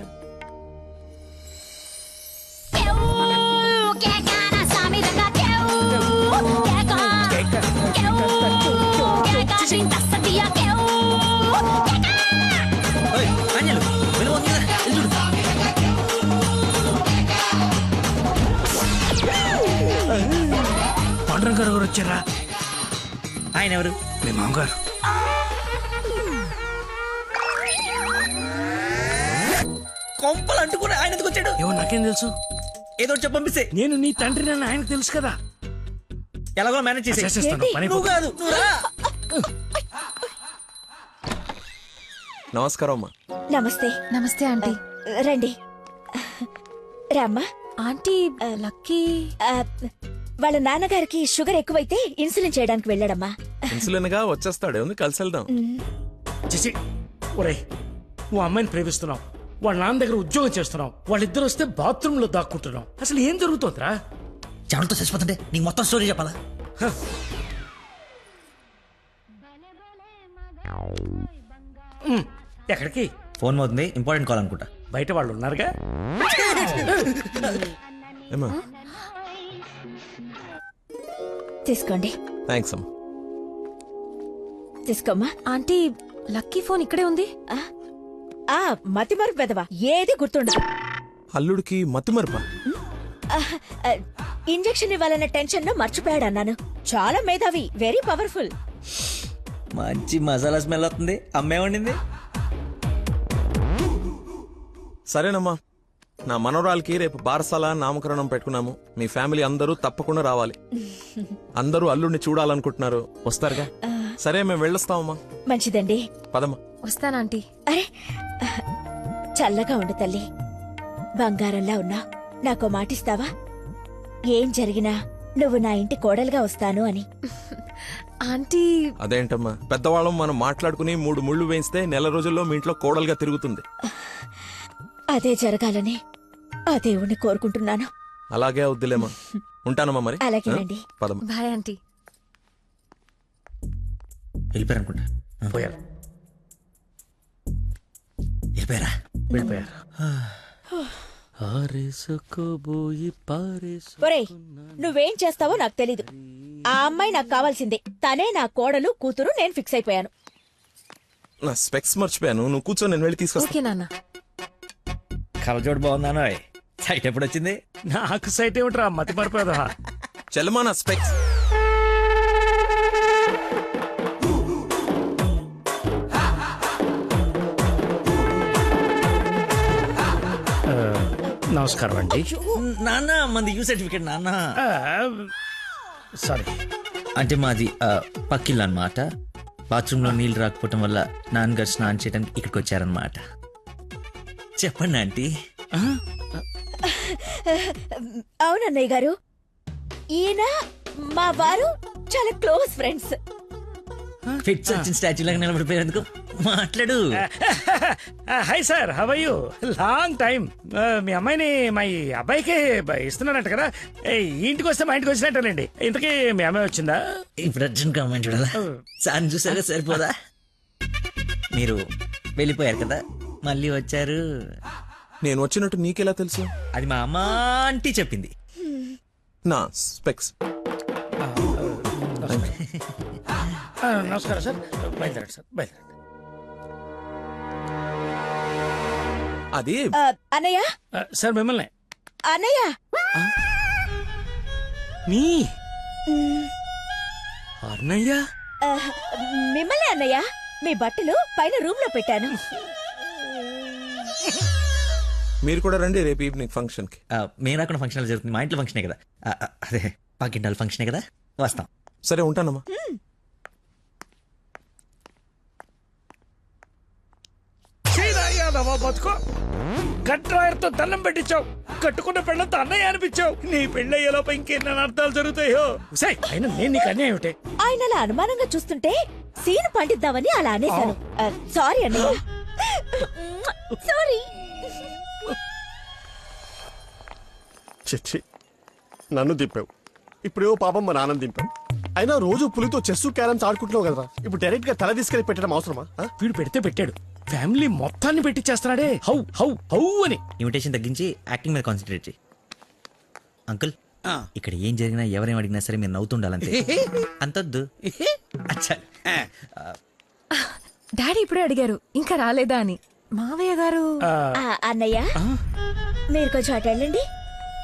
పాండురంగ గారు వచ్చారా? ఆయన ఎవరు? మీ మామగారు. కొంపలు అంటుకుని ఆయన ఎందుకు వచ్చాడు? ఏమో నాకేం తెలుసు. ఏదో చెప్పి పంపిస్తే. నేను నీ తండ్రి నన్ను ఆయనకు తెలుసు కదా. ఎలాగో మేనేజ్ చేసేస్తాను. పని నువ్వు కాదు, నువ్వు రా. నమస్కారం అమ్మా. నమస్తే. నమస్తే ఆంటీ. రండి రామ్మా. ఆంటీ లక్కీ వాళ్ళ నాన్నగారికి షుగర్ ఎక్కువైతే ఇన్సులిన్ చేయడానికి వెళ్ళాడమ్మా. ఇన్సులిన్ గా వచ్చేస్తాడే ఉంది, కలిసి వెళ్దాం. చేసి ఒరే, నువ్వు అమ్మాయిని ప్రేమిస్తున్నావు, వాళ్ళ నాన్న దగ్గర ఉద్యోగం చేస్తున్నావు, వాళ్ళిద్దరు వస్తే బాత్రూమ్ లో దాక్కుంటున్నావు. అసలు ఏం జరుగుతుందిరా? చెమటతో చచ్చిపోతుంటే నీకు మొత్తం స్టోరీ చెప్పాలా? ఎక్కడికి? ఫోన్ అవుతుంది, ఇంపార్టెంట్ కాల్ అనుకుంటా. బయట వాళ్ళు ఉన్నారుగా. తీసుకోండి. థ్యాంక్స్ అమ్మా. తీసుకోమ్మా. ఆంటీ లక్కీ ఫోన్ ఇక్కడే ఉంది. మతి మరుపు పెదవా, ఏది గుర్తుండదు. అల్లుడికి మతి మరుపా? ఇంజెక్షన్ ఇవ్వాలన్న టెన్షన్ లో మర్చిపోయాడు అన్నాను. చాలా మేధావి, వెరీ పవర్ఫుల్. మంచి మసాలా స్మెల్ వస్తుంది. అమ్మే వండింది. సరేనమ్మా, నా మనవరాలకి రేపు బారసాల నామకరణం పెట్టుకున్నాము. మీ ఫ్యామిలీ అందరూ తప్పకుండా రావాలి. అందరూ అల్లుడిని చూడాలనుకుంటున్నారు, వస్తారుగా? సరే, మేము వెళ్ళొస్తామమ్మా. మంచిదండి, పదమ్మా. వస్తానంటీ. అరే చల్లగా ఉండు తల్లి, బంగారంలా ఉన్నా. నాకో మాటిస్తావా? ఏం జరిగినా నువ్వు నా ఇంటి కోడలుగా వస్తాను అని. ఆంటీ అదేంటమ్మా, పెద్దవాళ్ళం మనం మాట్లాడుకుని 3 ముళ్ళు వేయిస్తే నెల రోజుల్లో మీ ఇంట్లో కోడలుగా తిరుగుతుంది. అదే జరగాలని ఆ దేవుణ్ణి కోరుకుంటున్నాను. అలాగే అవుద్దిలేమా. ఉంటానమ్మా మరి. అలాగేనండి. పదమ్మా. Bye aunty. వెళ్ళిపోయారనుకుంటా. పోయారు. వెళ్ళిపోయారా? వెళ్ళిపోయారు. ఒరేయ్, నువ్వేం చేస్తావో నాకు తెలీదు. ఆ అమ్మాయి నాకు కావాల్సిందే. తనే నా కోడలు కూతురు. నేను ఫిక్స్ అయిపోయాను. నా స్పెక్స్ మర్చిపోయాను. నువ్వు కూర్చో, నేను వెళ్ళి తీసుకొస్తా. ఓకే నాన్న. కలజోడు బాగుందానో. సైట్ ఎప్పుడు వచ్చింది? నాకు సైట్ ఏమిట్రా, మతి మరిపోదా. చెల్లమా నా స్పెక్స్. నమస్కారం అండి. నాన్న మంది యూ సర్టిఫికేట్ నాన్న. సారీ అంటే మాది పక్కిల్లు అన్నమాట. బాత్రూమ్ లో నీళ్ళు రాకపోవటం వల్ల నాన్నగారు స్నానం చేయడానికి ఇక్కడికి వచ్చారనమాట. చెప్పండి ఆంటీ. అవునన్నయ్య గారు, ఈయన మా వారు చాలా క్లోజ్ ఫ్రెండ్స్. ఫిట్స్ వచ్చిన స్టాచ్యూ లాగా నిలబడిపోయేందుకు మాట్లాడు. Hi sir, how are you? Long time. మీ అమ్మాయిని మా ఈ అబ్బాయికి ఇస్తున్నారంట కదా. ఈ ఇంటికి వస్తే మా ఇంటికి వచ్చినట్టేనండి. ఇంతకీ మీ అమ్మాయి వచ్చిందా? ఇప్పుడు అర్జున్ కామెంట్ చూడాలా? సార్ చూసారా సరిపోదా? మీరు వెళ్ళిపోయారు కదా, మళ్ళీ వచ్చారు. నేను వచ్చినట్టు నీకెలా తెలుసు? అది మా అమ్మ ఆంటీ చెప్పింది. నా స్పెక్స్. నమస్కారం సార్. బయలుదేరండి సార్, బయలుదేరండి. అది అన్నయ్య. సార్ మిమ్మల్ని. అన్నయ్య. మీ అన్నయ్య? మిమ్మల్ని అన్నయ్య. మీ బట్టలు పైన రూమ్ లో పెట్టాను. మీరు కూడా రండి రేపు ఈవినింగ్ ఫంక్షన్ కి. మేము రాకుండా ఫంక్షన్ జరుగుతుంది. మా ఇంట్లో ఫంక్షనే కదా. అదే పాకింటాల ఫంక్షనే కదా, వస్తాం. సరే ఉంటానమ్మా. బతుకో గట్రాయర్తో దండం పెట్టించావు. కట్టుకున్న పెళ్ళంతో అన్నయ్య అనిపించావు. నీ పెళ్ళయ్యేలోపు ఇంకెన్న అర్థాలు జరుగుతాయో. అయినా నేను నీకు అన్యాయం ఏమిటి? ఆయన అలా అనుమానంగా చూస్తుంటే సీన్ పండిద్దామని అలా అనేశాను. సారీ అన్నయ్య. సారీ. చిచ్చి, నన్ను దింపావు. ఇప్పుడేవో పాపం మా నాన్న దింపావు. అయినా రోజు పులితో చెస్ క్యారమ్స్ ఆడుకుంటున్నావు కదరా. ఇప్పుడు డైరెక్ట్ గా తల తీసుకెళ్లి పెట్టడం అవసరమా? వీడు పెడితే పెట్టాడు, ఫ్యామిలీ మొత్తాన్ని పెట్టిచ్చేస్తున్నాడే. హౌ హౌ హౌ అని. ఇన్విటేషన్ తగ్గించి యాక్టింగ్ మీద కాన్సన్ట్రేట్ చేయి. అంకుల్, ఇక్కడ ఏం జరిగినా ఎవరేం అడిగినా సరే మీరు నవ్వుతుండాలంతే. అంతొద్దు. డాడీ ఇప్పుడే అడిగారు ఇంకా రాలేదా అని. మావయ్య గారు. అన్నయ్య, మీరు కొంచెం అటు వెళ్ళండి.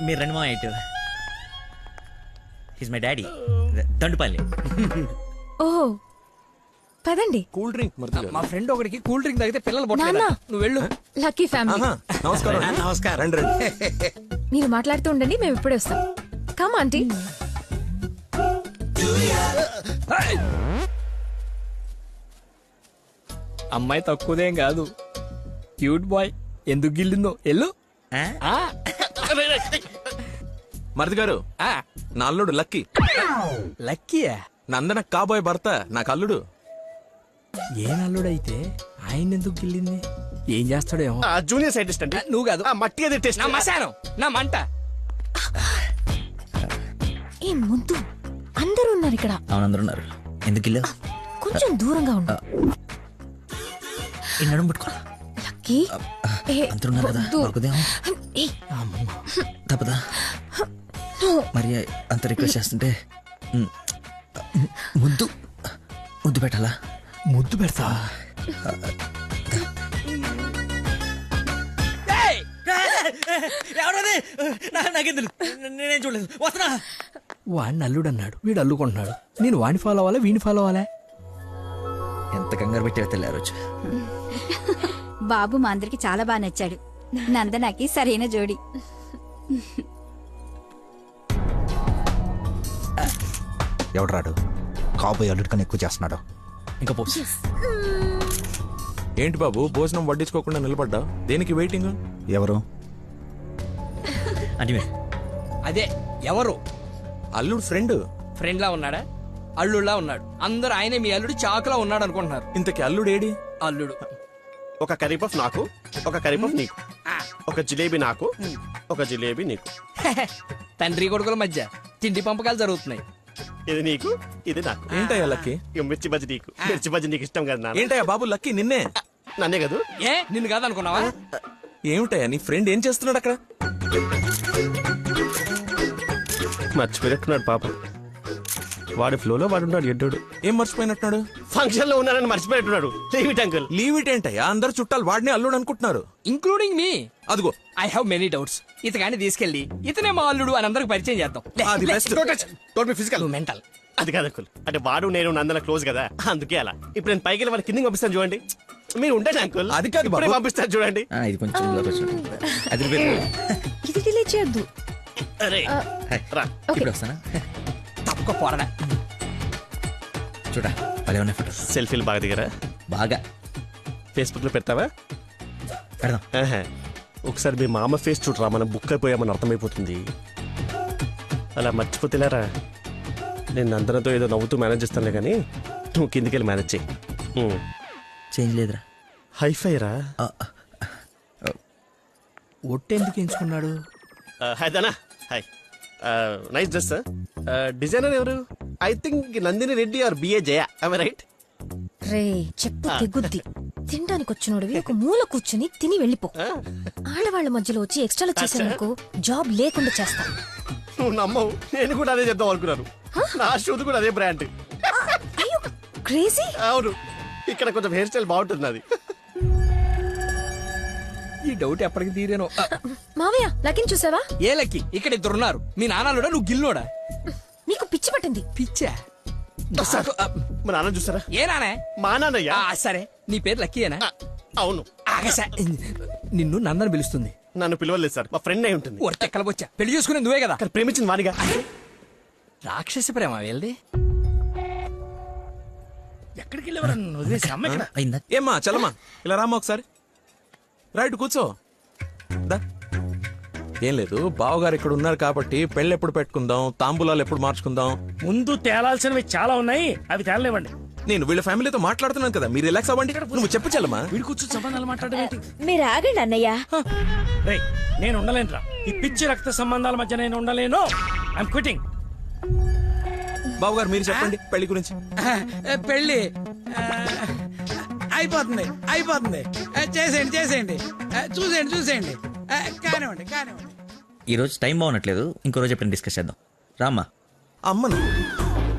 మీరు రండి మా ఇటు. He's my daddy, Tandupalli. ఓహో, పదండి. Cool drink. మా ఫ్రెండ్ ఒకడికి కూల్ డ్రింక్ తాగితే పిల్లలు నాన్న. పుట్టలేదు. నువ్వు వెళ్ళు. Lucky family. నమస్కారం. నమస్కారం. రండి రండి. మీరు మాట్లాడుతూ ఉండండి, మేము ఇప్పుడే వస్తాం. Come aunty. అమ్మాయి తక్కువదేం కాదు, క్యూట్ బాయ్. ఎందుకు గిల్లిందో ఎల్లు. మరిది గారు, నా అల్లుడు లక్కీ. లక్కీయా? నందన కాబోయే భర్త, నాకు అల్లుడు. ఏ నల్లుడైతే ఆయన ఎందుకు గిల్లింది? ఏం చేస్తాడేమో. జూనియర్ సైంటిస్ట్ అంటే నువ్వు కాదు. మట్టి అది టెస్ట్. నా మశానం, నా మంట. ఏ ముద్దు, అందరూ ఉన్నారు ఇక్కడ. అవును, అందరూ ఉన్నారు. ఎందుకు ఇల్లు? కొంచెం దూరంగా ఉండు. ఈ నడుము పట్టుకో. లక్కీ. అందరూ ఉన్నారు కదా, దొరకదేమో. తప్పదా? మరి అంత రిక్వెస్ట్ చేస్తుంటే ముద్దు ముద్దు పెట్టాలా? ముద్దు పెడతా. నేనేం చూడలేదు. వస్తున్నా. వాడిని అల్లుడు అన్నాడు, వీడు అల్లుకుంటున్నాడు. నేను వాడిని ఫాలో అవ్వాలా, వీడిని ఫాలో అవ్వాలా? ఎంత కంగారు పెట్టావో తెల్లారు. బాబు మా అందరికి చాలా బాగా నచ్చాడు. నందనకి సరైన జోడి. ఎవడరాడు? కాబోయే అల్లుడి కన్నా ఎక్కువ చేస్తున్నాడు. ఇంకా పోసి. ఏంటి బాబు, భోజనం వడ్డించుకోకుండా నిలబడ్డా? దేనికి వెయిటింగ్? ఎవరు? అంటే అదే ఎవరు? అల్లుడు ఫ్రెండ్. ఫ్రెండ్ లా ఉన్నాడా? అల్లుడులా ఉన్నాడు. అందరూ ఆయనే మీ అల్లుడు చాకులా ఉన్నాడు అనుకుంటున్నారు. ఇంతకీ అల్లుడు ఏడి? అల్లుడు ఒక కర్రీ పఫ్ నాకు, ఒక కర్రీ పఫ్ నీకు, ఒక జిలేబీ నాకు, ఒక జిలేబీ నీకు. తండ్రి కొడుకుల మధ్య తిండి పంపకాలు జరుగుతున్నాయి. ఇది నీకు, ఇది నాకు. ఏంటయ్యా లక్కీ? మిర్చి బజ్జి నీకు, మిర్చి బజ్జి నీకు ఇష్టం కదా నాన్న. ఏంటయ్యా బాబు లక్కీ నిన్నే? నన్నే కదా. ఏ నిన్ను కాదనుకున్నావా? ఏమిటయ్యా నీ ఫ్రెండ్ ఏం చేస్తున్నాడు అక్కడ? మర్చిపోయినట్టున్నాడు పాప. వాడి ఫ్లోలో వాడున్నాడు ఎడ్డోడు. ఏం మర్చిపోయినట్టున్నాడు? ఫంక్షన్ లో ఉన్నానని మర్చిపోయినట్టున్నాడు. Leave it uncle. Leave it ఏంటయ్యా? అందరు చుట్టాలు వాడిని అల్లుడు అనుకుంటున్నారు, ఇంక్లూడింగ్ మీ. అదిగో ఐ హావ్ మెనీ డౌట్స్. ఇతగాని తీసుకెళ్లి ఇతనే మా అల్లుడు అని అందరికి పరిచయం చేద్దాం. అది బెస్ట్. Physical mental. అది కాదు అంకుల్. అంటే వాడు నేను నందన క్లోజ్ కదా, అందుకే అలా. ఇప్పుడు నేను పైకి వెళ్ళి వాడి కిందకి పంపిస్తాను చూడండి. మీరు ఉండండి అంకుల్. అది కాదు బాబు. పంపిస్తాను చూడండి. ఇది కొంచెం ఇది డిలీట్ చేయొద్దు. అరే రా. ఇప్పుడు వస్తానా? తప్పక పోరడా. చూడా భలే ఉన్నాయి ఫోటో. సెల్ఫీలు బాగా దిగరా? బాగా. ఫేస్బుక్ లో పెడతావా? పెడదాం. ఒకసారి మీ మామ ఫేస్ చూడరా, మనం బుక్ అయిపోయామని అర్థమైపోతుంది. అలా మర్చిపోతేలేరా. నేను నందనతో ఏదో నవ్వుతూ మేనేజ్ చేస్తానులే కానీ నువ్వు కిందికి వెళ్ళి మేనేజ్ చేయి. చేంజ్ లేదురా. హైఫై రా. ఒట్టెందుకు ఎంచుకున్నాడు? Hi Dana. Hi. Nice dress. Designer ఎవరు? I think Nandini Reddy or బిఏ జయ. I right? రే చెప్పు తెగుద్ది. తినడానికి వచ్చినోడివి ఒక మూల కూర్చుని తిని వెళ్ళిపో. ఆడవాళ్ళ మధ్యలో వచ్చి ఎక్స్ట్రాలు చేసేందుకు జాబ్ లేకుండా చేస్తా. నువ్వు నమ్మవు, నేను కూడా అదే చెప్దాం అనుకున్నాను. నా షూది కూడా అదే బ్రాండ్. క్రేజీ. అవును, ఇక్కడ కొంచెం హెయిర్ స్టైల్ బాగుంటుంది అది. ఈ డౌట్ ఎప్పటికి తీరేనో. మావయ్య లక్కీని చూసావా? ఏ లక్కీ? ఇక్కడ ఇద్దరున్నారు. మీ నాన్నలోడా నువ్వు గిల్లోడా? నీకు పిచ్చి పట్టింది. పిచ్చా? మా నాన్న చూసారా? ఏ నానే? మా నాన్నయ్య. సరే నీ పేరు లక్కీయేనా? అవును. ఆగసా, నిన్ను నందన పిలుస్తుంది. నన్ను పిలవలేదు సార్, మా ఫ్రెండ్ అయి ఉంటుంది. ఎక్కలబొచ్చా పెళ్లి చేసుకునే నువ్వే కదా. ప్రేమించింది వానిగా. రాక్షస ప్రేమ వెళ్ళి ఎక్కడికి వెళ్ళేవారు? ఏమ్మా చలమా ఇలా రామ్మా ఒకసారి. రైట్ కూర్చో. ఏం లేదు, బావగారు ఇక్కడ ఉన్నారు కాబట్టి పెళ్ళి ఎప్పుడు పెట్టుకుందాం, తాంబూలాలు ఎప్పుడు మార్చుకుందాం. ముందు తేలాల్సినవి చాలా ఉన్నాయి, అవి తేలనివ్వండి. నేను వీళ్ళ ఫ్యామిలీతో మాట్లాడుతున్నాను కదా, మీరు రిలాక్స్ అవ్వండి. నువ్వు చెప్పు చల్లమా. వీడి కూర్చొని సంబంధాలు మాట్లాడేంటి? మీరు ఆగండి అన్నయ్య. రేయ్ నేను ఉండలేనురా. ఈ పిచ్చి రక్త సంబంధాల మధ్య నేను ఉండలేను. I'm quitting. బావగారు మీరు చెప్పండి పెళ్లి గురించి. పెళ్లి అయిపోతుంది అయిపోతుంది. చేసేయండి చేసేయండి. చూసేయండి కానివ్వండి కానివ్వండి. ఈ రోజు టైం బాగున్నట్లేదు, ఇంకో రోజు ఎప్పుడైనా డిస్కస్ చేద్దాం. రామ్మా. అమ్మను.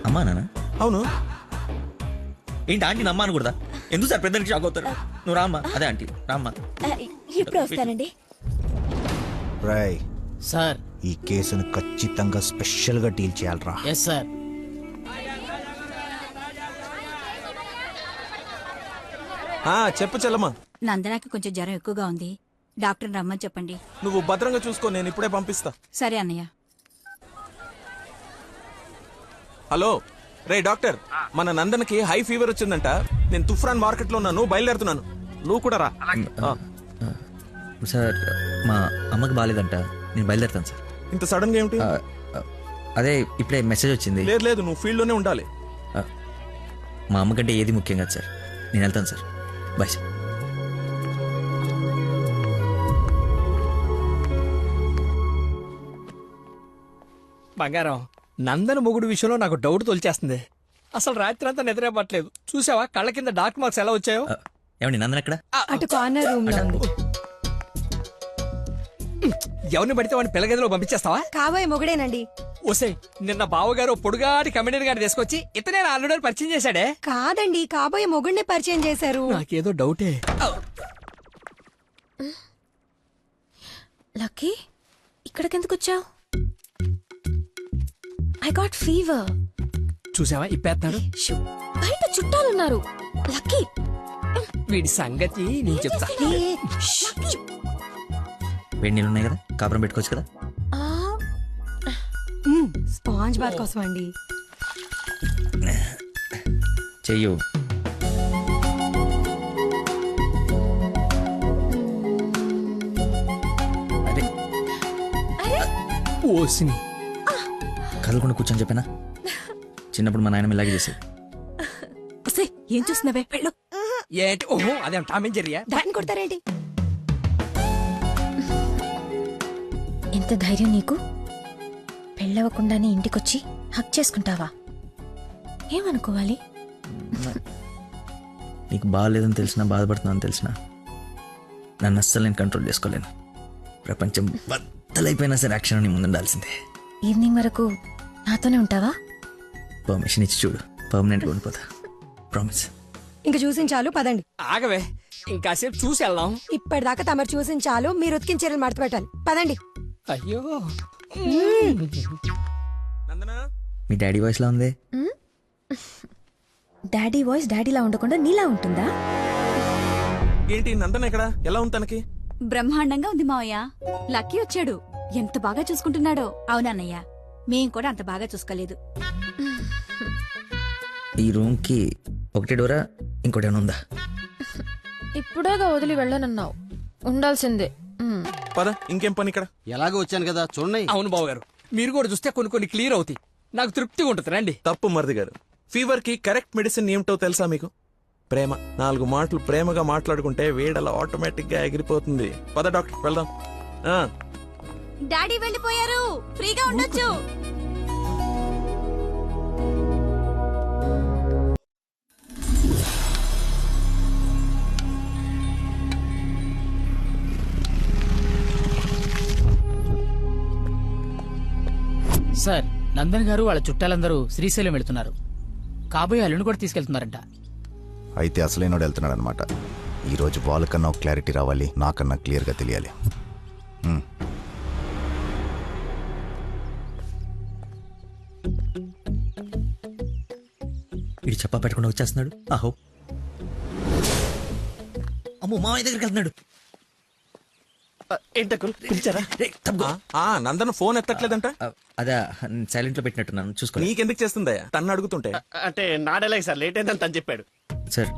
అమ్మా నాన్న? అవును. ఏంటి ఆంటీ అమ్మ అనకూడదా? ఎందుకు సార్ పెద్దనికి షాక్ అవుతారు? నువ్వు రామ్మా. అదే ఆంటీ రామ్మా. ఇప్పుడు వస్తానండి. రాయ్ సార్, ఈ కేసును ఖచ్చితంగా స్పెషల్ గా డీల్ చేయాలరా. Yes sir. చెప్పు చెల్లమ్మా. నందనాకి కొంచెం జ్వరం ఎక్కువగా ఉంది, డాక్టర్ రమ్మని చెప్పండి. నువ్వు భద్రంగా చూసుకో, నేను ఇప్పుడే పంపిస్తా. సరే అన్నయ్య. హలో రే డాక్టర్, మన నందనకి హై ఫీవర్ వచ్చిందంట. నేను తుఫ్రాన్ మార్కెట్ లో ఉన్నాను, బయలుదేరుతున్నాను. నువ్వు కూడా రా. సార్ మా అమ్మకి బాగాలేదంట, నేను బయలుదేరుతాను సార్. ఇంత సడన్ గా ఏమిటి? అదే ఇప్పుడే మెసేజ్ వచ్చింది. లేదు లేదు, నువ్వు ఫీల్డ్ లోనే ఉండాలి. మా అమ్మకంటే ఏది ముఖ్యం కాదు సార్, నేను వెళ్తాను సార్. Bye sir. బంగారం, నందన మొగుడు విషయంలో నాకు డౌట్ తోల్చేస్తుంది. అసలు రాత్రి అంతా నిద్రపట్లేదు. చూసావా కళ్ళ కింద డార్క్ మార్క్స్ ఎలా వచ్చాయో? ఏమండి నందన ఎక్కడ? అటు కార్నర్ రూమ్ లో ఉంది. ఎవరిని పడితే వాడిని పిల్లగదిలో పంపించేస్తావా? కాబోయే మొగుడేనండి. ఓసే, నిన్న బావగారు పొడుగాటి కమెడియన్ గారిని తీసుకొచ్చి ఇతనే నా అల్లుడని పరిచయం చేశాడే. కాదండి, కాబోయే మొగుడిని పరిచయం చేశారు. నాకేదో డౌటే. లక్కీ ఇక్కడికెందుకు వచ్చావు? I got fever. చూసావా ఇప్పేస్తాడు. బయట చుట్టాలున్నారు. లక్కీ వీడి సంగతి నేను చెప్తా. వేడి నీళ్ళు ఉన్నాయి కదా, కాపురం పెట్టుకోవచ్చు కదా. స్పాంజ్ బాత్ కోసం అండి. చెయ్యు. ఓసిని కదలకుండా కూర్చొని చెప్పానా? చిన్నప్పుడు మా నాయనమ్మ ఇలాగే చేసేది. ఏం చూస్తున్నావే వెళ్ళు. ఏంటి ఓహో అదేం టామ్ అండ్ జెర్రీయా? దాన్ని కొడతారేంటి? ఎంత ధైర్యం నీకు? పెళ్ళవకుండానే ఇంటికొచ్చి హక్ చేసుకుంటావా? ఏమనుకోవాలి? నీకు బాగాలేదని తెలిసినా, బాధపడుతున్నాను తెలిసినా నన్ను అస్సలు నేను కంట్రోల్ చేసుకోలేను. ప్రపంచం బద్దలైపోయినా సరే యాక్షన్ నీ ముందు ఉండాల్సిందే. ఈవినింగ్ వరకు నాతోనే ఉంటావా? పర్మిషన్ ఇచ్చి చూడు, పర్మనెంట్గా ఉండిపోతా. ప్రామిస్. ఇంక చూసించాలు పదండి. ఆగవే ఇంకాసేపు చూసి వెళ్దాం. ఇప్పటిదాకా తమరు చూసించాలు, మీరు ఉతికిన చీరలు మడత పెట్టాలి. పదండి. అయ్యో మీ డాడీ వాయిస్ లా ఉంది. డాడీ వాయిస్ డాడీలా ఉండకుండా నీలా ఉంటుందా? ఏంటి నందన ఇక్కడ ఎలా ఉంది తనకి? బ్రహ్మాండంగా ఉంది మావయ్య. లక్కీ వచ్చాడు, ఎంత బాగా చూసుకుంటున్నాడో. అవునన్నయ్య, మేం కూడా అంత బాగా చూసుకోలేదు. ఈ రూమ్ కి ఒకటే డోరా, ఇంకోటి ఏమైనా ఉందా? ఇప్పుడేగా వదిలి వెళ్ళనన్నావు, ఉండాల్సిందే. పద, ఇంకేం పని ఇక్కడ? ఎలాగో వచ్చాను కదా చూడండి. అవును బాబు గారు, మీరు కూడా చూస్తే కొన్ని క్లియర్ అవుతాయి. నాకు తృప్తిగా ఉంటుంది. రండి. తప్పు మరిది గారు. ఫీవర్ కి కరెక్ట్ మెడిసిన్ ఏమిటో తెలుసా మీకు? ప్రేమ. 4 మాటలు ప్రేమగా మాట్లాడుకుంటే వేడలా ఆటోమేటిక్ గా ఎగిరిపోతుంది. పద డాక్టర్ వెళ్దాం. డాడీ వెళ్ళిపోయారు, ఫ్రీగా ఉండొచ్చు. సార్, నందన్ గారు వాళ్ళ చుట్టాలందరూ శ్రీశైలం వెళ్తున్నారు. కాబోయే అల్లుని కూడా తీసుకెళ్తున్నారంట. అయితే అసలైనోడు వెళ్తున్నాడు అనమాట. ఈరోజు వాళ్ళకన్నా ఒక క్లారిటీ రావాలి, నాకన్నా క్లియర్గా తెలియాలి. వీడు చెప్పా పెట్టకుండా వచ్చేస్తున్నాడు. ఆహో, అమ్మో మామయ్య దగ్గరికి వెళ్తున్నాడు. పిలిచారా? నందన ఫోన్ ఎత్తట్లేదంట. అదే సైలెంట్ లో పెట్టినట్టున్నాను, చూసుకో. నీకెందుకు చేస్తుందయ్యా? తన్ను అడుగుతుంటే. అంటే నాడేలాగ సార్, లేట్ అయిందని తను చెప్పాడు. సార్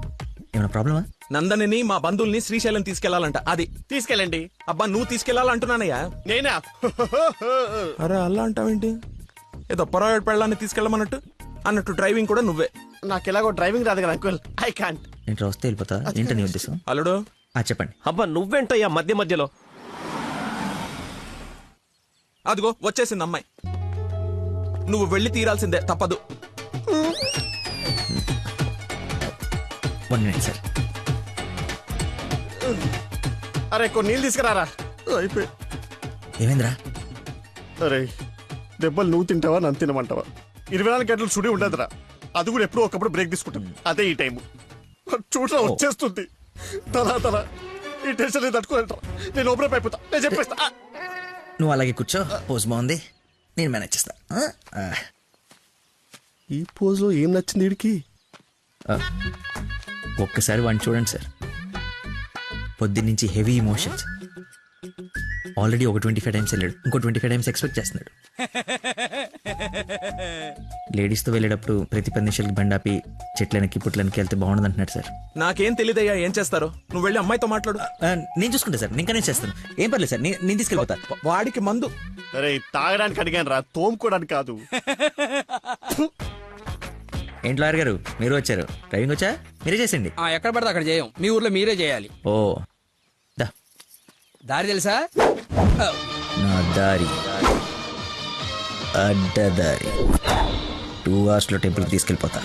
ఏమైనా ప్రాబ్లమా? నందనిని మా బంధువుల్ని శ్రీశైలం తీసుకెళ్లాలంట. అది తీసుకెళ్ళండి. అబ్బా నువ్వు తీసుకెళ్లాలంటున్నానయ్యా. నేనా? అరే అలా అంటావేంటి? ఏదో పొరపాటు పెళ్ళాన్ని తీసుకెళ్ళమన్నట్టు అన్నట్టు డ్రైవింగ్ కూడా నువ్వే. నాకు ఎలాగో డ్రైవింగ్ రాదు కదా అంకుల్, ఐ కాంట్. ఏంటి వస్తే వెళ్ళిపోతా? ఏంటని ఉద్దేశం? అల్లుడు చెప్పండి. అబ్బా నువ్వేంటయ్యా మధ్యలో? అదిగో వచ్చేసింది అమ్మాయి. నువ్వు వెళ్ళి తీరాల్సిందే, తప్పదు. 1 minute సార్. అరే కొన్ని నీళ్ళు తీసుకురారా. అయిపోయి. ఏమైందిరా? అరే దెబ్బలు నువ్వు తింటావా నన్ను తినమంటావా? 24 గంటలు చుడి ఉండదురా. అది కూడా ఎప్పుడో ఒకప్పుడు బ్రేక్ తీసుకుంటాం. అదే ఈ టైము చూడరా వచ్చేస్తుంది. తల ఈ టెన్షన్ తట్టుకోలేటరా. నేను ఓపెన్ అయిపోతా, నేను చెప్పేస్తా. నువ్వు అలాగే కూర్చో, పోజ్ బాగుంది, నేను మేనేజ్ చేస్తా. ఈ పోజ్ లో ఏం నచ్చింది వీడికి? ఒక్కసారి వాడిని చూడండి సార్. పొద్దున్నుంచి హెవీ ఇమోషన్స్. ఆల్రెడీ ఒక 25 టైమ్స్ వెళ్ళాడు, ఇంకో 25 టైమ్స్ ఎక్స్పెక్ట్ చేస్తున్నాడు. లేడీస్తో వెళ్ళేటప్పుడు ప్రతి 10 నిమిషాలకి బండాపి చెట్లనికి పుట్లనికి వెళ్తే బాగుండదు అంటున్నాడు సార్. నాకేం తెలియదయ్యా ఏం చేస్తారో. నువ్వు వెళ్ళి అమ్మాయితో మాట్లాడు. నేను చూసుకుంటా సార్, నేను కనెక్ట్ చేస్తాను. ఏం పర్లేదు సార్, నేను తీసుకెళ్ళిపోతా. వాడికి మందు. అరే తాగడానికి అడిగాను రా, తోముకోవడానికి కాదు. ఏంటి లాయర్ గారు మీరు వచ్చారు? డ్రైవింగ్ వచ్చా? మీరే చేసండి. ఎక్కడ పడితే అక్కడ చేయం, మీ ఊర్లో మీరే చేయాలి. ఓ దారి తెలుసా? నా దారి అడ్డదారి. 2 hours లో టెంపుల్కి తీసుకెళ్ళిపోతా.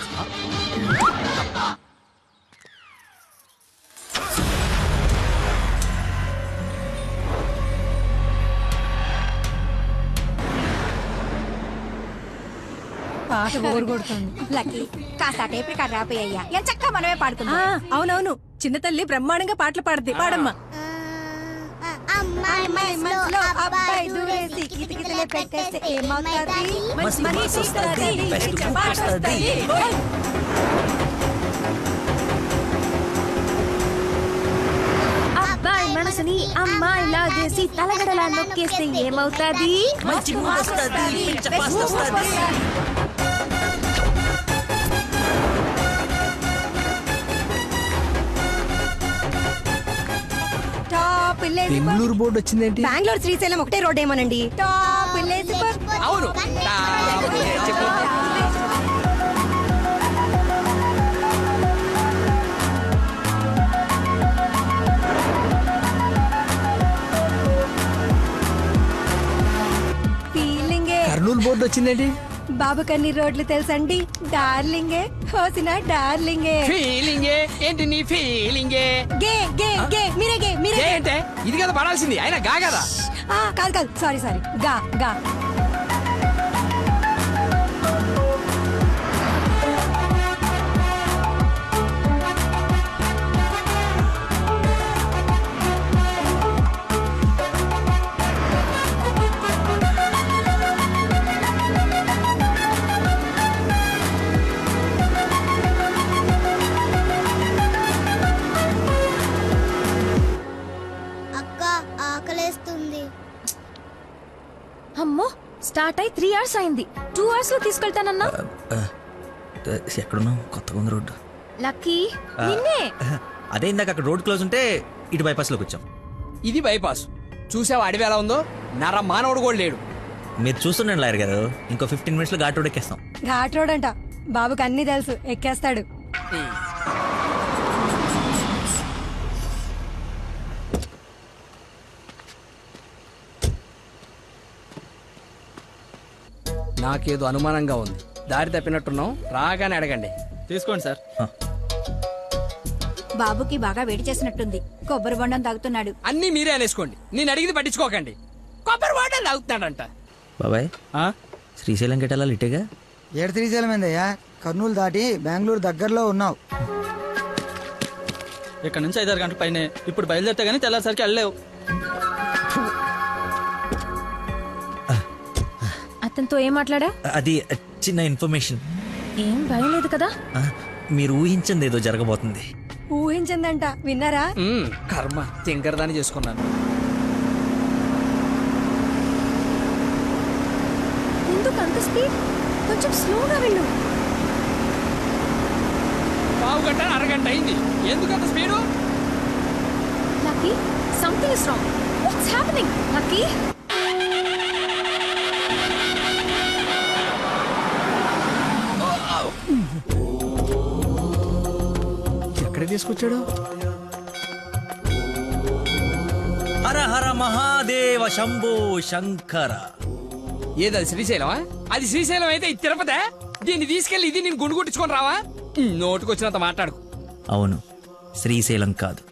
పాట బోర్ కొడుతుంది. లక్కీ కాస్త టేప్ రికార్డ్ రాపోయ్యా, ఎంచక్కా మనమే పాడుకుందాం. అవునవును, చిన్న తల్లి బ్రహ్మాండంగా పాటలు పాడుద్ది. పాడమ్మా. అమ్మాయి మనసులో అబ్బాయి దూరేసి కితకితలే పెట్టేస్తే ఏమవుతుంది? మనిషి వస్తది, పాట వస్తది. అబ్బాయి మనసుని అమ్మాయి లాగేసి తలగడలా నొక్కేస్తే ఏమవుతాది? మంచి మూడ్ వస్తది, పిచ్చ పాస్ట్ వస్తది. బెంగళూరు బోర్డు వచ్చిందేంటి? బెంగళూరు శ్రీశైలం ఒకటే రోడ్ ఏమోనండి. Top village. అవును. బోర్డు వచ్చిందండి. బాబు కన్ని రోడ్లు తెలుసండి. డార్లింగే హోసిన డార్లింగే. ఫీలింగే ఏంటి నీ ఫీలింగే? గే గే గే మీరే గే మీరే గే అంటే ఇది కదా పడాల్సింది, అయినా గా కదా. కాదు కాదు సారీ సారీ గా గా. అమ్మో స్టార్ట్ అయి 3 hours అయింది. 2 hours లో తీసుకెళ్తానన్నా. ఎక్కడున్నావు? కొత్తగా ఉంది రోడ్డు. లక్కీ నిన్నే. అదే ఇందాక అక్కడ రోడ్ క్లోజ్ ఉంటే ఇటు బైపాస్ లోకి వచ్చాం. ఇది బైపాస్. చూసావా అడవి ఎలా ఉందో? నర మానవుడు కూడా లేడు. మీరు చూస్తుండండి లాయర్ గారు, ఇంకో 15 minutes లో ఘాట్ రోడ్ ఎక్కేస్తాం. ఘాట్ రోడ్ అంట. బాబుకి అన్ని తెలుసు, ఎక్కేస్తాడు. నాకేదో అనుమానంగా ఉంది. దారి తప్పినట్టున్నాం, రాగానే అడగండి. తీసుకోండి సార్. బాబుకి బాగా వేడి చేసినట్టుంది, కొబ్బరి బొండం తాగుతున్నాడు. అన్ని మీరే అనేసుకోండి, నేను అడిగింది పట్టించుకోకండి. కొబ్బరి బొండం తాగుతున్నాడంట. బాబాయ్ శ్రీశైలం గెటాలి ఇటేగా? ఏడు శ్రీశైలం ఏందయ్యా? కర్నూలు దాటి బెంగళూరు దగ్గరలో ఉన్నావు. ఇక్కడ నుంచి 5-6 గంటల పైనే. ఇప్పుడు బయలుదేరితే గానీ తెల్లారిసరికి వెళ్ళలేవు. అతనితో ఏం మాట్లాడా? అది చిన్న ఇన్ఫర్మేషన్. ఏం భయం లేదు కదా? మీరు ఊహించింది ఏదో జరగబోతుంది. ఊహించిందంట, విన్నారా? కర్మ, తింకరదాన్ని చేసుకున్నాను. ఎందుకు అంత స్పీడ్? కొంచెం స్లోగా వెళ్ళు. పావు గంట అరగంట అయింది, ఎందుకంత speed? Lucky something is wrong. What's happening? Lucky ఎక్కడ తీసుకొచ్చాడు? హర హర మహాదేవ శంభో శంకర. ఏదది శ్రీశైలమా? అది శ్రీశైలం అయితే ఇది తిరుపతే. దీన్ని తీసుకెళ్లి ఇది నేను గుండు కొట్టించుకొని రావా? నోటుకొచ్చినంత మాట్లాడుకు. అవును, శ్రీశైలం కాదు,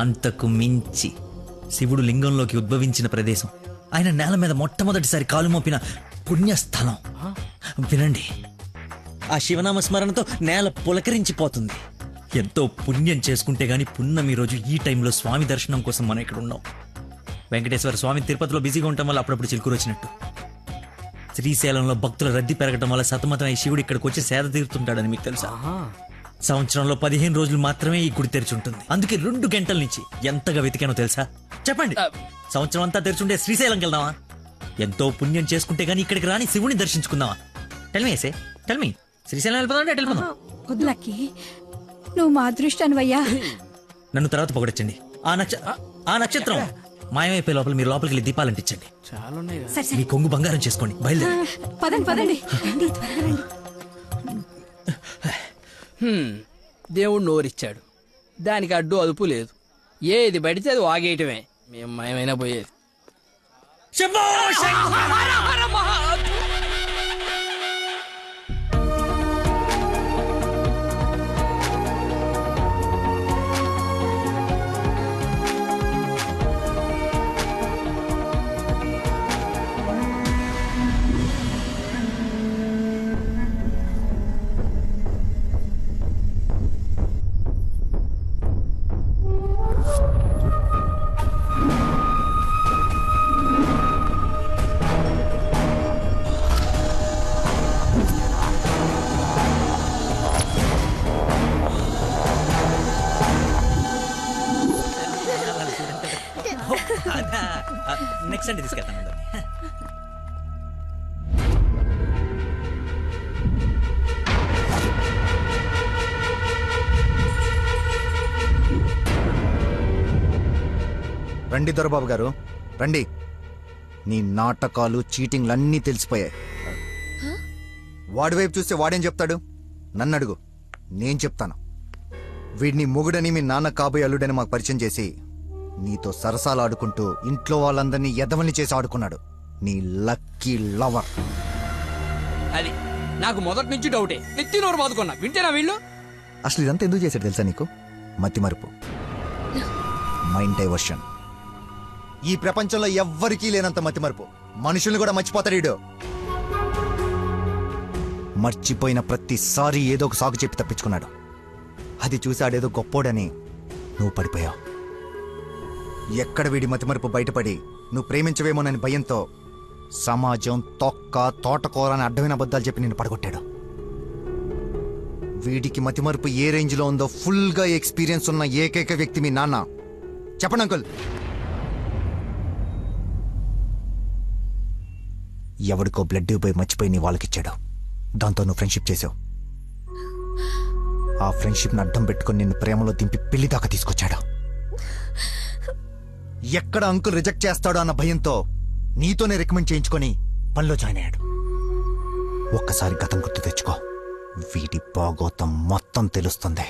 అంతకు మించి శివుడు లింగంలోకి ఉద్భవించిన ప్రదేశం, ఆయన నేల మీద మొట్టమొదటిసారి కాలు మోపిన పుణ్యస్థలం. వినండి, ఆ శివనామ స్మరణతో నేల పులకరించిపోతుంది. ఎంతో పుణ్యం చేసుకుంటే గాని పున్నమి రోజు ఈ టైంలో స్వామి దర్శనం కోసం మనం ఇక్కడ ఉన్నాం. వెంకటేశ్వర స్వామి తిరుపతిలో బిజీగా ఉండటం వల్ల అప్పుడప్పుడు చిలుకూరు వచ్చినట్టు, శ్రీశైలంలో భక్తుల రద్దీ పెరగడం వల్ల సతమతం ఈ శివుడు ఇక్కడికి వచ్చి సేద తీరుతుంటాడని మీకు తెలుసా? సంవత్సరంలో 15 రోజులు మాత్రమే ఈ గుడి తెరిచి ఉంటుంది. అందుకే 2 గంటల నుంచి ఎంతగా వెతికానో తెలుసా? చెప్పండి, సంవత్సరం అంతా తెరిచుంటే శ్రీశైలంకి వెళ్దామా? ఎంతో పుణ్యం చేసుకుంటే గానీ ఇక్కడికి రాని శివుని దర్శించుకుందామా? టెల్మీ శ్రీశైలం వెళ్ళిపోదాం అంటే వెళ్ళిపోదాం. వద్దు లక్కీ, నువ్వు మా అదృష్టానివయ్యా. నన్ను తర్వాత పొగడొచ్చండి. ఆ నక్షత్రం మాయమైపోయే లోపల మీరు లోపలికి వెళ్ళి దీపాలు అంటించండి. మీ కొంగు బంగారం చేసుకోండి. బయలుదేరి పదండి పదండి. దేవుడు నోరిచ్చాడు, దానికి అడ్డు అదుపు లేదు. ఏది పడితే అది వాగేయటమే. మేము మయమైనా పోయేది. నెక్స్ట్ అంటే తీసుకెళ్తాను. రండి దొరబాబు గారు, రండి. నీ నాటకాలు చీటింగ్లన్నీ తెలిసిపోయాయి. వాడి వైపు చూస్తే వాడేం చెప్తాడు? నన్ను అడుగు, నేను చెప్తాను. వీడిని మొగుడని మీ నాన్న కాబోయే అల్లుడని మాకు పరిచయం చేసి నీతో సరసాలు ఆడుకుంటూ ఇంట్లో వాళ్ళందరినీ ఎదవల్ని చేసి ఆడుకున్నాడు నీ లక్కీ లవర్. అది నాకు మొదటి నుంచి డౌటే. నెత్తి నోరు బాదుకున్నా వింటేనా వీళ్ళు. అసలు ఇదంతా ఎందుకు చేశాడు తెలుసా నీకు? మతి మరుపు, మైండ్ డైవర్షన్. ఈ ప్రపంచంలో ఎవ్వరికీ లేనంత మతి మరుపు. మనుషుల్ని కూడా మర్చిపోతాడు వీడు. మర్చిపోయిన ప్రతిసారి ఏదో ఒక సాకు చెప్పి తప్పించుకున్నాడు. అది చూసి ఆడేదో గొప్పోడని నువ్వు పడిపోయావు. ఎక్కడ వీడి మతిమరుపు బయటపడి నువ్వు ప్రేమించవేమోనని భయంతో సమాజం తొక్క తోటకూర అని అడ్డమైన అబద్ధాలు చెప్పి నిన్ను పడగొట్టాడు. వీడికి మతిమరుపు ఏ రేంజ్లో ఉందో ఫుల్గా ఎక్స్పీరియన్స్ ఉన్న ఏకైక వ్యక్తి మీ నాన్న. చెప్పండి అంకుల్. ఎవడికో బ్లడ్ పోయి మర్చిపోయి నీ వాళ్ళకిచ్చాడు. దాంతో నువ్వు ఫ్రెండ్షిప్ చేసావు. ఆ ఫ్రెండ్షిప్ని అడ్డం పెట్టుకుని నిన్ను ప్రేమలో దింపి పెళ్లి దాకా తీసుకొచ్చాడు. ఎక్కడ అంకుల్ రిజెక్ట్ చేస్తాడో అన్న భయంతో నీతోనే రికమెండ్ చేయించుకొని పనిలో జాయిన్ అయ్యాడు. ఒక్కసారి గతం గుర్తు తెచ్చుకో, వీడి బాగోతం మొత్తం తెలుస్తుంది.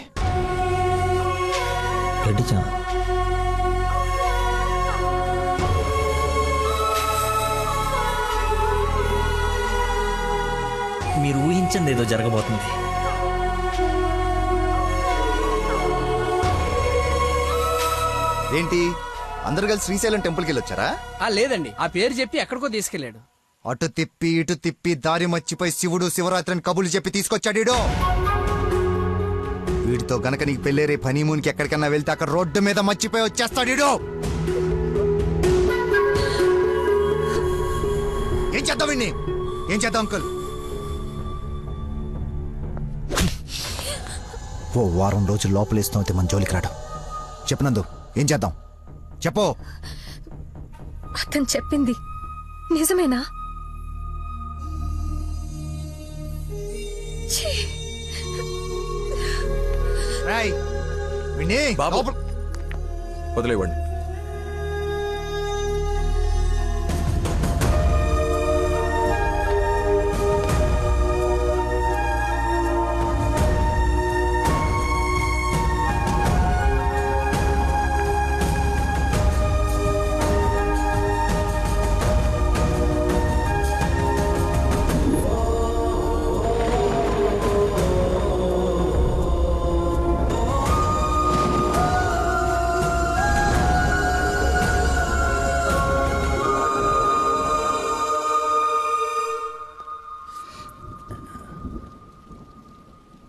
మీరు ఊహించింది ఏదో జరగబోతుంది. ఏంటి అందరు కలిసి శ్రీశైలం టెంపుల్కి వెళ్ళొచ్చారా? లేదండి, ఆ పేరు చెప్పి ఎక్కడికో తీసుకెళ్లాడు. అటు తిప్పి ఇటు తిప్పి దారి మర్చిపోయి శివుడు శివరాత్రిని కబులు చెప్పి తీసుకొచ్చాడు వీడు. వీడితో గనక నీకు పెళ్ళేరే హనీమూన్కి ఎక్కడికన్నా వెళ్తే అక్కడ రోడ్డు మీద మర్చిపోయి వచ్చేస్తాడు వీడు. ఏం చేద్దాం వీడిని? ఏం చేద్దాం అంకుల్? ఓ వారం రోజులు లోపలేస్తాం అయితే మన జోలికి రాడు. చెప్పనందు ఏం చేద్దాం చెప్పు. అతను చెప్పింది నిజమేనా? వదిలేవండి.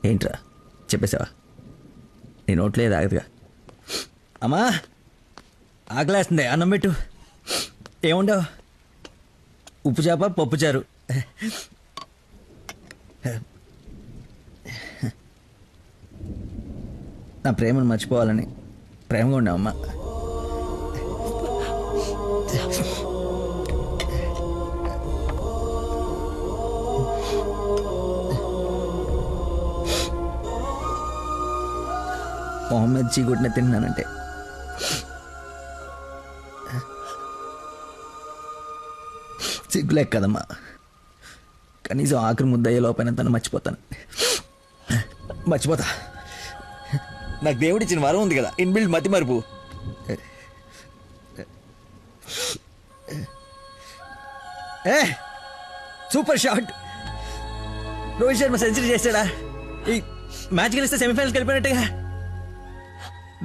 ఏంట్రా చెప్పేసావా? నీ నోట్లేదు ఆగదుగా. అమ్మా ఆకలేస్తుంది, అన్నం పెట్టు. ఏముండవు? ఉప్పు చేప పప్పుచారు. నా ప్రేమను మర్చిపోవాలని ప్రేమగా ఉండవమ్మా. మొహమ్మద్ చీగుడిని తిన్నానంటే సిగ్గులేక కదమ్మా. కనీసం ఆఖరి ముద్దయ్యే లోపైన తను మర్చిపోతాను. మర్చిపోతా. నాకు దేవుడిచ్చిన వరం ఉంది కదా, ఇన్బిల్డ్ మతి మరుపు. Super shot. Rohit Sharma century చేశాడా? ఈ మ్యాచ్ గెలిస్తే సెమీఫైనల్కి వెళ్ళిపోయినట్టుగా.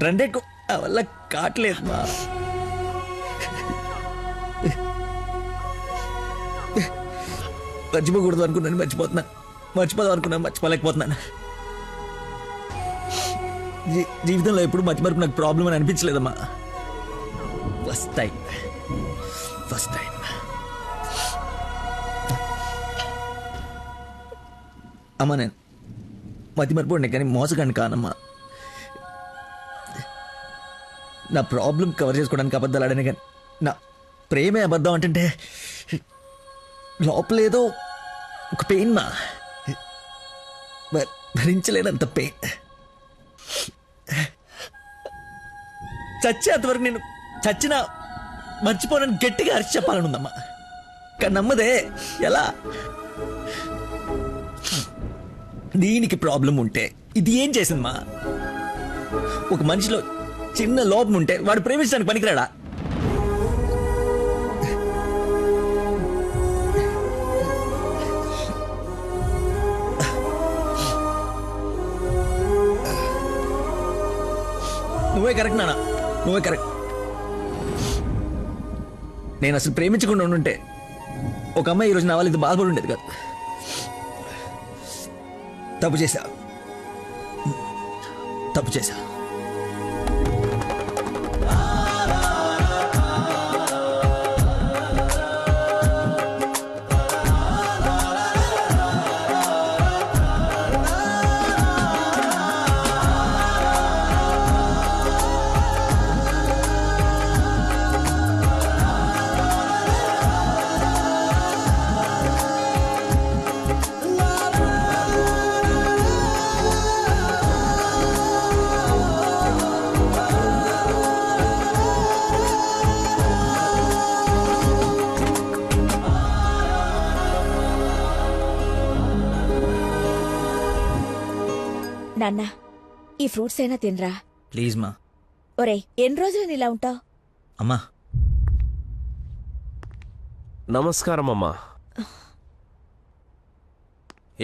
రన్ రేట్ వల్ల కావట్లేదు మా. మర్చిపోకూడదు అనుకున్నాను, మర్చిపోతున్నాను. మర్చిపోదాం అనుకున్నాను, మర్చిపోలేకపోతున్నాను. జీవితంలో ఎప్పుడు మర్చిమరుపు నాకు ప్రాబ్లం అని అనిపించలేదమ్మా. ఫస్ట్ టైం అమ్మా. నేను మతిమరుపు ఉండే కానీ మోసగాన్ని కానమ్మా. నా ప్రాబ్లం కవర్ చేసుకోవడానికి అబద్ధాలు ఆడానే కానీ నా ప్రేమే అబద్ధం అంటే లోపలేదో ఒక పెయిన్ మా, భరించలేనంత పెయిన్. చచ్చేంతవరకు నేను చచ్చినా మర్చిపోనని గట్టిగా అరిచి చెప్పాలని ఉందమ్మా. కానీ నమ్మదే. ఎలా? దీనికి ప్రాబ్లం ఉంటే ఇది ఏం చేసిందమ్మా? ఒక మనిషిలో చిన్న లోపం ఉంటే వాడు ప్రేమించడానికి పనికిరాడా? నువ్వే కరెక్ట్ నాన్న, నువ్వే కరెక్ట్. నేను అసలు ప్రేమించకుండా ఉండుంటే ఒక అమ్మాయి ఈరోజు నా వాళ్ళు ఇది బాధపడి ఉండేది కాదు. తప్పు చేశా. నాన్న, ఈ ఫ్రూట్స్ అయినా తినరా. ప్లీజ్ మా. ఒరే, ఎన్ని రోజులు ఇలా ఉంటావు? అమ్మా నమస్కారం అమ్మా.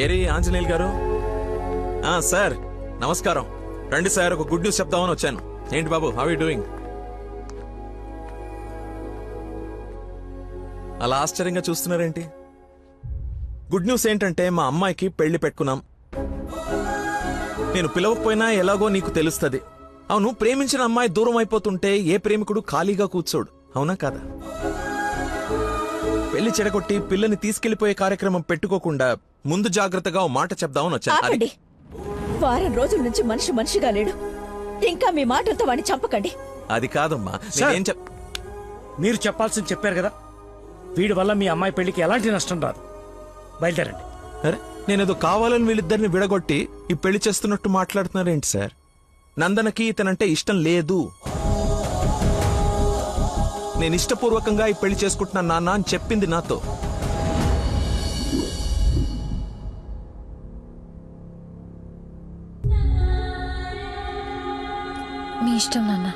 ఏరి ఆంజనేయులు గారు. సార్ నమస్కారం. రండి సార్, ఒక గుడ్ న్యూస్ చెప్దామని వచ్చాను. ఏంటి బాబు, హౌ యూ డూయింగ్? అలా ఆశ్చర్యంగా చూస్తున్నారేంటి? గుడ్ న్యూస్ ఏంటంటే మా అమ్మాయికి పెళ్లి పెట్టుకున్నాం. నేను పిలవకపోయినా ఎలాగో నీకు తెలుస్తుంది. అవును, ప్రేమించిన అమ్మాయి దూరం అయిపోతుంటే ఏ ప్రేమికుడు ఖాళీగా కూర్చోడు, అవునా కాదా? పెళ్లి చెడగొట్టి పిల్లని తీసుకెళ్లిపోయే కార్యక్రమం పెట్టుకోకుండా ముందు జాగ్రత్తగా ఓ మాట చెప్దామని వచ్చాను. ఆపండి. వారం రోజుల నుంచి మనిషిగా లేడు. ఇంకా మీ మాటలతో వాడిని చంపకండి. అది కాదమ్మా, మీరు చెప్పాల్సింది చెప్పారు కదా. వీడి వల్ల మీ అమ్మాయి పెళ్లికి ఎలాంటి నష్టం రాదు. బయలుదేరండి. అరే, నేనేదో కావాలని వీళ్ళిద్దరిని విడగొట్టి ఈ పెళ్లి చేస్తున్నట్టు మాట్లాడుతున్నారేంటి సార్? నందనకి ఇతనంటే ఇష్టం లేదు. నేను ఇష్టపూర్వకంగా ఈ పెళ్లి చేసుకుంటున్నాను నాన్న అని చెప్పింది నాతో. మీ ఇష్టం నాన్న.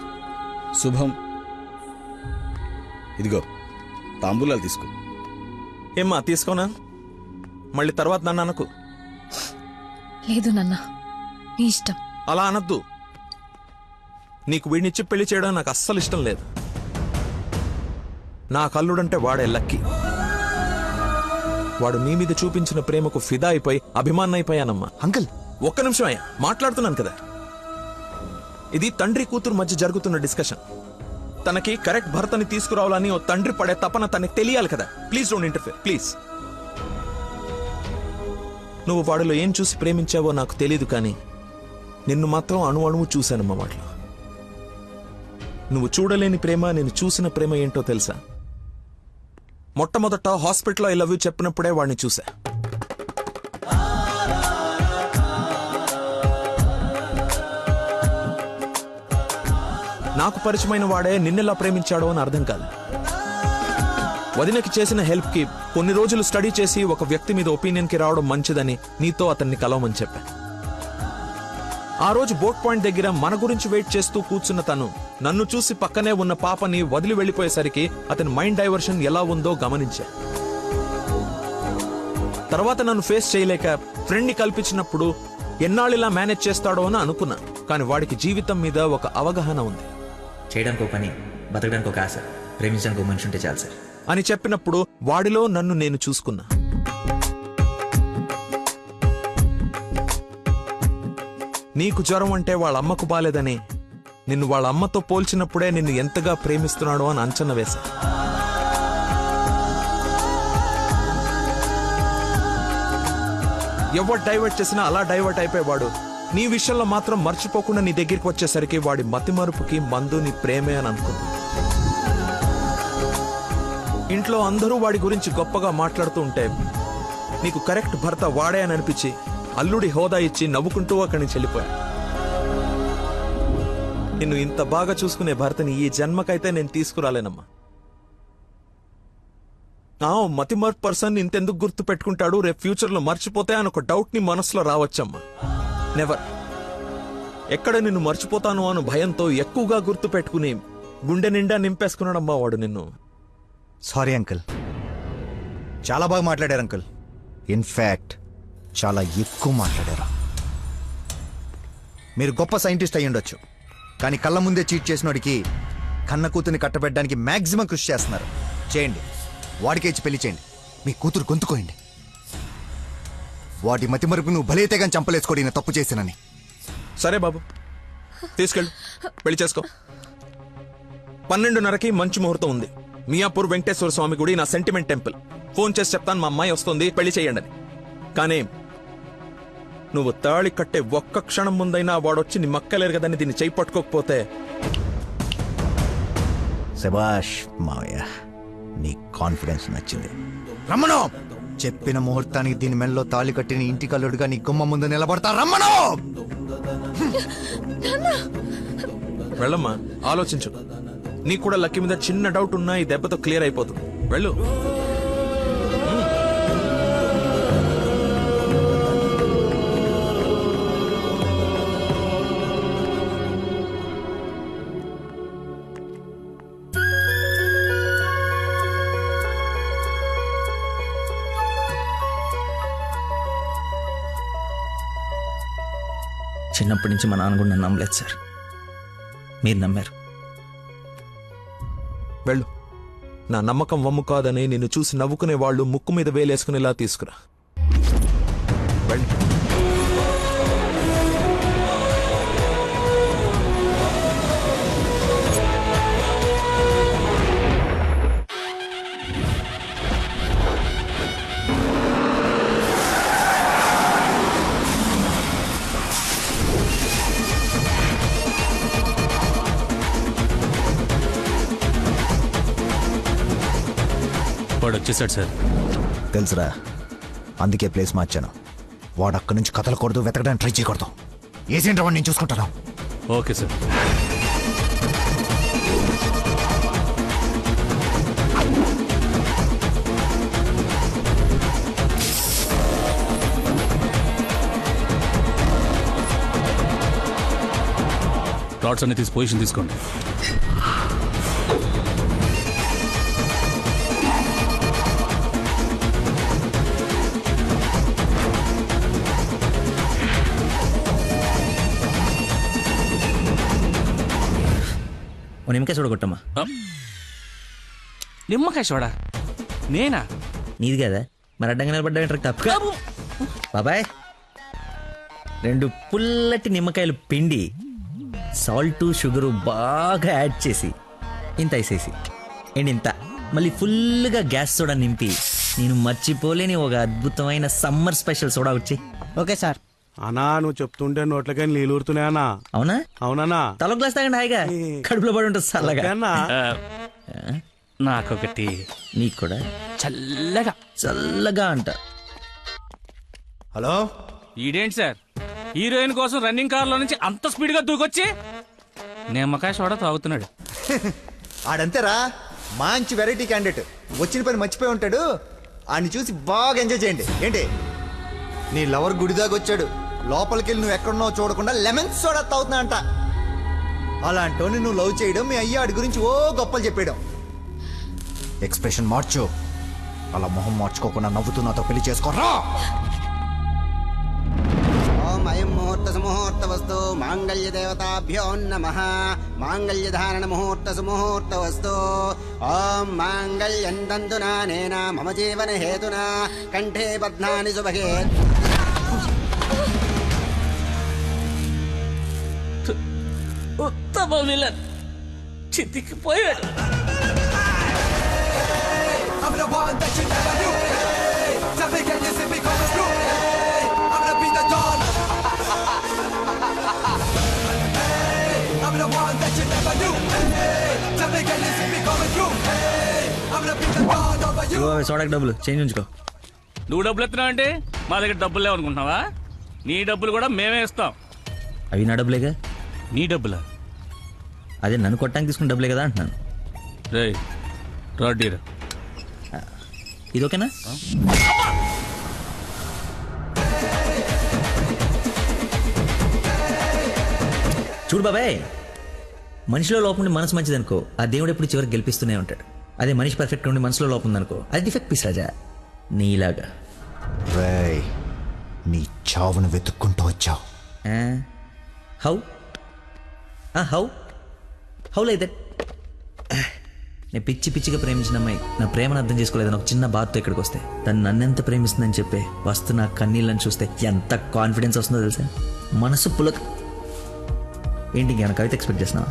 శుభం. ఇదిగో తాంబూలాలు తీసుకో. ఏమ్మా తీసుకోనా? మళ్ళీ తర్వాత నన్ను అనకు. లేదు నాన్న, మీ ఇష్టం. అలా అనద్దు. నీకు వీడినిచ్చి పెళ్లి చేయడం నాకు అస్సలు ఇష్టం లేదు. నా కల్లుడంటే వాడే లక్కీ. వాడు నీ మీద చూపించిన ప్రేమకు ఫిదా అయిపోయి అభిమానం అయిపోయానమ్మా. అంకుల్ ఒక్క నిమిషం అయ్యా, మాట్లాడుతున్నాను కదా. ఇది తండ్రి కూతురు మధ్య జరుగుతున్న డిస్కషన్. తనకి కరెక్ట్ భర్తని తీసుకురావాలని ఓ తండ్రి పడే తపన తనకి తెలియాలి కదా. Please don't interfere, please. నువ్వు వాడిలో ఏం చూసి ప్రేమించావో నాకు తెలీదు, కానీ నిన్ను మాత్రం అణువు చూశానమ్మా వాటిలో. నువ్వు చూడలేని ప్రేమ, నేను చూసిన ప్రేమ ఏంటో తెలుసా? మొట్టమొదట హాస్పిటల్లో ఐ లవ్ యూ చెప్పినప్పుడే వాడిని చూసా. నాకు పరిచయమైన వాడే నిన్నెలా ప్రేమించాడో అని అర్థం కాదు. వదినకి చేసిన హెల్ప్ కి కొన్ని రోజులు స్టడీ చేసి ఒక వ్యక్తి మీద ఒపీనియన్ కి రావడం మంచిదని నీతో అతన్ని కలవమని చెప్పా. ఆ రోజు బోట్ పాయింట్ దగ్గర మన గురించి వెయిట్ చేస్తూ కూర్చున్న తను నన్ను చూసి పక్కనే ఉన్న పాపని వదిలి వెళ్లిపోయేసరికి అతని మైండ్ డైవర్షన్ ఎలా ఉందో గమనించా. తర్వాత నన్ను ఫేస్ చేయలేక ఫ్రెండ్ ని కల్పించినప్పుడు ఎన్నాళ్ళిలా మేనేజ్ చేస్తాడో అని అనుకున్నా. కానీ వాడికి జీవితం మీద ఒక అవగాహన ఉంది. చేయడానికి ఒక పని, బతకడానికి ఒక ఆశ, ప్రేమించడానికి ఒక మనిషి ఉంటే చాలు సార్ అని చెప్పినప్పుడు వాడిలో నన్ను నేను చూసుకున్నా. నీకు జ్వరం అంటే వాళ్ళ అమ్మకు బాలేదని నిన్ను వాళ్ళ అమ్మతో పోల్చినప్పుడే నిన్ను ఎంతగా ప్రేమిస్తున్నాడో అని అంచనా వేశా. ఎవరు డైవర్ట్ చేసినా అలా డైవర్ట్ అయిపోయేవాడు నీ విషయంలో మాత్రం మర్చిపోకుండా నీ దగ్గరికి వచ్చేసరికి వాడి మతిమరుపుకి మందు నీ ప్రేమే అని అనుకున్నా. ఇంట్లో అందరూ వాడి గురించి గొప్పగా మాట్లాడుతూ ఉంటే నీకు కరెక్ట్ భర్త వాడే అని అనిపించి అల్లుడి హోదా ఇచ్చి నవ్వుకుంటూ అక్కడి నుంచి వెళ్ళిపోయా. నిన్ను ఇంత బాగా చూసుకునే భర్తని ఈ జన్మకైతే నేను తీసుకురాలేనమ్మా. మతిమర్పు పర్సన్ ఇంతెందుకు గుర్తు పెట్టుకుంటాడు, రేపు ఫ్యూచర్ లో మర్చిపోతే అని ఒక డౌట్ ని మనసులో రావచ్చమ్మా. నెవర్. ఎక్కడ నిన్ను మర్చిపోతాను అను భయంతో ఎక్కువగా గుర్తు పెట్టుకుని గుండె నిండా నింపేసుకున్నాడమ్మా వాడు నిన్ను. సారీ అంకుల్, చాలా బాగా మాట్లాడారు అంకుల్. ఇన్ఫాక్ట్ చాలా ఎక్కువ మాట్లాడారు. మీరు గొప్ప సైంటిస్ట్ అయి ఉండొచ్చు, కానీ కళ్ళ ముందే చీట్ చేసినోడికి కన్న కూతుర్ని కట్టబెట్టడానికి మాక్సిమం కృషి చేస్తున్నారు. చేయండి, వాడికే ఇచ్చి పెళ్లి చేయండి. మీ కూతురు గొంతుకోయండి. వాటి మతి మరుపు నువ్వు బలైతే కానీ చంపలేసుకోడి నేను తప్పు చేశానని. సరే బాబు, తీసుకెళ్ళు, పెళ్లి చేసుకో. 12:30కి మంచి ముహూర్తం ఉంది. మియాపూర్ వెంకటేశ్వర స్వామి గుడి, నా సెంటిమెంట్ టెంపుల్. ఫోన్ చేసి చెప్తాను మా అమ్మాయి వస్తుంది, పెళ్లి చేయండి అని. కానీ నువ్వు తాళి కట్టే ఒక్క క్షణం ముందైనా వాడొచ్చి నీ మక్కలేరు కదని దీన్ని చేయి పట్టుకోకపోతే. శభాష్ మావయ్య, నీ కాన్ఫిడెన్స్ నచ్చింది. రమ్మను, చెప్పిన ముహూర్తానికి దీని మెల్లో తాళి కట్టిన ఇంటి కల్లుడుగా నీ గుమ్మ ముందు నిలబడతా. రమ్మను. వెళ్ళమ్మా, ఆలోచించు. నీకు కూడా లక్కీ మీద చిన్న డౌట్ ఉన్నా ఈ దెబ్బతో క్లియర్ అయిపోతుంది. వెళ్ళు. చిన్నప్పటి నుంచి మా నాన్న కూడా నన్ను నమ్మలేదు సార్. మీరు నమ్మారు. వెళ్ళు. నా నమ్మకం వమ్ము కాదని నిన్ను చూసి నవ్వుకునే వాళ్ళు ముక్కు మీద వేలేసుకునేలా తీసుకురా. వెళ్ళు. వాడు వచ్చేసాడు సార్. తెలుసురా, అందుకే ప్లేస్ మార్చాను. వాడు అక్కడి నుంచి కదలకూడదు, వెతకడానికి ట్రై చేయకూడదు. ఏజెంట్ వాడిని నేను చూసుకుంటాను. Okay sir. రాడ్స్ అన్ని తీసి పొజిషన్ తీసుకోండి. నిమ్మకాయ చూడగొట్టమ్మా. నిమ్మకాయ చూడా? నేనా? నీది కదా, మరి అడ్డంగా నిలబడ్డా తప్ప. బాబాయ్, 2 పుల్లటి నిమ్మకాయలు పిండి సాల్ట్ షుగరు బాగా యాడ్ చేసి ఇంత వేసేసి ఇంత మళ్ళీ ఫుల్గా గ్యాస్ సోడా నింపి నేను మర్చిపోలేని ఒక అద్భుతమైన సమ్మర్ స్పెషల్ సోడా వచ్చి. Okay sir. అన్నా నువ్వు చెప్తుంటే నోట్లకై నీళ్ళు ఊరుతున్నాయన్నా. అవునా? అవునన్నా. తల గ్లాస్ తాగండి హాయిగా, కడుపులో పడి ఉంటుంది చల్లగా. నాకొకటి. నీకు కూడా చల్లగా. చల్లగా అంట. హలో, ఈడేంటి సార్ హీరోయిన్ కోసం రన్నింగ్ కార్ లో నుంచి అంత స్పీడ్ గా దూకొచ్చి నిమ్మకాయ సోడా తాగుతున్నాడు. ఆడంతేరా, మంచి వెరైటీ క్యాండిడేట్. వచ్చిన పని మర్చిపోయి ఉంటాడు. ఆడిని చూసి బాగా ఎంజాయ్ చేయండి. ఏంటి, నీ లవర్ గుడిదాకా వచ్చాడు, లోపలికి నువ్వు ఎక్కడున్నావు చూడకుండా లెమన్ సోడా తాగుతున్నా అంట. అలాంటోని నువ్వు లవ్ చేయడం, మీ అయ్య ఆడి గురించి ఓ గొప్పలు చెప్పేయడం. ఎక్స్ప్రెషన్ మార్చు. అలా మొహం మార్చుకోకుండా నవ్వుతూ నాతో పెళ్లి చేసుకోరా. ఓం అయం ముహూర్త సుముహూర్త వస్తు మాంగళ్య దేవతాభ్యో నమః. మాంగళ్య ధారణ ముహూర్త సుముహూర్త వస్తు. ఓం మాంగళ్యం తంతునా నేన మమ జీవన హేతునా కంఠే బధ్నాని సుభగే. ఉత్తమ విలన్ చితికిపోయాడు. సోడాకి డబ్బులు చేంజ్ ఉంచుకో. నువ్వు డబ్బులు ఎత్తున్నావు అంటే మా దగ్గర డబ్బులు లేవనుకుంటున్నావా? నీ డబ్బులు కూడా మేమే ఇస్తాం. అవి నా డబ్బులేగా. నీ డబ్బులా? అదే నన్ను కొట్టడానికి తీసుకున్న డబ్బులే కదా అంటున్నాను. రే రాడీరా, ఇది ఓకేనా? చూడు బాబాయ్, మనిషిలో లోపం ఉండి మనసు మంచిదనుకో, ఆ దేవుడు ఎప్పుడు చివరికి గెలిపిస్తూనే ఉంటాడు. అదే మనిషి పర్ఫెక్ట్ ఉండి మనసులో లోపం ఉందనుకో, అది డిఫెక్ట్ పీస్ రాజా, నీలాగా. రేయ్, నీ చావును వెతుక్కుంటూ వచ్చావు. హౌ? How like that? నేను పిచ్చిగా ప్రేమించిన అమ్మాయి నా ప్రేమను అర్థం చేసుకోలేదని ఒక చిన్న బాధతో ఇక్కడికి వస్తే తను నన్నెంత ప్రేమిస్తుందని చెప్పే వస్తు నా కన్నీళ్ళని చూస్తే ఎంత కాన్ఫిడెన్స్ వస్తుందో తెలుసా? మనసు పులక. ఏంటి ఇంకేమైనా కవిత ఎక్స్పెక్ట్ చేస్తున్నావా?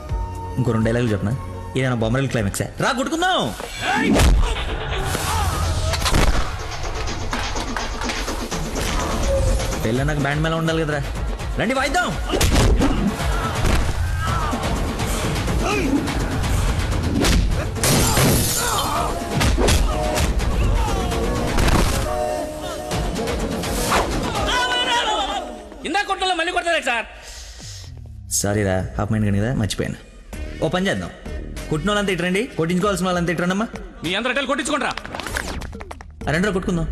ఇంకో 2 డైలాగులు చెప్పనా? ఏదైనా బొమ్మరల్ క్లైమాక్సా? రా కొట్టుకుందాం. పెళ్ళ నాకు బ్యాండ్ మేళ ఉండాలి కదరా, రండి వాయిద్దాం. ఇందా కొట్టలో మళ్ళీ కొడతారా సార్? సారీరా, హాఫ్ మైండ్ కానీ కదా, మర్చిపోయాను. ఓ పని చేద్దాం, కొట్టిన వాళ్ళంతా ఇట్రండి, కొట్టించుకోవాల్సిన వాళ్ళంతా ఇట్రండమ్మా. మీ అందరూ కొట్టించుకుంటారా? రెండో కొట్టుకుందాం.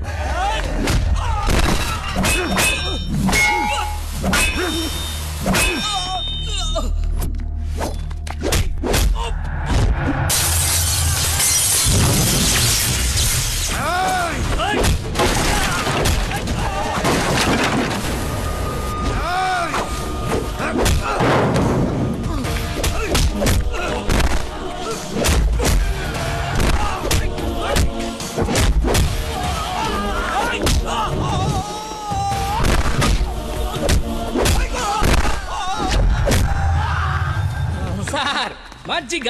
సార్ మజ్జిగ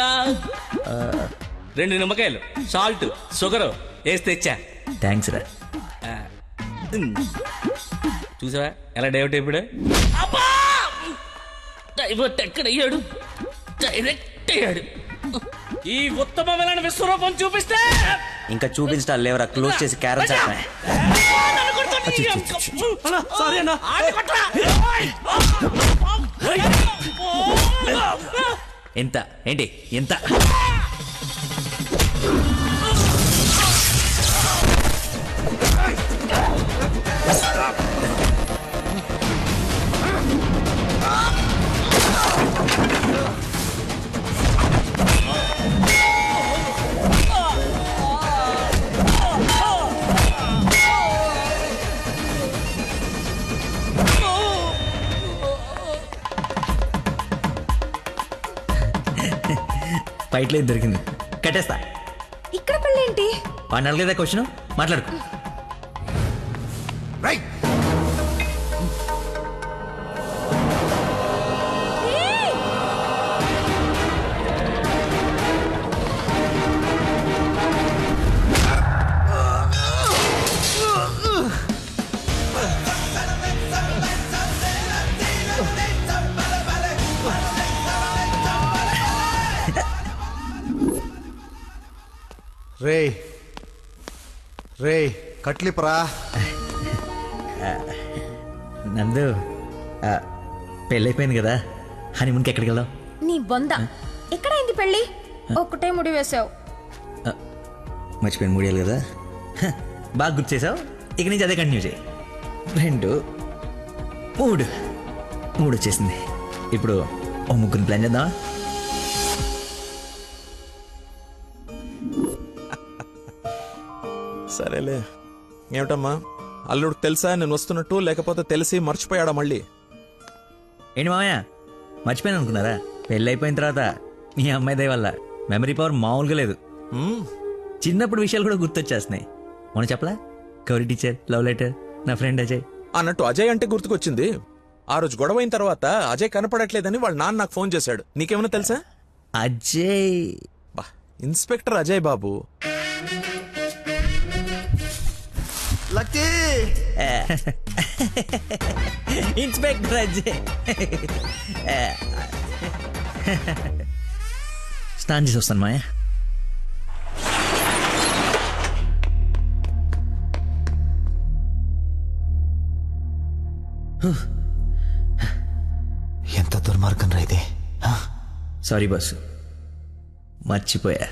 2 నిమ్మకాయలు, సాల్ట్, షుగర్ వేసి తెచ్చా. థ్యాంక్స్ రా. చూసావా ఎలా డైవర్ట్ అయిపోయాడు? డైవర్ట్ ఎక్కడయ్యాడు? డైరెక్ట్ అయ్యాడు. ఈ ఉత్తమమైన విశ్వరూపం చూపిస్తే ఇంకా చూపించడాలు లేవరా, క్లోజ్ చేసి క్యారల్ చేస్తా. ఎంత ఏంటి ఎంత? ఫైట్లో దొరికింది, కట్టేస్తా. ఇక్కడ పెళ్ళేంటి? వాడిని అడగలేదా క్వశ్చన్? మాట్లాడుకో. రే కట్లిపరా. నందు, పెళ్ళైపోయింది కదా, హనీమూన్కి ఎక్కడికి వెళ్దాం? నీ బొంద, ఎక్కడైంది పెళ్ళి? ఒక్కటే ముడి వేసావు. మర్చిపోయిన మూడేళ్ళు కదా, బాగా గుర్తు చేసావు. ఇక నుంచి అదే కంటిన్యూ చేయి. 2 3 వచ్చేసింది. ఇప్పుడు ఓ 3 ప్లాన్ చేద్దామా? సరేలే. ఏమిటమ్మా, అల్లుడికి తెలుసా నేను వస్తున్నట్టు, లేకపోతే తెలిసి మర్చిపోయాడా మళ్ళీ? ఏంటి మామయ్య, మర్చిపోయాను అనుకున్నారా? పెళ్ళి అయిపోయిన తర్వాత మీ అమ్మాయి దయ వల్ల మెమరీ పవర్ మామూలుగా లేదు. చిన్నప్పుడు విషయాలు కూడా గుర్తొచ్చేస్తున్నాయి. మనం చెప్పలా, గౌరీ టీచర్, లవ్ లెటర్, నా ఫ్రెండ్ అజయ్ అన్నట్టు. అజయ్ అంటే గుర్తుకొచ్చింది. ఆ రోజు గొడవ అయిన తర్వాత అజయ్ కనపడట్లేదని వాళ్ళ నాన్న నాకు ఫోన్ చేశాడు. నీకేమైనా తెలుసా? Ajay inspector Ajay Babu. Lucky inspector Ajay. స్నానం చేసి వస్తాను మాయా. ఎంత దుర్మార్గం రా ఇది. సారీ బాసు, మర్చిపోయా.